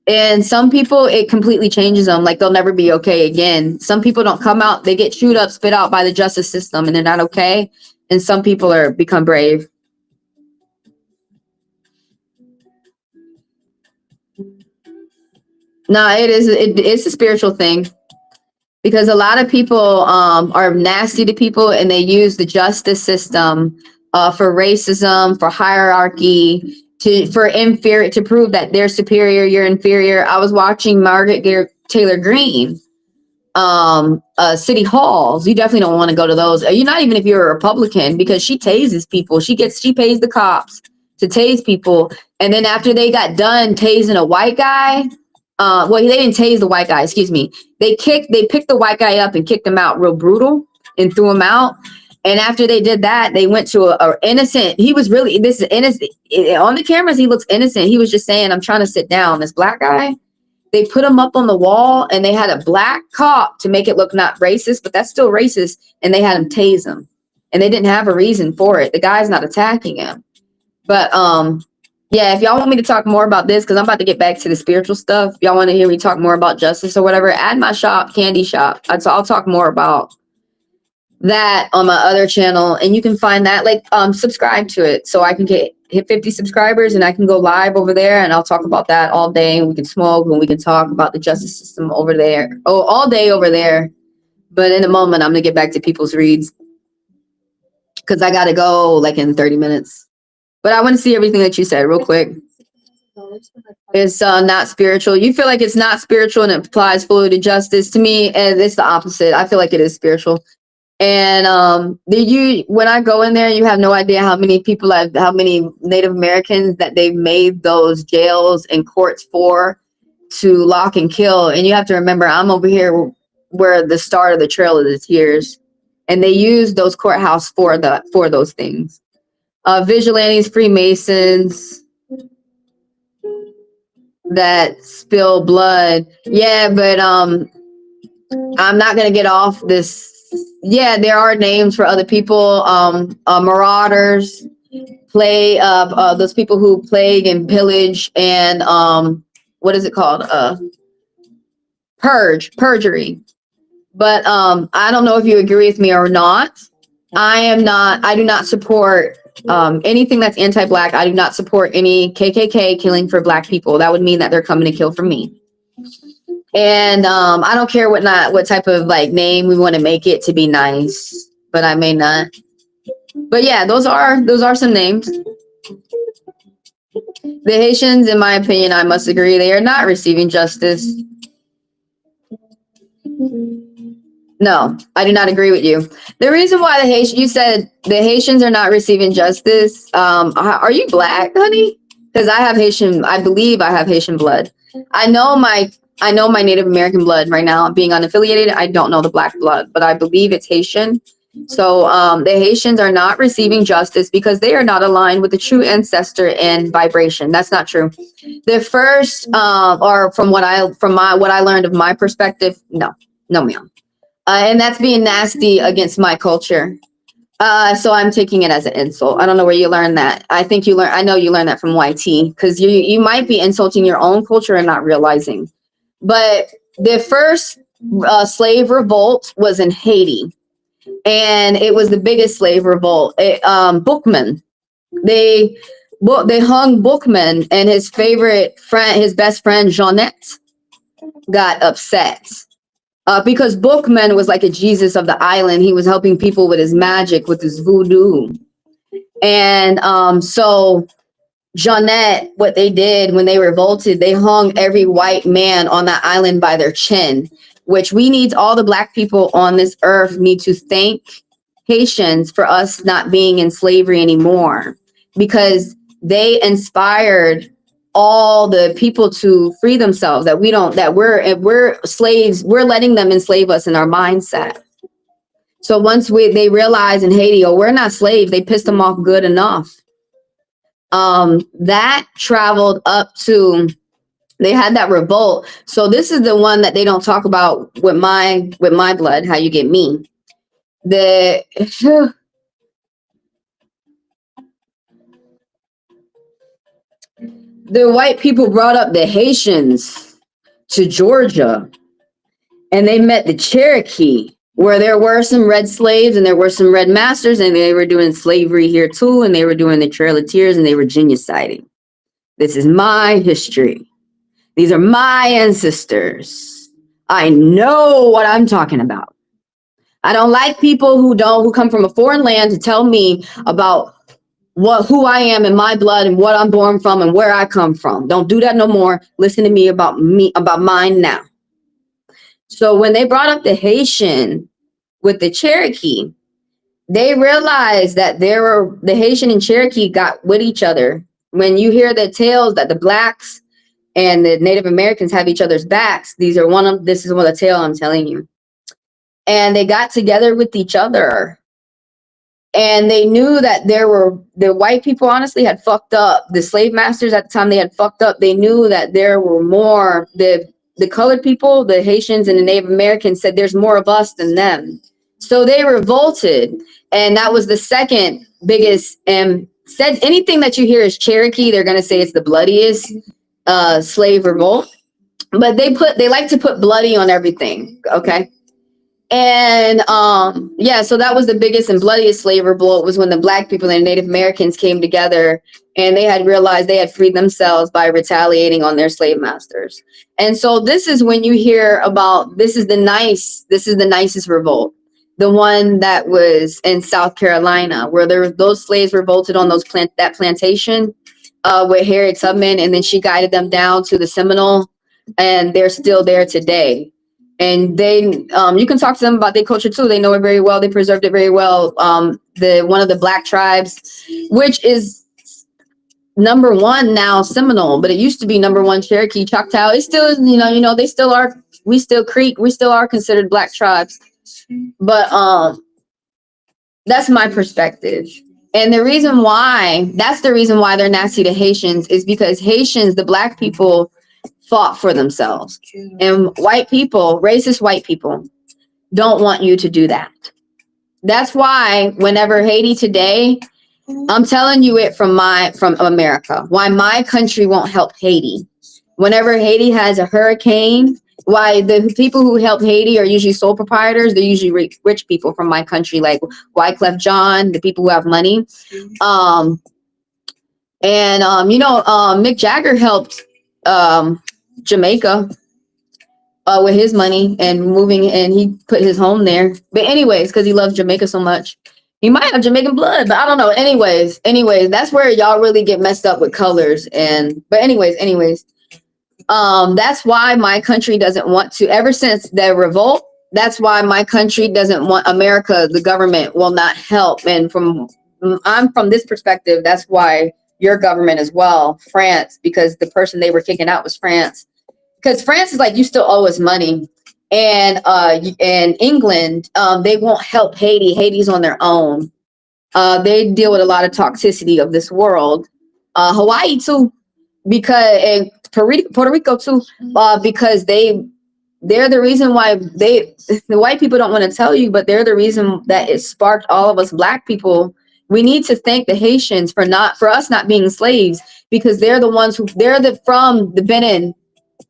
And some people, it completely changes them. Like, they'll never be okay again. Some people don't come out, they get chewed up, spit out by the justice system, and they're not okay. And some people become brave. No, it's a spiritual thing. Because a lot of people are nasty to people, and they use the justice system for racism, for hierarchy, to prove that they're superior, you're inferior. I was watching Margaret Taylor Greene, city halls. You definitely don't want to go to those. You're not, even if you're a Republican, because she tases people. She pays the cops to tase people, and then after they got done tasing a white guy. Well, they didn't tase the white guy, excuse me. They picked the white guy up and kicked him out real brutal and threw him out. And after they did that, they went to a innocent. He was really, this is innocent. On the cameras, he looks innocent. He was just saying, I'm trying to sit down. This black guy, they put him up on the wall, and they had a black cop to make it look not racist, but that's still racist. And they had him tase him. And they didn't have a reason for it. The guy's not attacking him. But, yeah, if y'all want me to talk more about this, because I'm about to get back to the spiritual stuff. Y'all want to hear me talk more about justice or whatever, add my shop, Candy Shop. I'll talk more about that on my other channel. And you can find that, like, subscribe to it so I can hit 50 subscribers, and I can go live over there, and I'll talk about that all day. And we can smoke, and we can talk about the justice system over there. Oh, all day over there. But in a moment, I'm gonna get back to people's reads because I gotta go like in 30 minutes. But I want to see everything that you said real quick. It's not spiritual. You feel like it's not spiritual and it applies fully to justice. To me, and it's the opposite. I feel like it is spiritual. And when I go in there, you have no idea how many people how many Native Americans that they've made those jails and courts for to lock and kill. And you have to remember, I'm over here where the start of the Trail of the Tears, and they use those courthouse for those things. Vigilantes, Freemasons that spill blood. Yeah, but I'm not gonna get off this. Yeah, there are names for other people. Marauders, those people who plague and pillage, and what is it called? Perjury. But I don't know if you agree with me or not. I do not support anything that's anti-Black. I do not support any KKK killing for Black people. That would mean that they're coming to kill for me. And I don't care what type of like name we want to make it to be nice, but I may not. But yeah, those are some names. The Haitians, in my opinion, I must agree, they are not receiving justice. No, I do not agree with you. The reason why you said the Haitians are not receiving justice, are you Black, honey? Because I believe I have Haitian blood. I know my Native American blood right now. Being unaffiliated, I don't know the Black blood, but I believe it's Haitian. So the Haitians are not receiving justice because they are not aligned with the true ancestor and vibration. That's not true. The first, or from what I learned of my perspective, no, ma'am. And that's being nasty against my culture. So I'm taking it as an insult. I don't know where you learned that. I know you learned that from YT, because you might be insulting your own culture and not realizing. But the first slave revolt was in Haiti, and it was the biggest slave revolt. Bookman, they hung Bookman, and his best friend Jeannette got upset. Because Bookman was like a Jesus of the island. He was helping people with his magic, with his voodoo. And so Jeannette, what they did when they revolted, they hung every white man on that island by their chin, which all the Black people on this earth need to thank Haitians for us not being in slavery anymore, because they inspired all the people to free themselves, that we're slaves, we're letting them enslave us in our mindset. So once they realized in Haiti, we're not slaves, they pissed them off good enough. That traveled up to, they had that revolt. So this is the one that they don't talk about with my blood, how you get me. The white people brought up the Haitians to Georgia, and they met the Cherokee, where there were some red slaves and there were some red masters, and they were doing slavery here too, and they were doing the Trail of Tears, and they were genociding. This is my history. These are my ancestors. I know what I'm talking about. I don't like people who come from a foreign land to tell me about who I am and my blood and what I'm born from and where I come from. Don't do that no more. Listen to me about mine now. So when they brought up the Haitian with the Cherokee, they realized that the Haitian and Cherokee got with each other. When you hear the tales that the Blacks and the Native Americans have each other's backs, this is one of the tale I'm telling you. And they got together with each other. And they knew that the white people honestly had fucked up. The slave masters at the time, they had fucked up. They knew that there were more, the colored people, the Haitians and the Native Americans said there's more of us than them. So they revolted. And that was the second biggest, said anything that you hear is Cherokee, they're going to say it's the bloodiest slave revolt. But they like to put bloody on everything, okay? And yeah, so that was the biggest and bloodiest slave revolt, was when the black people and Native Americans came together, and they had realized they had freed themselves by retaliating on their slave masters. And so this is when you hear about, this is the nicest revolt, the one that was in South Carolina, where those slaves revolted on that plantation with Harriet Tubman, and then she guided them down to the Seminole, and they're still there today. And they, you can talk to them about their culture too. They know it very well. They preserved it very well. One of the black tribes, which is #1 now, Seminole, but it used to be #1 Cherokee, Choctaw. It's still, they still are. We still Creek. We still are considered black tribes. But that's my perspective. And the reason why, that's the reason why they're nasty to Haitians, is because Haitians, the black people, fought for themselves. And white people, racist white people, don't want you to do that. That's why whenever Haiti today, I'm telling you it from America, why my country won't help Haiti. Whenever Haiti has a hurricane, why the people who help Haiti are usually sole proprietors. They're usually rich people from my country, like Wyclef John, the people who have money. Mick Jagger helped Jamaica with his money and moving, and he put his home there. But anyways, because he loves Jamaica so much, he might have Jamaican blood, but I don't know. Anyways, that's where y'all really get messed up with colors. But anyways, that's why my country doesn't want to, ever since the revolt, that's why my country doesn't want America, the government will not help. And I'm from this perspective, that's why your government as well, France, because the person they were kicking out was France. Because France is like, you still owe us money. And England, they won't help Haiti. Haiti's on their own. They deal with a lot of toxicity of this world. Hawaii too, and Puerto Rico too, because they're the reason why the white people don't want to tell you, but they're the reason that it sparked all of us black people. We need to thank the Haitians for us not being slaves, because they're the ones from the Benin.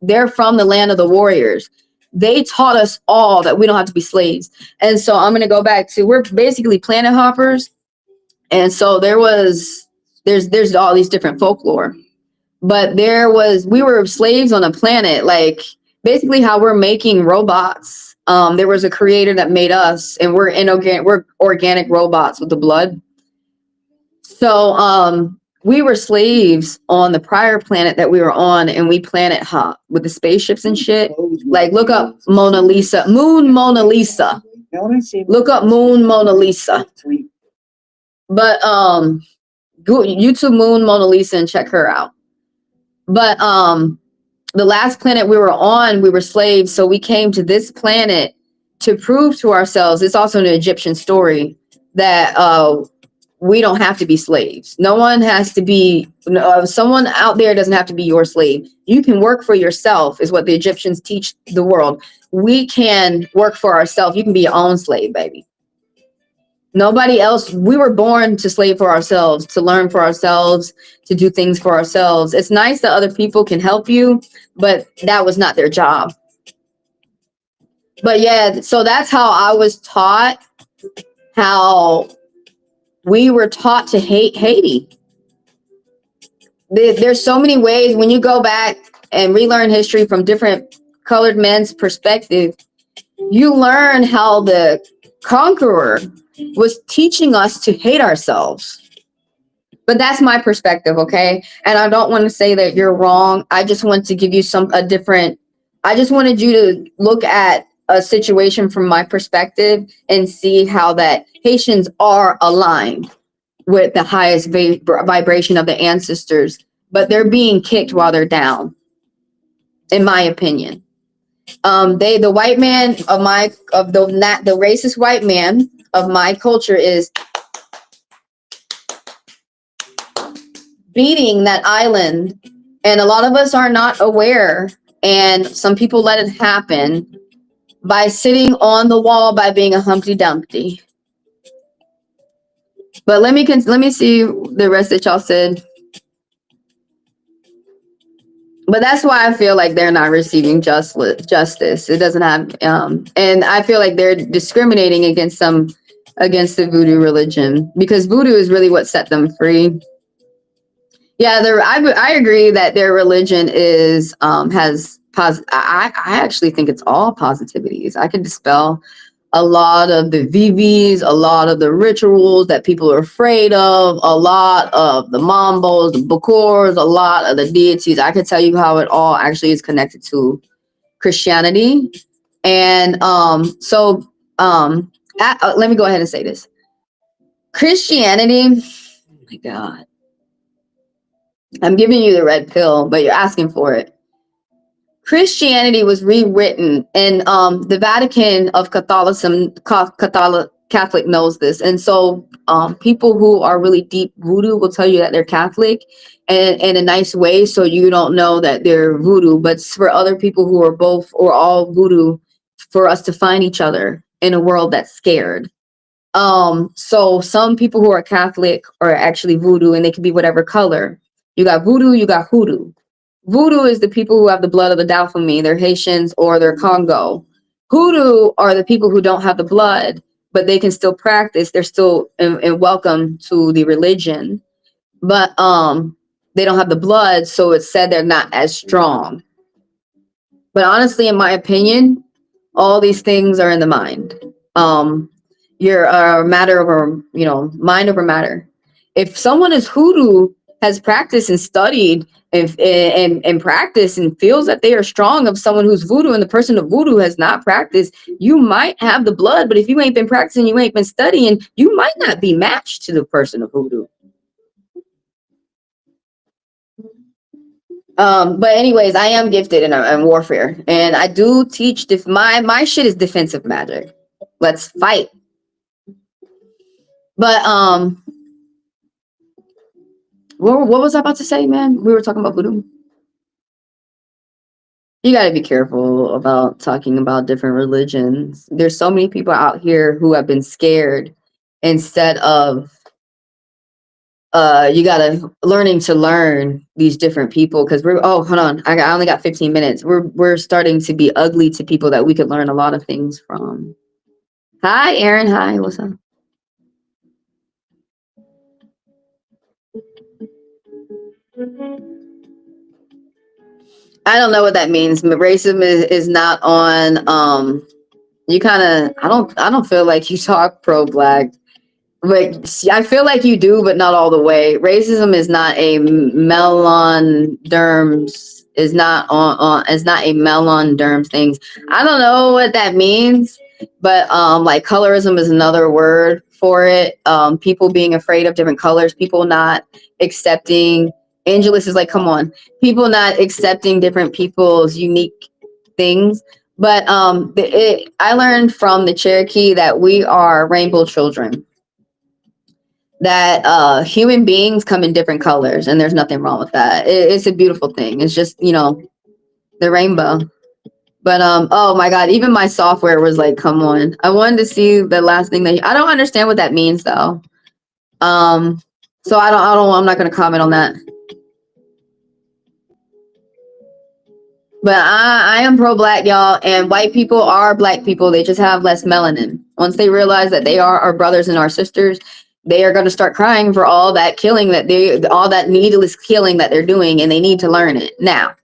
They're from the land of the warriors. They taught us all that we don't have to be slaves. And so I'm going to go back to, we're basically planet hoppers. And so there's all these different folklore, but we were slaves on a planet, like basically how we're making robots. There was a creator that made us, and we're organic robots with the blood. So, we were slaves on the prior planet that we were on, and we planet hop with the spaceships and shit. Like, look up Mona Lisa, Moon Mona Lisa. Look up Moon Mona Lisa. But go YouTube Moon Mona Lisa and check her out. But the last planet we were on, we were slaves, so we came to this planet to prove to ourselves. It's also an Egyptian story that we don't have to be slaves. No one has to be, someone out there doesn't have to be your slave. You can work for yourself, is what the Egyptians teach the world. We can work for ourselves. You can be your own slave, baby. Nobody else. We were born to slave for ourselves, to learn for ourselves, to do things for ourselves. It's nice that other people can help you, but that was not their job. But yeah, so that's how I was taught, how we were taught to hate Haiti. There's so many ways when you go back and relearn history from different colored men's perspective, you learn how the conqueror was teaching us to hate ourselves. But that's my perspective, okay? And I don't want to say that you're wrong. I just want to give you I just wanted you to look at a situation from my perspective and see how that Haitians are aligned with the highest vibration of the ancestors, but they're being kicked while they're down, in my opinion. The white man the racist white man of my culture is beating that island, and a lot of us are not aware, and some people let it happen by sitting on the wall, by being a Humpty Dumpty. But let me see the rest that y'all said. But that's why I feel like they're not receiving justice. It doesn't have, and I feel like they're discriminating against the voodoo religion, because voodoo is really what set them free. Yeah, I agree that their religion is has I actually think it's all positivities. I can dispel a lot of the VVs, a lot of the rituals that people are afraid of, a lot of the mambos, the bukors, a lot of the deities. I can tell you how it all actually is connected to Christianity. And let me go ahead and say this. Christianity, oh my God. I'm giving you the red pill, but you're asking for it. Christianity was rewritten, and the Vatican of Catholicism, Catholic knows this, and so people who are really deep voodoo will tell you that they're Catholic, and in a nice way, so you don't know that they're voodoo. But for other people who are both or all voodoo, for us to find each other in a world that's scared. So some people who are Catholic are actually voodoo, and they can be whatever color. You got voodoo, you got hoodoo. Voodoo is the people who have the blood of the Dafami, they're Haitians or they're Congo. Hoodoo are the people who don't have the blood, but they can still practice. They're still and welcome to the religion, but they don't have the blood, so it's said they're not as strong. But honestly, in my opinion, all these things are in the mind. You're a matter over, mind over matter. If someone is hoodoo, has practiced and studied and practiced and feels that they are strong of someone who's voodoo, and the person of voodoo has not practiced, you might have the blood, but if you ain't been practicing, you ain't been studying, you might not be matched to the person of voodoo. But anyways, I am gifted in warfare, and I do teach my shit is defensive magic. Let's fight. But what was I about to say, man? We were talking about voodoo. You got to be careful about talking about different religions. There's so many people out here who have been scared instead of you got to learning to learn these different people, because hold on, I only got 15 minutes. We're starting to be ugly to people that we could learn a lot of things from. Hi, Aaron. Hi, what's up? I don't know what that means. Racism is not on. You kind of. I don't feel like you talk pro-black, but I feel like you do, but not all the way. Racism is not a melon derms. Is not on. Is not a melon derms things. I don't know what that means, but like colorism is another word for it. People being afraid of different colors. People not accepting. Angelus is like, come on. People not accepting different people's unique things. But I learned from the Cherokee that we are rainbow children. That human beings come in different colors, and there's nothing wrong with that. It's a beautiful thing. It's just, the rainbow. But oh my God, even my software was like, come on. I wanted to see the last thing I don't understand what that means though. So I'm not gonna comment on that. But I am pro-black, y'all, and white people are black people. They just have less melanin. Once they realize that they are our brothers and our sisters, they are going to start crying for all that killing all that needless killing that they're doing, and they need to learn it now.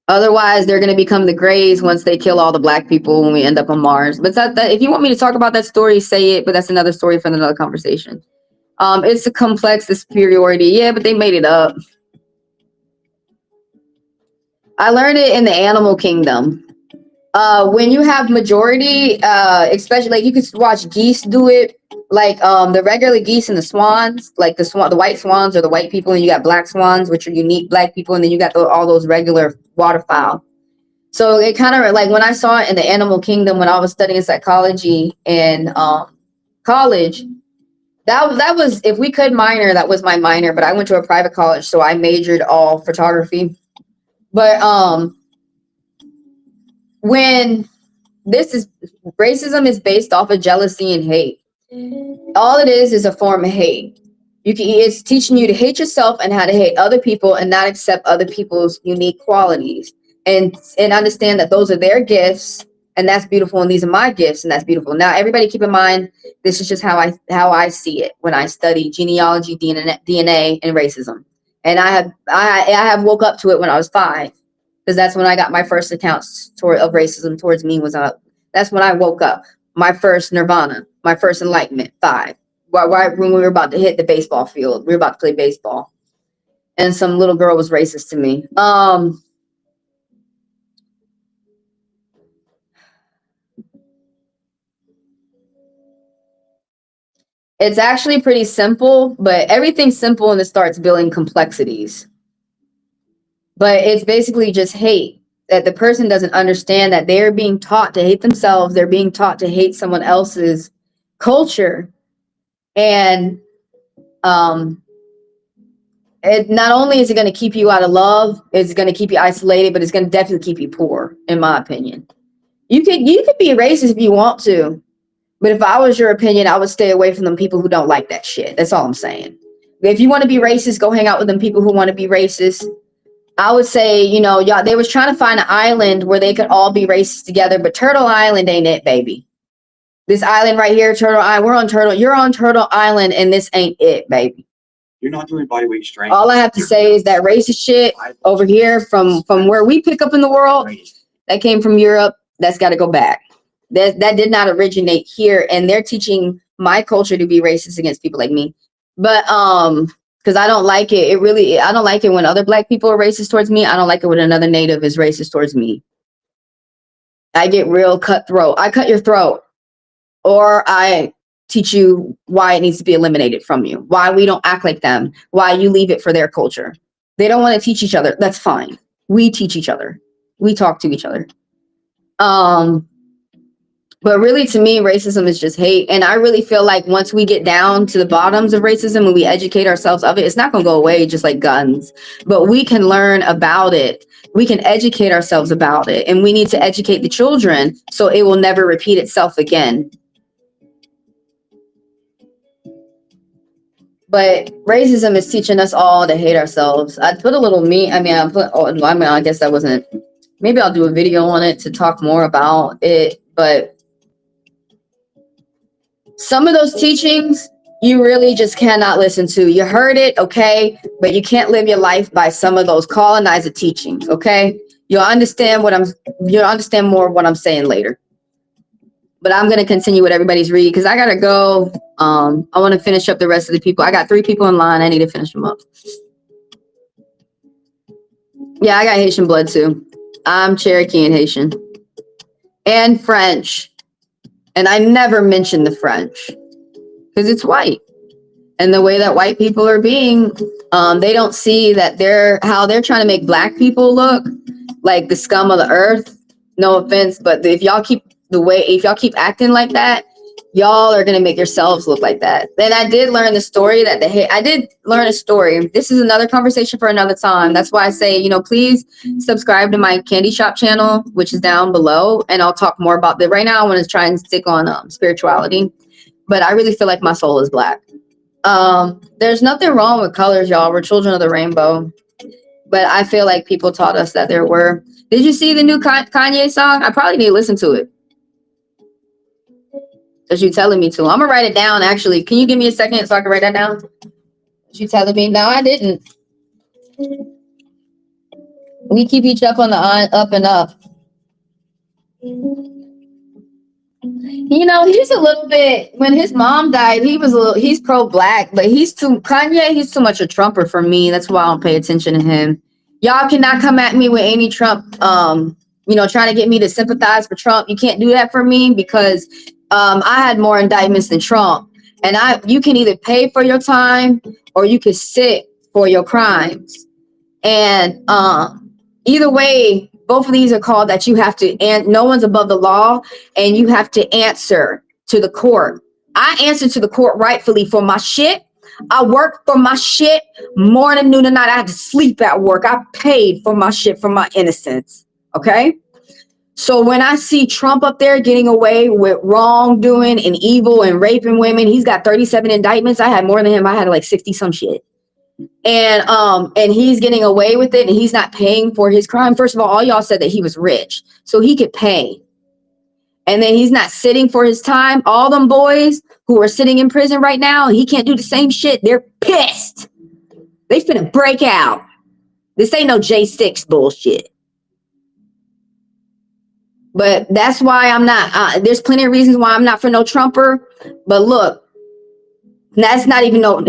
Otherwise, they're going to become the Greys once they kill all the black people when we end up on Mars. But if you want me to talk about that story, say it. But that's another story for another conversation. It's a complex, the superiority. Yeah, but they made it up. I learned it in the animal kingdom. When you have majority, especially like you could watch geese do it, like the regular geese and the swans, like the white swans are the white people, and you got black swans, which are unique black people, and then you got all those regular waterfowl. So it kind of like when I saw it in the animal kingdom when I was studying psychology in college. That was, if we could minor, that was my minor, but I went to a private college, so I majored all photography. But when racism is based off of jealousy and hate. All it is a form of hate. It's teaching you to hate yourself and how to hate other people and not accept other people's unique qualities, and understand that those are their gifts and that's beautiful, and these are my gifts and that's beautiful. Now, everybody keep in mind, this is just how I see it when I study genealogy, DNA, and racism. And I have woke up to it when I was 5, because that's when I got my first accounts of racism towards me. That's when I woke up. My first nirvana, my first enlightenment, 5. Right when we were about to hit the baseball field, we were about to play baseball, and some little girl was racist to me. It's actually pretty simple, but everything's simple and it starts building complexities. But it's basically just hate, that the person doesn't understand that they're being taught to hate themselves. They're being taught to hate someone else's culture. And it not only is it going to keep you out of love, it's going to keep you isolated, but it's going to definitely keep you poor, in my opinion. You could be racist if you want to, but if I was your opinion, I would stay away from them people who don't like that shit. That's all I'm saying. If you want to be racist, go hang out with them people who want to be racist. I would say, y'all, they was trying to find an island where they could all be racist together, but Turtle Island ain't it, baby. This island right here, Turtle Island, you're on Turtle Island, and this ain't it, baby. You're not doing bodyweight strength. All I have to say is that racist shit over here from where we pick up in the world, that came from Europe, that's got to go back. That did not originate here, and they're teaching my culture to be racist against people like me. But because I don't like it. I don't like it when other Black people are racist towards me. I don't like it when another Native is racist towards me. I get real cutthroat. I cut your throat, or I teach you why it needs to be eliminated from you, why we don't act like them, why you leave it for their culture. They don't want to teach each other. That's fine. We teach each other. We talk to each other. But really, to me, racism is just hate. And I really feel like once we get down to the bottoms of racism and we educate ourselves of it, it's not going to go away just like guns. But we can learn about it. We can educate ourselves about it. And we need to educate the children so it will never repeat itself again. But racism is teaching us all to hate ourselves. I put a little I guess that wasn't, maybe I'll do a video on it to talk more about it. But some of those teachings, you really just cannot listen to. You heard it, okay? But you can't live your life by some of those colonizer teachings, okay? You'll understand more of what I'm saying later. But I'm going to continue with everybody's read because I got to go. I want to finish up the rest of the people. I got 3 people in line. I need to finish them up. Yeah, I got Haitian blood too. I'm Cherokee and Haitian. And French. And I never mention the French because it's white. And the way that white people are being, they don't see that how they're trying to make Black people look like the scum of the earth. No offense, but if y'all keep acting like that, y'all are going to make yourselves look like that. Then I did learn the story I did learn a story. This is another conversation for another time. That's why I say, please subscribe to my candy shop channel, which is down below. And I'll talk more about that. Right now, I want to try and stick on spirituality, but I really feel like my soul is Black. There's nothing wrong with colors, y'all. We're children of the rainbow. But I feel like people taught us that there were. Did you see the new Kanye song? I probably need to listen to it. Because you're telling me to. I'm going to write it down, actually. Can you give me a second so I can write that down? You telling me? No, I didn't. We keep each other on the up and up. He's a little bit, when his mom died, he's pro-Black, but he's too much a Trumper for me. That's why I don't pay attention to him. Y'all cannot come at me with any Trump, trying to get me to sympathize for Trump. You can't do that for me because I had more indictments than Trump. And you can either pay for your time or you can sit for your crimes. And either way, both of these are called that you have to, and no one's above the law, and you have to answer to the court. I answer to the court rightfully for my shit. I work for my shit morning, noon, and night. I had to sleep at work. I paid for my shit, for my innocence. Okay? So when I see Trump up there getting away with wrongdoing and evil and raping women, he's got 37 indictments. I had more than him. I had like 60 some shit. And he's getting away with it and he's not paying for his crime. First of all y'all said that he was rich, so he could pay. And then he's not sitting for his time. All them boys who are sitting in prison right now, he can't do the same shit. They're pissed. They finna break out. This ain't no J6 bullshit. But that's why I'm not, there's plenty of reasons why I'm not for no Trumper. But look, he's not even no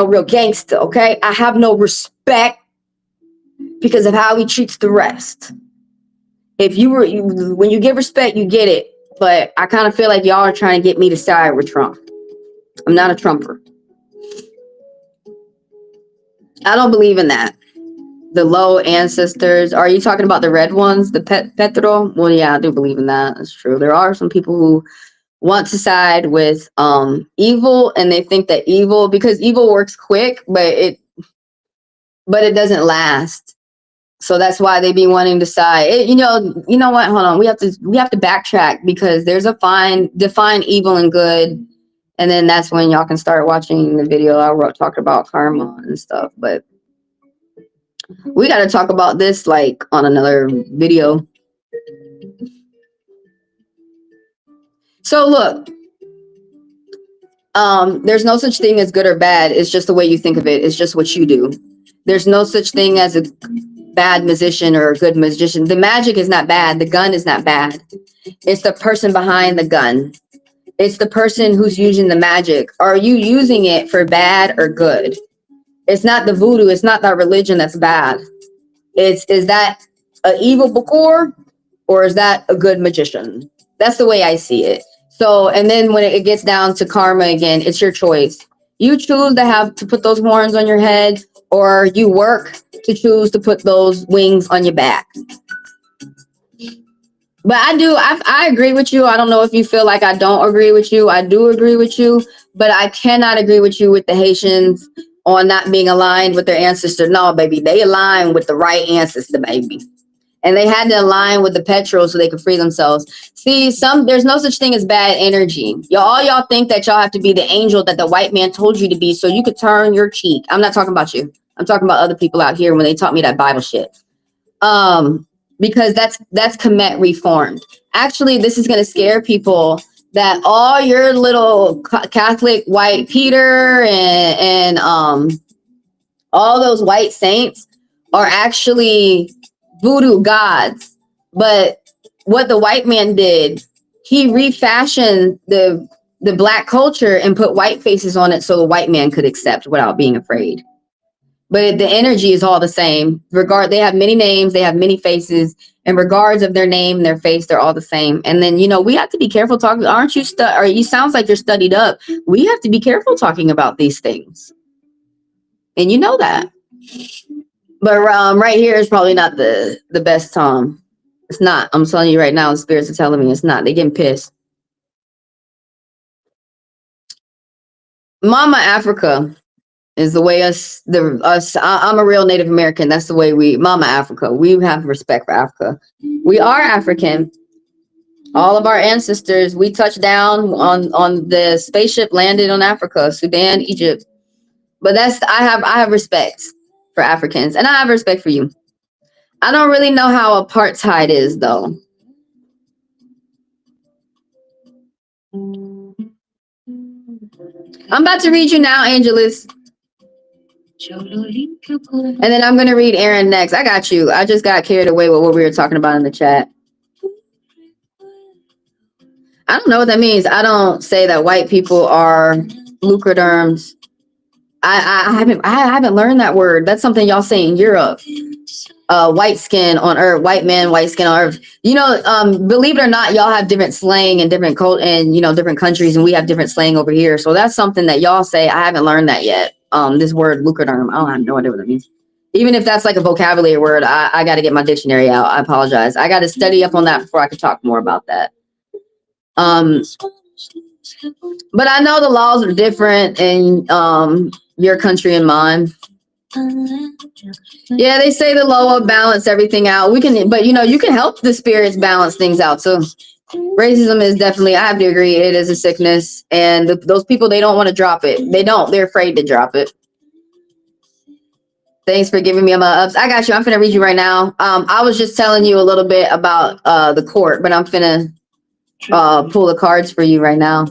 real gangster, okay? I have no respect because of how he treats the rest. When you give respect, you get it. But I kind of feel like y'all are trying to get me to side with Trump. I'm not a Trumper. I don't believe in that. The low ancestors. Are you talking about the red ones? The Petro? Well, yeah, I do believe in that. That's true. There are some people who want to side with evil, and they think that because evil works quick, but it doesn't last. So that's why they be wanting to side. You know what? Hold on. We have to backtrack because there's a define evil and good, and then that's when y'all can start watching the video I talked about karma and stuff. But we got to talk about this like on another video. So look, there's no such thing as good or bad. It's just the way you think of it. It's just what you do. There's no such thing as a bad musician or a good magician. The magic is not bad. The gun is not bad. It's the person behind the gun. It's the person who's using the magic. Are you using it for bad or good? It's not the voodoo. It's not that religion that's bad. Is that an evil Bakor or is that a good magician? That's the way I see it. So, and then when it gets down to karma again, it's your choice. You choose to put those horns on your head, or you work to choose to put those wings on your back. But I agree with you. I don't know if you feel like I don't agree with you. I do agree with you, but I cannot agree with you with the Haitians on not being aligned with their ancestor. No, baby, they align with the right ancestor, baby. And they had to align with the Petro so they could free themselves. See, there's no such thing as bad energy. Y'all think that y'all have to be the angel that the white man told you to be so you could turn your cheek. I'm not talking about you. I'm talking about other people out here when they taught me that Bible shit. Because that's Kemet reformed. Actually, this is going to scare people that all your little Catholic white Peter and all those white saints are actually voodoo gods. But what the white man did, he refashioned the black culture and put white faces on it so the white man could accept without being afraid. But the energy is all the same. They have many names, they have many faces, in regards of their name and their face, they're all the same. And then, we have to be careful talking. Aren't you you sounds like you're studied up. We have to be careful talking about these things. And you know that. But right here is probably not the best time. It's not. I'm telling you right now, the spirits are telling me it's not. They're getting pissed. Mama Africa is the way I'm a real Native American. That's the way Mama Africa. We have respect for Africa. We are African. All of our ancestors, we touched down on the spaceship, landed on Africa, Sudan, Egypt. But I have respect for Africans, and I have respect for you. I don't really know how apartheid is, though. I'm about to read you now, Angelus. And then I'm going to read Aaron next. I got you. I just got carried away with what we were talking about in the chat. I don't know what that means. I don't say that white people are lucraderms. I haven't learned that word. That's something y'all say in Europe. White skin on earth, white men, white skin on earth. Believe it or not, y'all have different slang in different different countries, and we have different slang over here. So that's something that y'all say. I haven't learned that yet. This word lucraderm, I don't have no idea what it means. Even if that's like a vocabulary word, I got to get my dictionary out. I apologize. I got to study up on that before I can talk more about that. But I know the laws are different in your country and mine. Yeah, they say the law will balance everything out. We can, but you can help the spirits balance things out. So racism is definitely, I have to agree, it is a sickness. And those people, they don't want to drop it. They're afraid to drop it. Thanks for giving me my ups. I got you. I'm finna read you right now. I was just telling you a little bit about the court, but I'm finna pull the cards for you right now.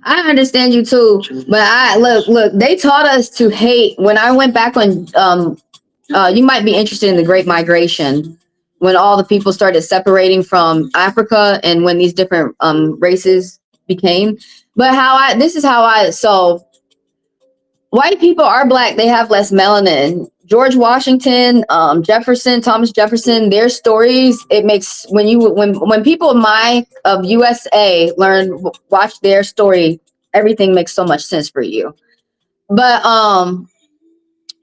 I understand you too, but look, they taught us to hate. When I went back when you might be interested in the Great Migration, when all the people started separating from Africa and when these different races became. But so white people are black, they have less melanin. George Washington, Thomas Jefferson, their stories, it makes when people of USA watch their story, everything makes so much sense for you. But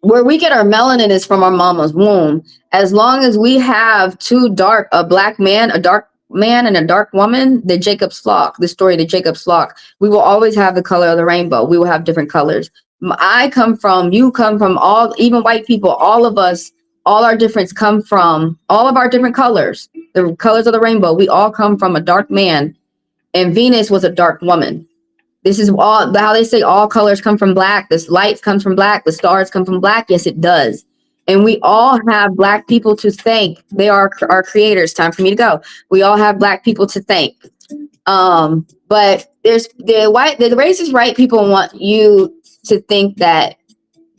where we get our melanin is from our mama's womb. As long as we have a black man, a dark man, and a dark woman, the story of the Jacob's flock, we will always have the color of the rainbow. We will have different colors. You come from, even white people, all of us, all our difference come from all of our different colors, the colors of the rainbow. We all come from a dark man, and Venus was a dark woman. This is how they say all colors come from black. This light comes from black. The stars come from black. Yes, it does. And we all have black people to thank. They are our creators. Time for me to go. We all have black people to thank. But there's the racist white people want you to think that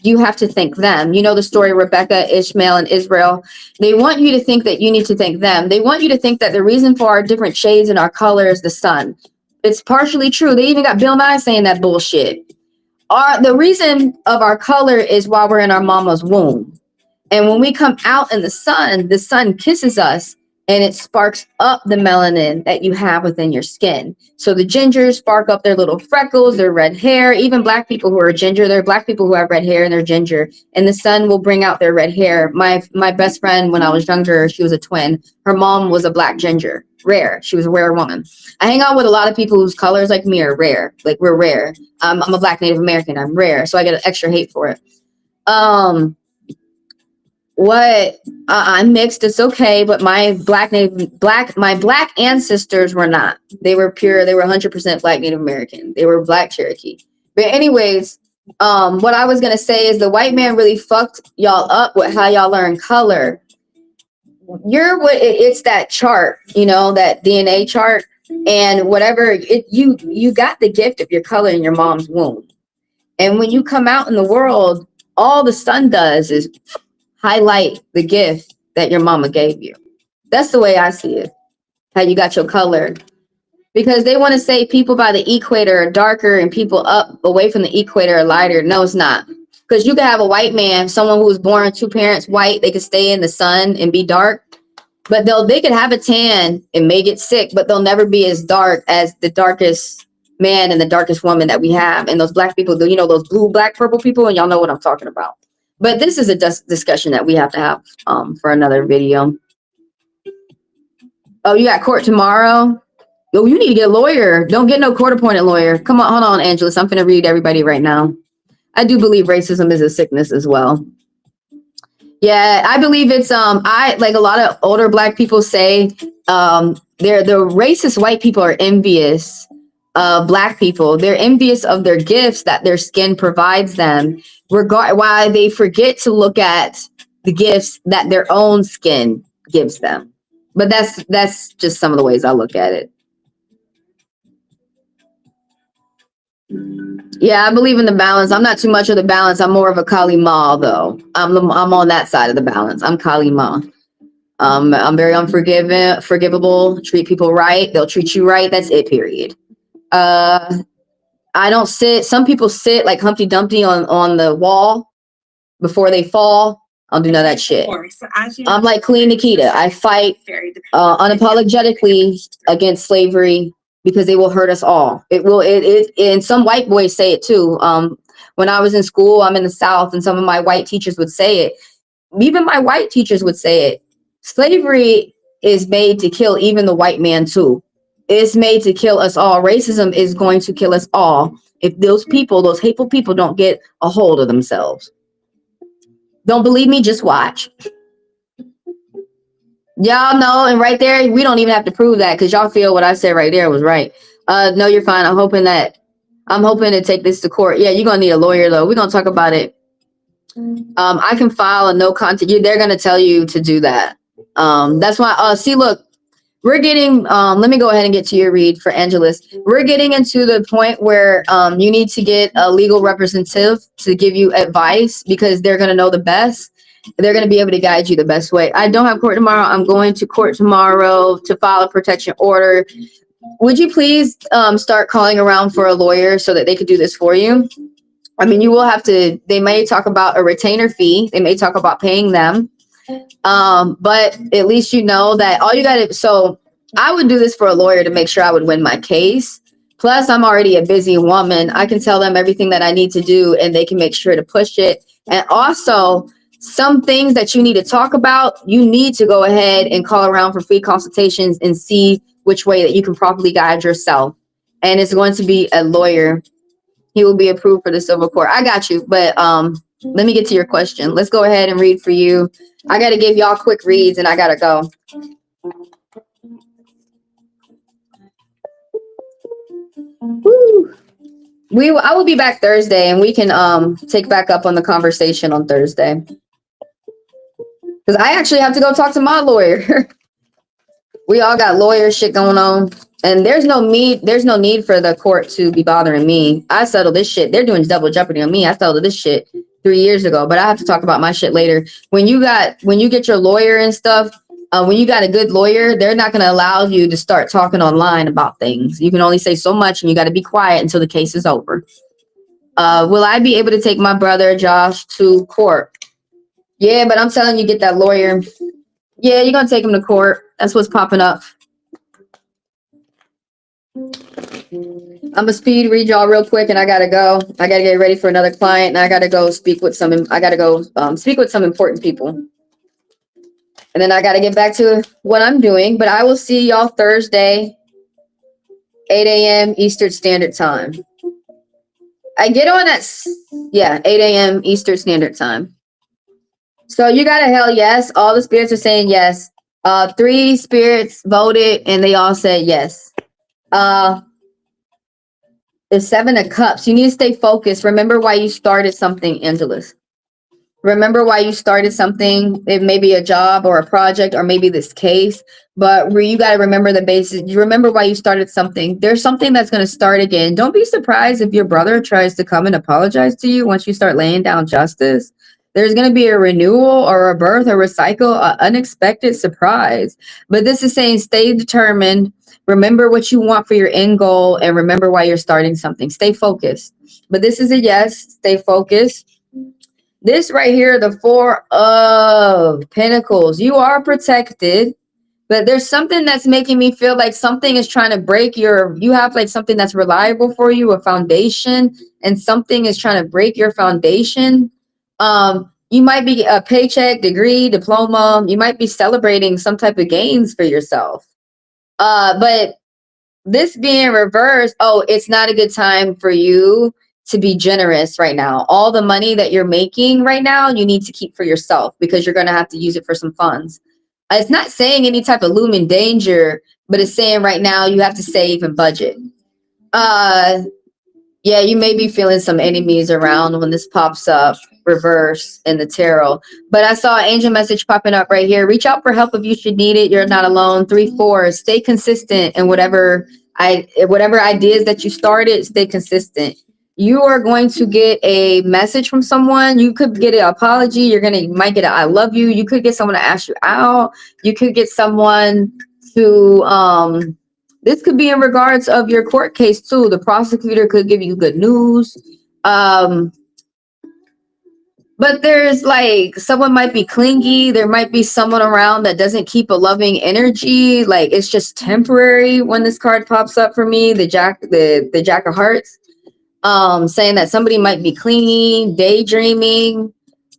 you have to thank them. You know the story of Rebecca, Ishmael, and Israel. They want you to think that you need to thank them. They want you to think that the reason for our different shades in our color is the sun. It's partially true. They even got Bill Nye saying that bullshit. The reason of our color is while we're in our mama's womb. And when we come out in the sun kisses us and it sparks up the melanin that you have within your skin. So the gingers spark up their little freckles, their red hair. Even black people who are ginger, there are black people who have red hair and they're ginger. And the sun will bring out their red hair. My best friend, when I was younger, she was a twin. Her mom was a black ginger, rare. She was a rare woman. I hang out with a lot of people whose colors like me are rare. Like we're rare. I'm a black Native American. I'm rare. So I get extra hate for it. I'm mixed, it's okay, but my black ancestors were not. They were pure, they were 100% black Native American. They were black Cherokee. But anyways, what I was gonna say is the white man really fucked y'all up with how y'all learn color. It's that chart, that DNA chart, and whatever you got the gift of your color in your mom's womb. And when you come out in the world, all the sun does is highlight the gift that your mama gave you. That's the way I see it, how you got your color. Because they want to say people by the equator are darker and people up away from the equator are lighter. No, it's not. Because you could have a white man, someone who was born two parents white, they could stay in the sun and be dark. But they could have a tan and may get sick, but they'll never be as dark as the darkest man and the darkest woman that we have. And those black people, those blue, black, purple people, and y'all know what I'm talking about. But this is a discussion that we have to have for another video. Oh, you got court tomorrow? Oh, you need to get a lawyer. Don't get no court-appointed lawyer. Come on, hold on, Angelus. I'm finna read everybody right now. I do believe racism is a sickness as well. Yeah, I believe it's like a lot of older black people say, the racist white people are envious of black people. They're envious of their gifts that their skin provides them, why they forget to look at the gifts that their own skin gives them. But that's just some of the ways I look at it. Yeah, I believe in the balance. I'm not too much of the balance. I'm more of a Kali Ma, though. I'm on that side of the balance. I'm Kali Ma. I'm very forgivable. Treat people right. They'll treat you right. That's it, period. I don't sit. Some people sit like Humpty Dumpty on the wall before they fall. I'll do none of that shit. I'm like Queen Nikita. I fight unapologetically against slavery because they will hurt us all. And some white boys say it too. When I was in school, I'm in the South, and some of my white teachers would say it. Even my white teachers would say it. Slavery is made to kill even the white man too. It's made to kill us all. Racism is going to kill us all. if those people, those hateful people, don't get a hold of themselves. Don't believe me? Just watch. Y'all know, and right there, we don't even have to prove that because y'all feel what I said right there was right. No, you're fine. I'm hoping to take this to court. Yeah, you're gonna need a lawyer though. We're gonna talk about it. I can file a no contest. They're gonna tell you to do that. That's why. See, look, we're getting. Let me go ahead and get to your read for Angelus. We're getting into the point where you need to get a legal representative to give you advice because they're gonna know the best. They're going to be able to guide you the best way. I don't have court tomorrow. I'm going to court tomorrow to file a protection order. Would you please start calling around for a lawyer so that they could do this for you? I mean, you will have to, they may talk about a retainer fee. They may talk about paying them. But at least you know that all you got to, so I would do this for a lawyer to make sure I would win my case. Plus, I'm already a busy woman. I can tell them everything that I need to do and they can make sure to push it. And also, some things that you need to talk about, you need to go ahead and call around for free consultations and see which way that you can properly guide yourself. And it's going to be a lawyer. He will be approved for the civil court. I got you. But let me get to your question. Let's go ahead and read for you. I got to give y'all quick reads and I got to go. Woo. I will be back Thursday and we can take back up on the conversation on Thursday. Because I actually have to go talk to my lawyer. We all got lawyer shit going on. And there's no need for the court to be bothering me. I settled this shit. They're doing double jeopardy on me. I settled this shit 3 years ago. But I have to talk about my shit later. When you get your lawyer and stuff, when you got a good lawyer, they're not going to allow you to start talking online about things. You can only say so much and you got to be quiet until the case is over. Will I be able to take my brother Josh to court? Yeah, but I'm telling you, get that lawyer. Yeah, you're going to take him to court. That's what's popping up. I'm going to speed read y'all real quick and I got to go. I got to get ready for another client and I got to go speak with some important people. And then I got to get back to what I'm doing. But I will see y'all Thursday, 8 a.m. Eastern Standard Time. I get on at, 8 a.m. Eastern Standard Time. So you got a hell yes. All the spirits are saying yes. 3 spirits voted and they all said yes. The 7 of Cups. You need to stay focused. Remember why you started something, Angelus. Remember why you started something. It may be a job or a project or maybe this case. But you got to remember the basis. You remember why you started something. There's something that's going to start again. Don't be surprised if your brother tries to come and apologize to you once you start laying down justice. There's going to be a renewal or a birth, a recycle, an unexpected surprise. But this is saying stay determined. Remember what you want for your end goal and remember why you're starting something. Stay focused. But this is a yes. Stay focused. This right here, the 4 of Pentacles. You are protected. But there's something that's making me feel like something is trying to break you have like something that's reliable for you, a foundation, and something is trying to break your foundation. You might be a paycheck, degree, diploma. You might be celebrating some type of gains for yourself. But this being reversed, it's not a good time for you to be generous right now. All the money that you're making right now, you need to keep for yourself because you're going to have to use it for some funds. It's not saying any type of looming danger, but it's saying right now you have to save and budget. Yeah, you may be feeling some enemies around when this pops up, reverse in the tarot. But I saw an angel message popping up right here. Reach out for help if you should need it. You're not alone. 3-4. Stay consistent in whatever ideas that you started. Stay consistent. You are going to get a message from someone. You could get an apology. You might get a I love you. You could get someone to ask you out. You could get someone to this could be in regards of your court case too. The prosecutor could give you good news. But there's like someone might be clingy. There might be someone around that doesn't keep a loving energy. Like it's just temporary when this card pops up for me, the Jack of Hearts. Saying that somebody might be clingy, daydreaming,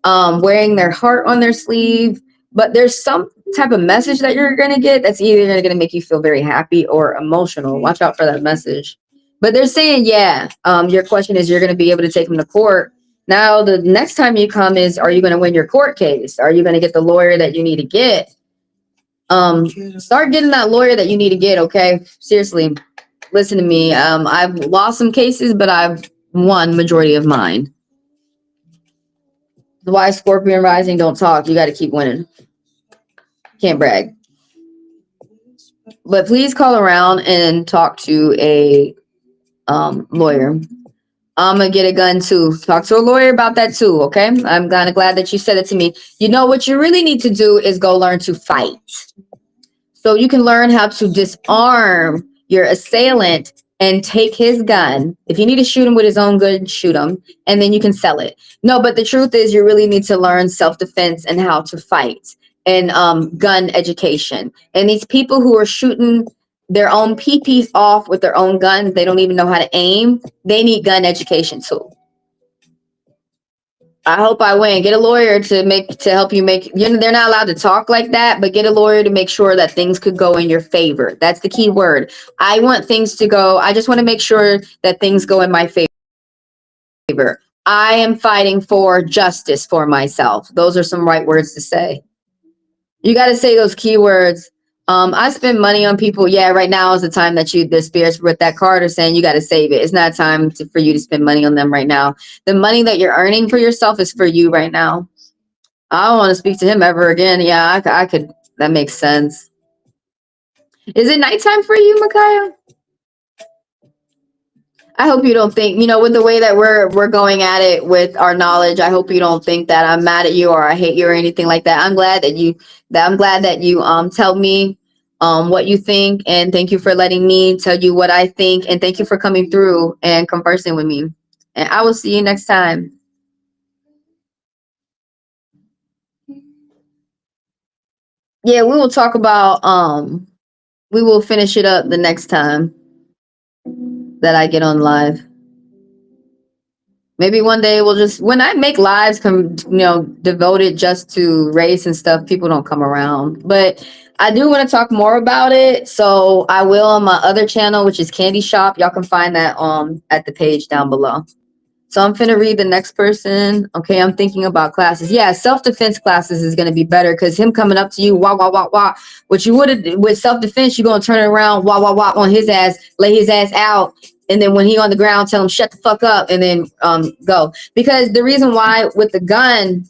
wearing their heart on their sleeve. But there's some type of message that you're going to get that's either going to make you feel very happy or emotional. Watch out for that message. But they're saying, yeah, your question is you're going to be able to take him to court. Now, the next time you come is, are you going to win your court case? Are you going to get the lawyer that you need to get? Start getting that lawyer that you need to get, okay? Seriously, listen to me. I've lost some cases, but I've won majority of mine. Why Scorpion rising, don't talk. You got to keep winning. Can't brag. But please call around and talk to a lawyer. I'm gonna get a gun too. Talk to a lawyer about that too, okay? I'm kind of glad that you said it to me. You know what you really need to do is go learn to fight. So you can learn how to disarm your assailant and take his gun. If you need to shoot him with his own gun, shoot him, and then you can sell it. No, but the truth is you really need to learn self-defense and how to fight and gun education. And these people who are shooting their own peepees off with their own guns, they don't even know how to aim. They need gun education too. I hope I win. Get a lawyer to help you make. They're not allowed to talk like that, but get a lawyer to make sure that things could go in your favor. That's the key word. I want things to go. I just want to make sure that things go in my favor. I am fighting for justice for myself. Those are some right words to say. You got to say those keywords. I spend money on people. Yeah, right now is the time that the spirits with that card are saying you got to save it. It's not time for you to spend money on them right now. The money that you're earning for yourself is for you right now. I don't want to speak to him ever again. Yeah, I could. That makes sense. Is it nighttime for you, Micaiah? I hope you don't think, with the way that we're going at it with our knowledge, I hope you don't think that I'm mad at you or I hate you or anything like that. I'm glad that you tell me what you think, and thank you for letting me tell you what I think, and thank you for coming through and conversing with me. And I will see you next time. Yeah, we will talk about we will finish it up the next time that I get on live. Maybe one day we'll just, when I make lives devoted just to race and stuff, people don't come around. But I do want to talk more about it. So I will on my other channel, which is Candy Shop. Y'all can find that at the page down below. So I'm finna read the next person. Okay, I'm thinking about classes. Yeah, self-defense classes is gonna be better because him coming up to you, wah, wah, wah, wah. What you would have with self-defense, you're gonna turn it around, wah, wah, wah on his ass, lay his ass out. And then when he on the ground, tell him shut the fuck up, and then go. Because the reason why with the gun,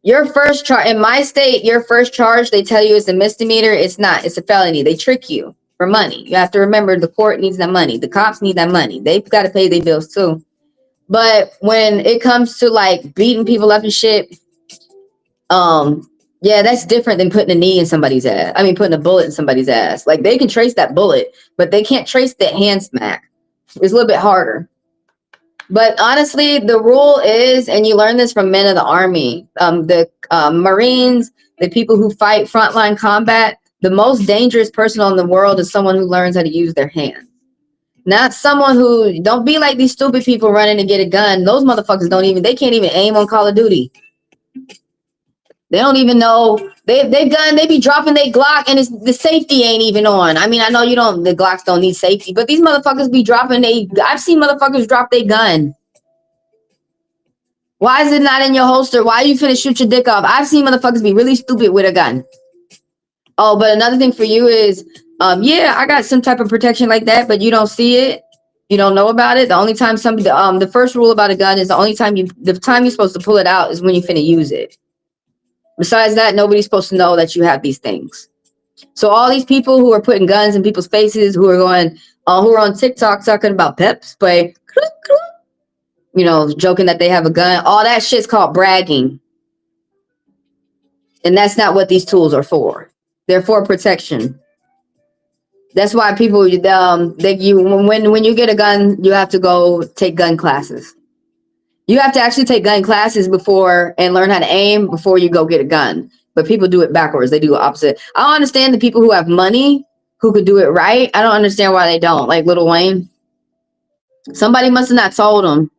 your first charge in my state, your first charge, they tell you is a misdemeanor. It's not. It's a felony. They trick you for money. You have to remember the court needs that money. The cops need that money. They've got to pay their bills too. But when it comes to like beating people up and shit, yeah, that's different than putting a knee in somebody's ass. I mean, putting a bullet in somebody's ass. Like they can trace that bullet, but they can't trace that hand smack. It's a little bit harder. But honestly, the rule is, and you learn this from men of the army, the Marines, the people who fight frontline combat, the most dangerous person in the world is someone who learns how to use their hands. Not someone who, don't be like these stupid people running to get a gun. Those motherfuckers they can't even aim on Call of Duty. They don't even know. They be dropping their Glock and the safety ain't even on. I mean, I know the Glocks don't need safety, but these motherfuckers be dropping I've seen motherfuckers drop their gun. Why is it not in your holster? Why are you finna shoot your dick off? I've seen motherfuckers be really stupid with a gun. Oh, but another thing for you is, yeah, I got some type of protection like that, but you don't see it. You don't know about it. The only time the first rule about a gun is the time you're supposed to pull it out is when you're finna use it. Besides that, nobody's supposed to know that you have these things. So all these people who are putting guns in people's faces, who are on TikTok talking about pep spray, joking that they have a gun, all that shit's called bragging. And that's not what these tools are for. They're for protection. That's why people, when you get a gun, you have to go take gun classes. You have to actually take gun classes before and learn how to aim before you go get a gun. But people do it backwards. They do the opposite. I don't understand the people who have money who could do it right. I don't understand why they don't. Like Lil Wayne. Somebody must have not told them.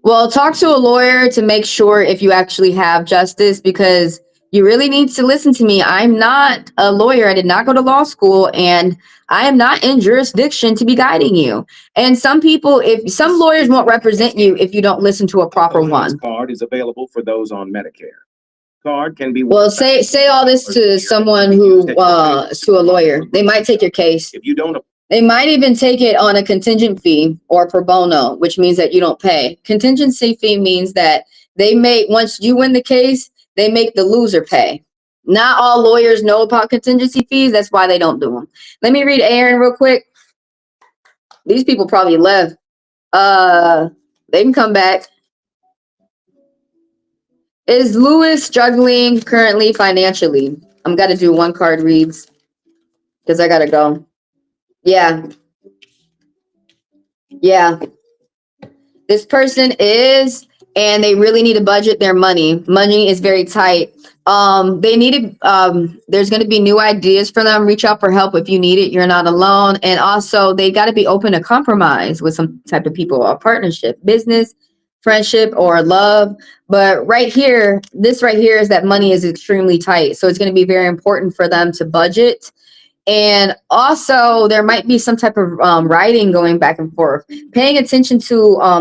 Well, talk to a lawyer to make sure if you actually have justice, because You really need to listen to me. I'm not a lawyer. I did not go to law school, and I am not in jurisdiction to be guiding you. And some people, if some lawyers won't represent you if you don't listen to a proper one. Card is available for those on Medicare. Card can be. Well, say all this to someone who to a lawyer. They might take your case. If you don't, They might even take it on a contingent fee or pro bono, which means that you don't pay. Contingency fee means that they make, once you win the case, they make the loser pay. Not all lawyers know about contingency fees. That's why they don't do them. Let me read Aaron real quick. These people probably left. They can come back. Is Lewis struggling currently financially? I'm got to do one card reads because I got to go. Yeah. Yeah. This person is, and they really need to budget their money. Money is very tight. They need to, there's going to be new ideas for them. Reach out for help if you need it. You're not alone. And also they got to be open to compromise with some type of people, a partnership, business, friendship, or love. But right here, this right here is that money is extremely tight. So it's going to be very important for them to budget. And also there might be some type of writing going back and forth, paying attention to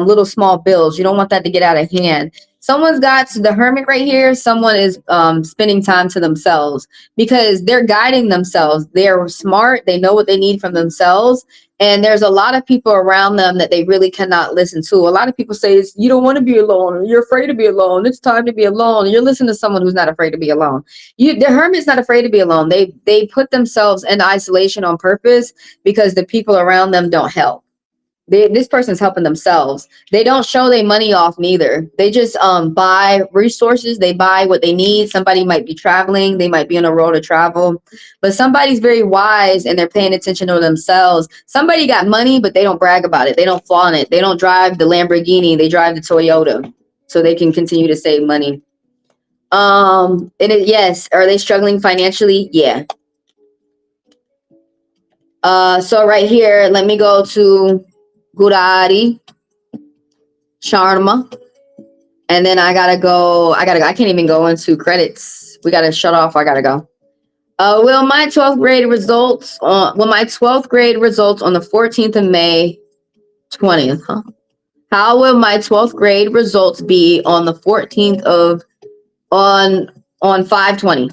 little small bills. You don't want that to get out of hand. Someone's got the hermit right here. Someone is spending time to themselves because they're guiding themselves. They're smart. They know what they need from themselves. And there's a lot of people around them that they really cannot listen to. A lot of people say, you don't want to be alone. You're afraid to be alone. It's time to be alone. You're listening to someone who's not afraid to be alone. The hermit's not afraid to be alone. They put themselves in isolation on purpose because the people around them don't help. This person's helping themselves. They don't show their money off neither. They just buy resources. They buy what they need. Somebody might be traveling. They might be on a road to travel. But somebody's very wise and they're paying attention to themselves. Somebody got money, but they don't brag about it. They don't flaunt it. They don't drive the Lamborghini. They drive the Toyota so they can continue to save money. Yes. Are they struggling financially? Yeah. So right here, let me go to Gurari, Sharma, and then I can't even go into credits. We gotta shut off. I gotta go. Will my 12th grade results on the 14th of May 20th? Huh? How will my 12th grade results be on the 14th of on 5/20?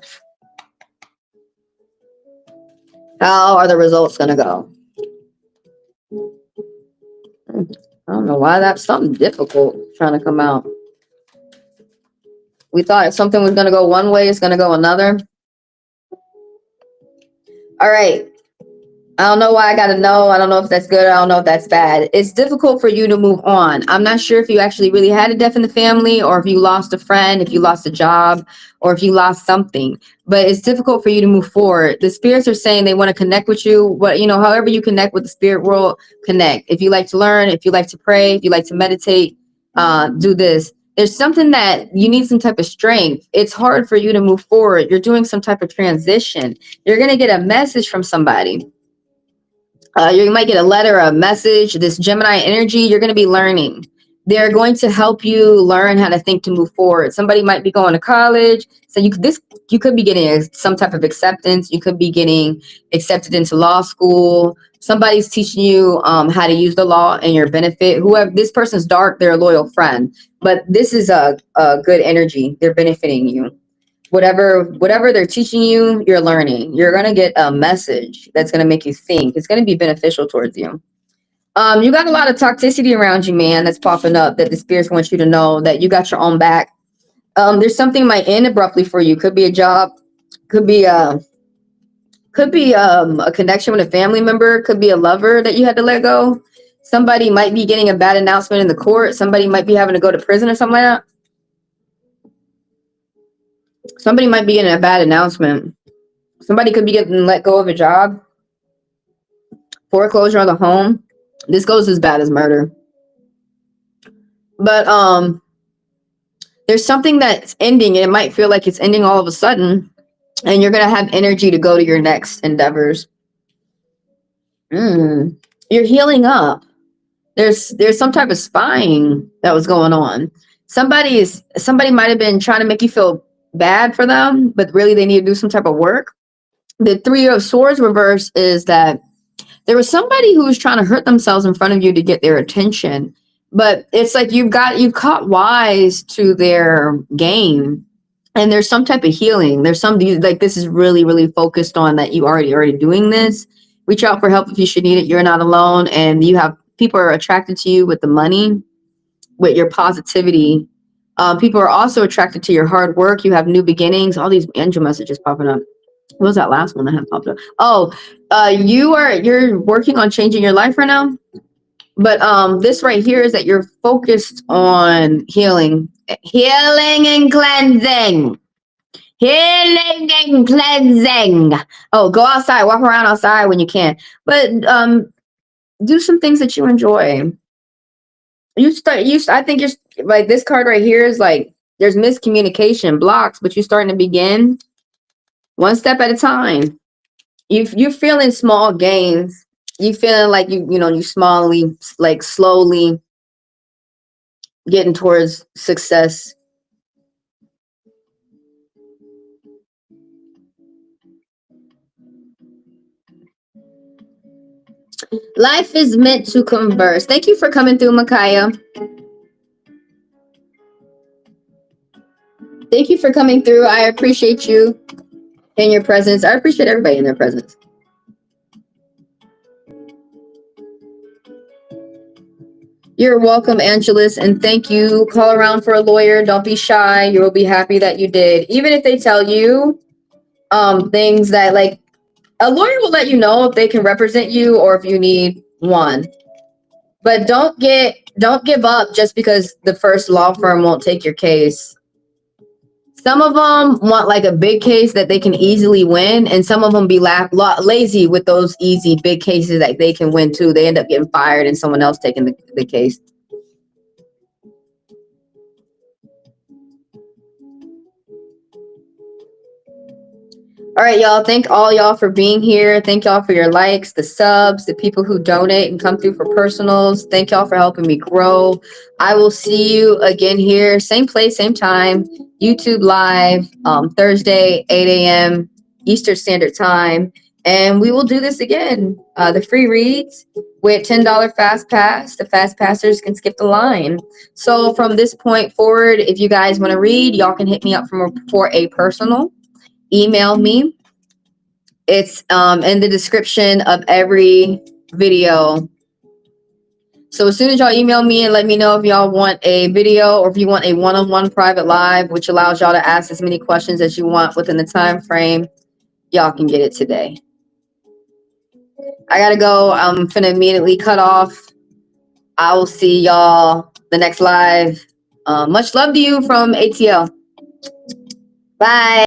How are the results gonna go? I don't know why that's something difficult trying to come out. We thought if something was going to go one way, it's going to go another. All right. I don't know why I got to know. I don't know if that's good. I don't know if that's bad. It's difficult for you to move on. I'm not sure if you actually really had a death in the family or if you lost a friend, if you lost a job, or if you lost something. But it's difficult for you to move forward. The spirits are saying they want to connect with you. However you connect with the spirit world, connect. If you like to learn, if you like to pray, if you like to meditate, do this. There's something that you need some type of strength. It's hard for you to move forward. You're doing some type of transition. You're going to get a message from somebody. You might get a letter, a message, this Gemini energy. You're going to be learning. They're going to help you learn how to think to move forward. Somebody might be going to college. So you could be getting some type of acceptance. You could be getting accepted into law school. Somebody's teaching you how to use the law in your benefit. Whoever this person's dark, they're a loyal friend. But this is a good energy. They're benefiting you. Whatever they're teaching you, you're learning. You're going to get a message that's going to make you think. It's going to be beneficial towards you. You got a lot of toxicity around you, man, that's popping up that the spirits want you to know that you got your own back. There's something might end abruptly for you. Could be a job, could be a connection with a family member, could be a lover that you had to let go. Somebody might be getting a bad announcement in the court. Somebody might be having to go to prison or something like that. Somebody might be getting a bad announcement. Somebody could be getting let go of a job. Foreclosure on the home. This goes as bad as murder. But there's something that's ending, and it might feel like it's ending all of a sudden, and you're going to have energy to go to your next endeavors. You're healing up. There's some type of spying that was going on. Somebody might have been trying to make you feel bad for them, but really they need to do some type of work. The Three of Swords reverse is that there was somebody who was trying to hurt themselves in front of you to get their attention, but it's like you've caught wise to their game, and there's some type of healing. There's like this is really, really focused on that you already doing this. Reach out for help if you should need it. You're not alone, and you have people are attracted to you with the money, with your positivity. People are also attracted to your hard work. You have new beginnings. All these angel messages popping up. What was that last one that had popped up? Oh, you're working on changing your life right now. But this right here is that you're focused on healing and cleansing. Healing and cleansing. Oh, go outside, walk around outside when you can. But do some things that you enjoy. I think you're like this card right here is like there's miscommunication, blocks, but you're starting to begin one step at a time. You're feeling small gains. You feeling like you slowly getting towards success. Life is meant to converse. Thank you for coming through, Micaiah. Thank you for coming through. I appreciate you and your presence. I appreciate everybody in their presence. You're welcome, Angelus, and thank you. Call around for a lawyer. Don't be shy. You will be happy that you did. Even if they tell you things that like a lawyer will let you know if they can represent you or if you need one. But don't give up just because the first law firm won't take your case. Some of them want like a big case that they can easily win, and some of them be lazy with those easy big cases that they can win too. They end up getting fired and someone else taking the case. All right, y'all. Thank all y'all for being here. Thank y'all for your likes, the subs, the people who donate and come through for personals. Thank y'all for helping me grow. I will see you again here, same place, same time, YouTube live, Thursday, 8 a.m. Eastern Standard Time. And we will do this again. The free reads with $10 Fast Pass. The Fast Passers can skip the line. So from this point forward, if you guys want to read, y'all can hit me up for a personal. Email me. It's in the description of every video. So as soon as y'all email me and let me know if y'all want a video or if you want a one-on-one private live, which allows y'all to ask as many questions as you want within the time frame, y'all can get it today. I gotta go. I'm finna immediately cut off. I will see y'all the next live. Much love to you from ATL. Bye.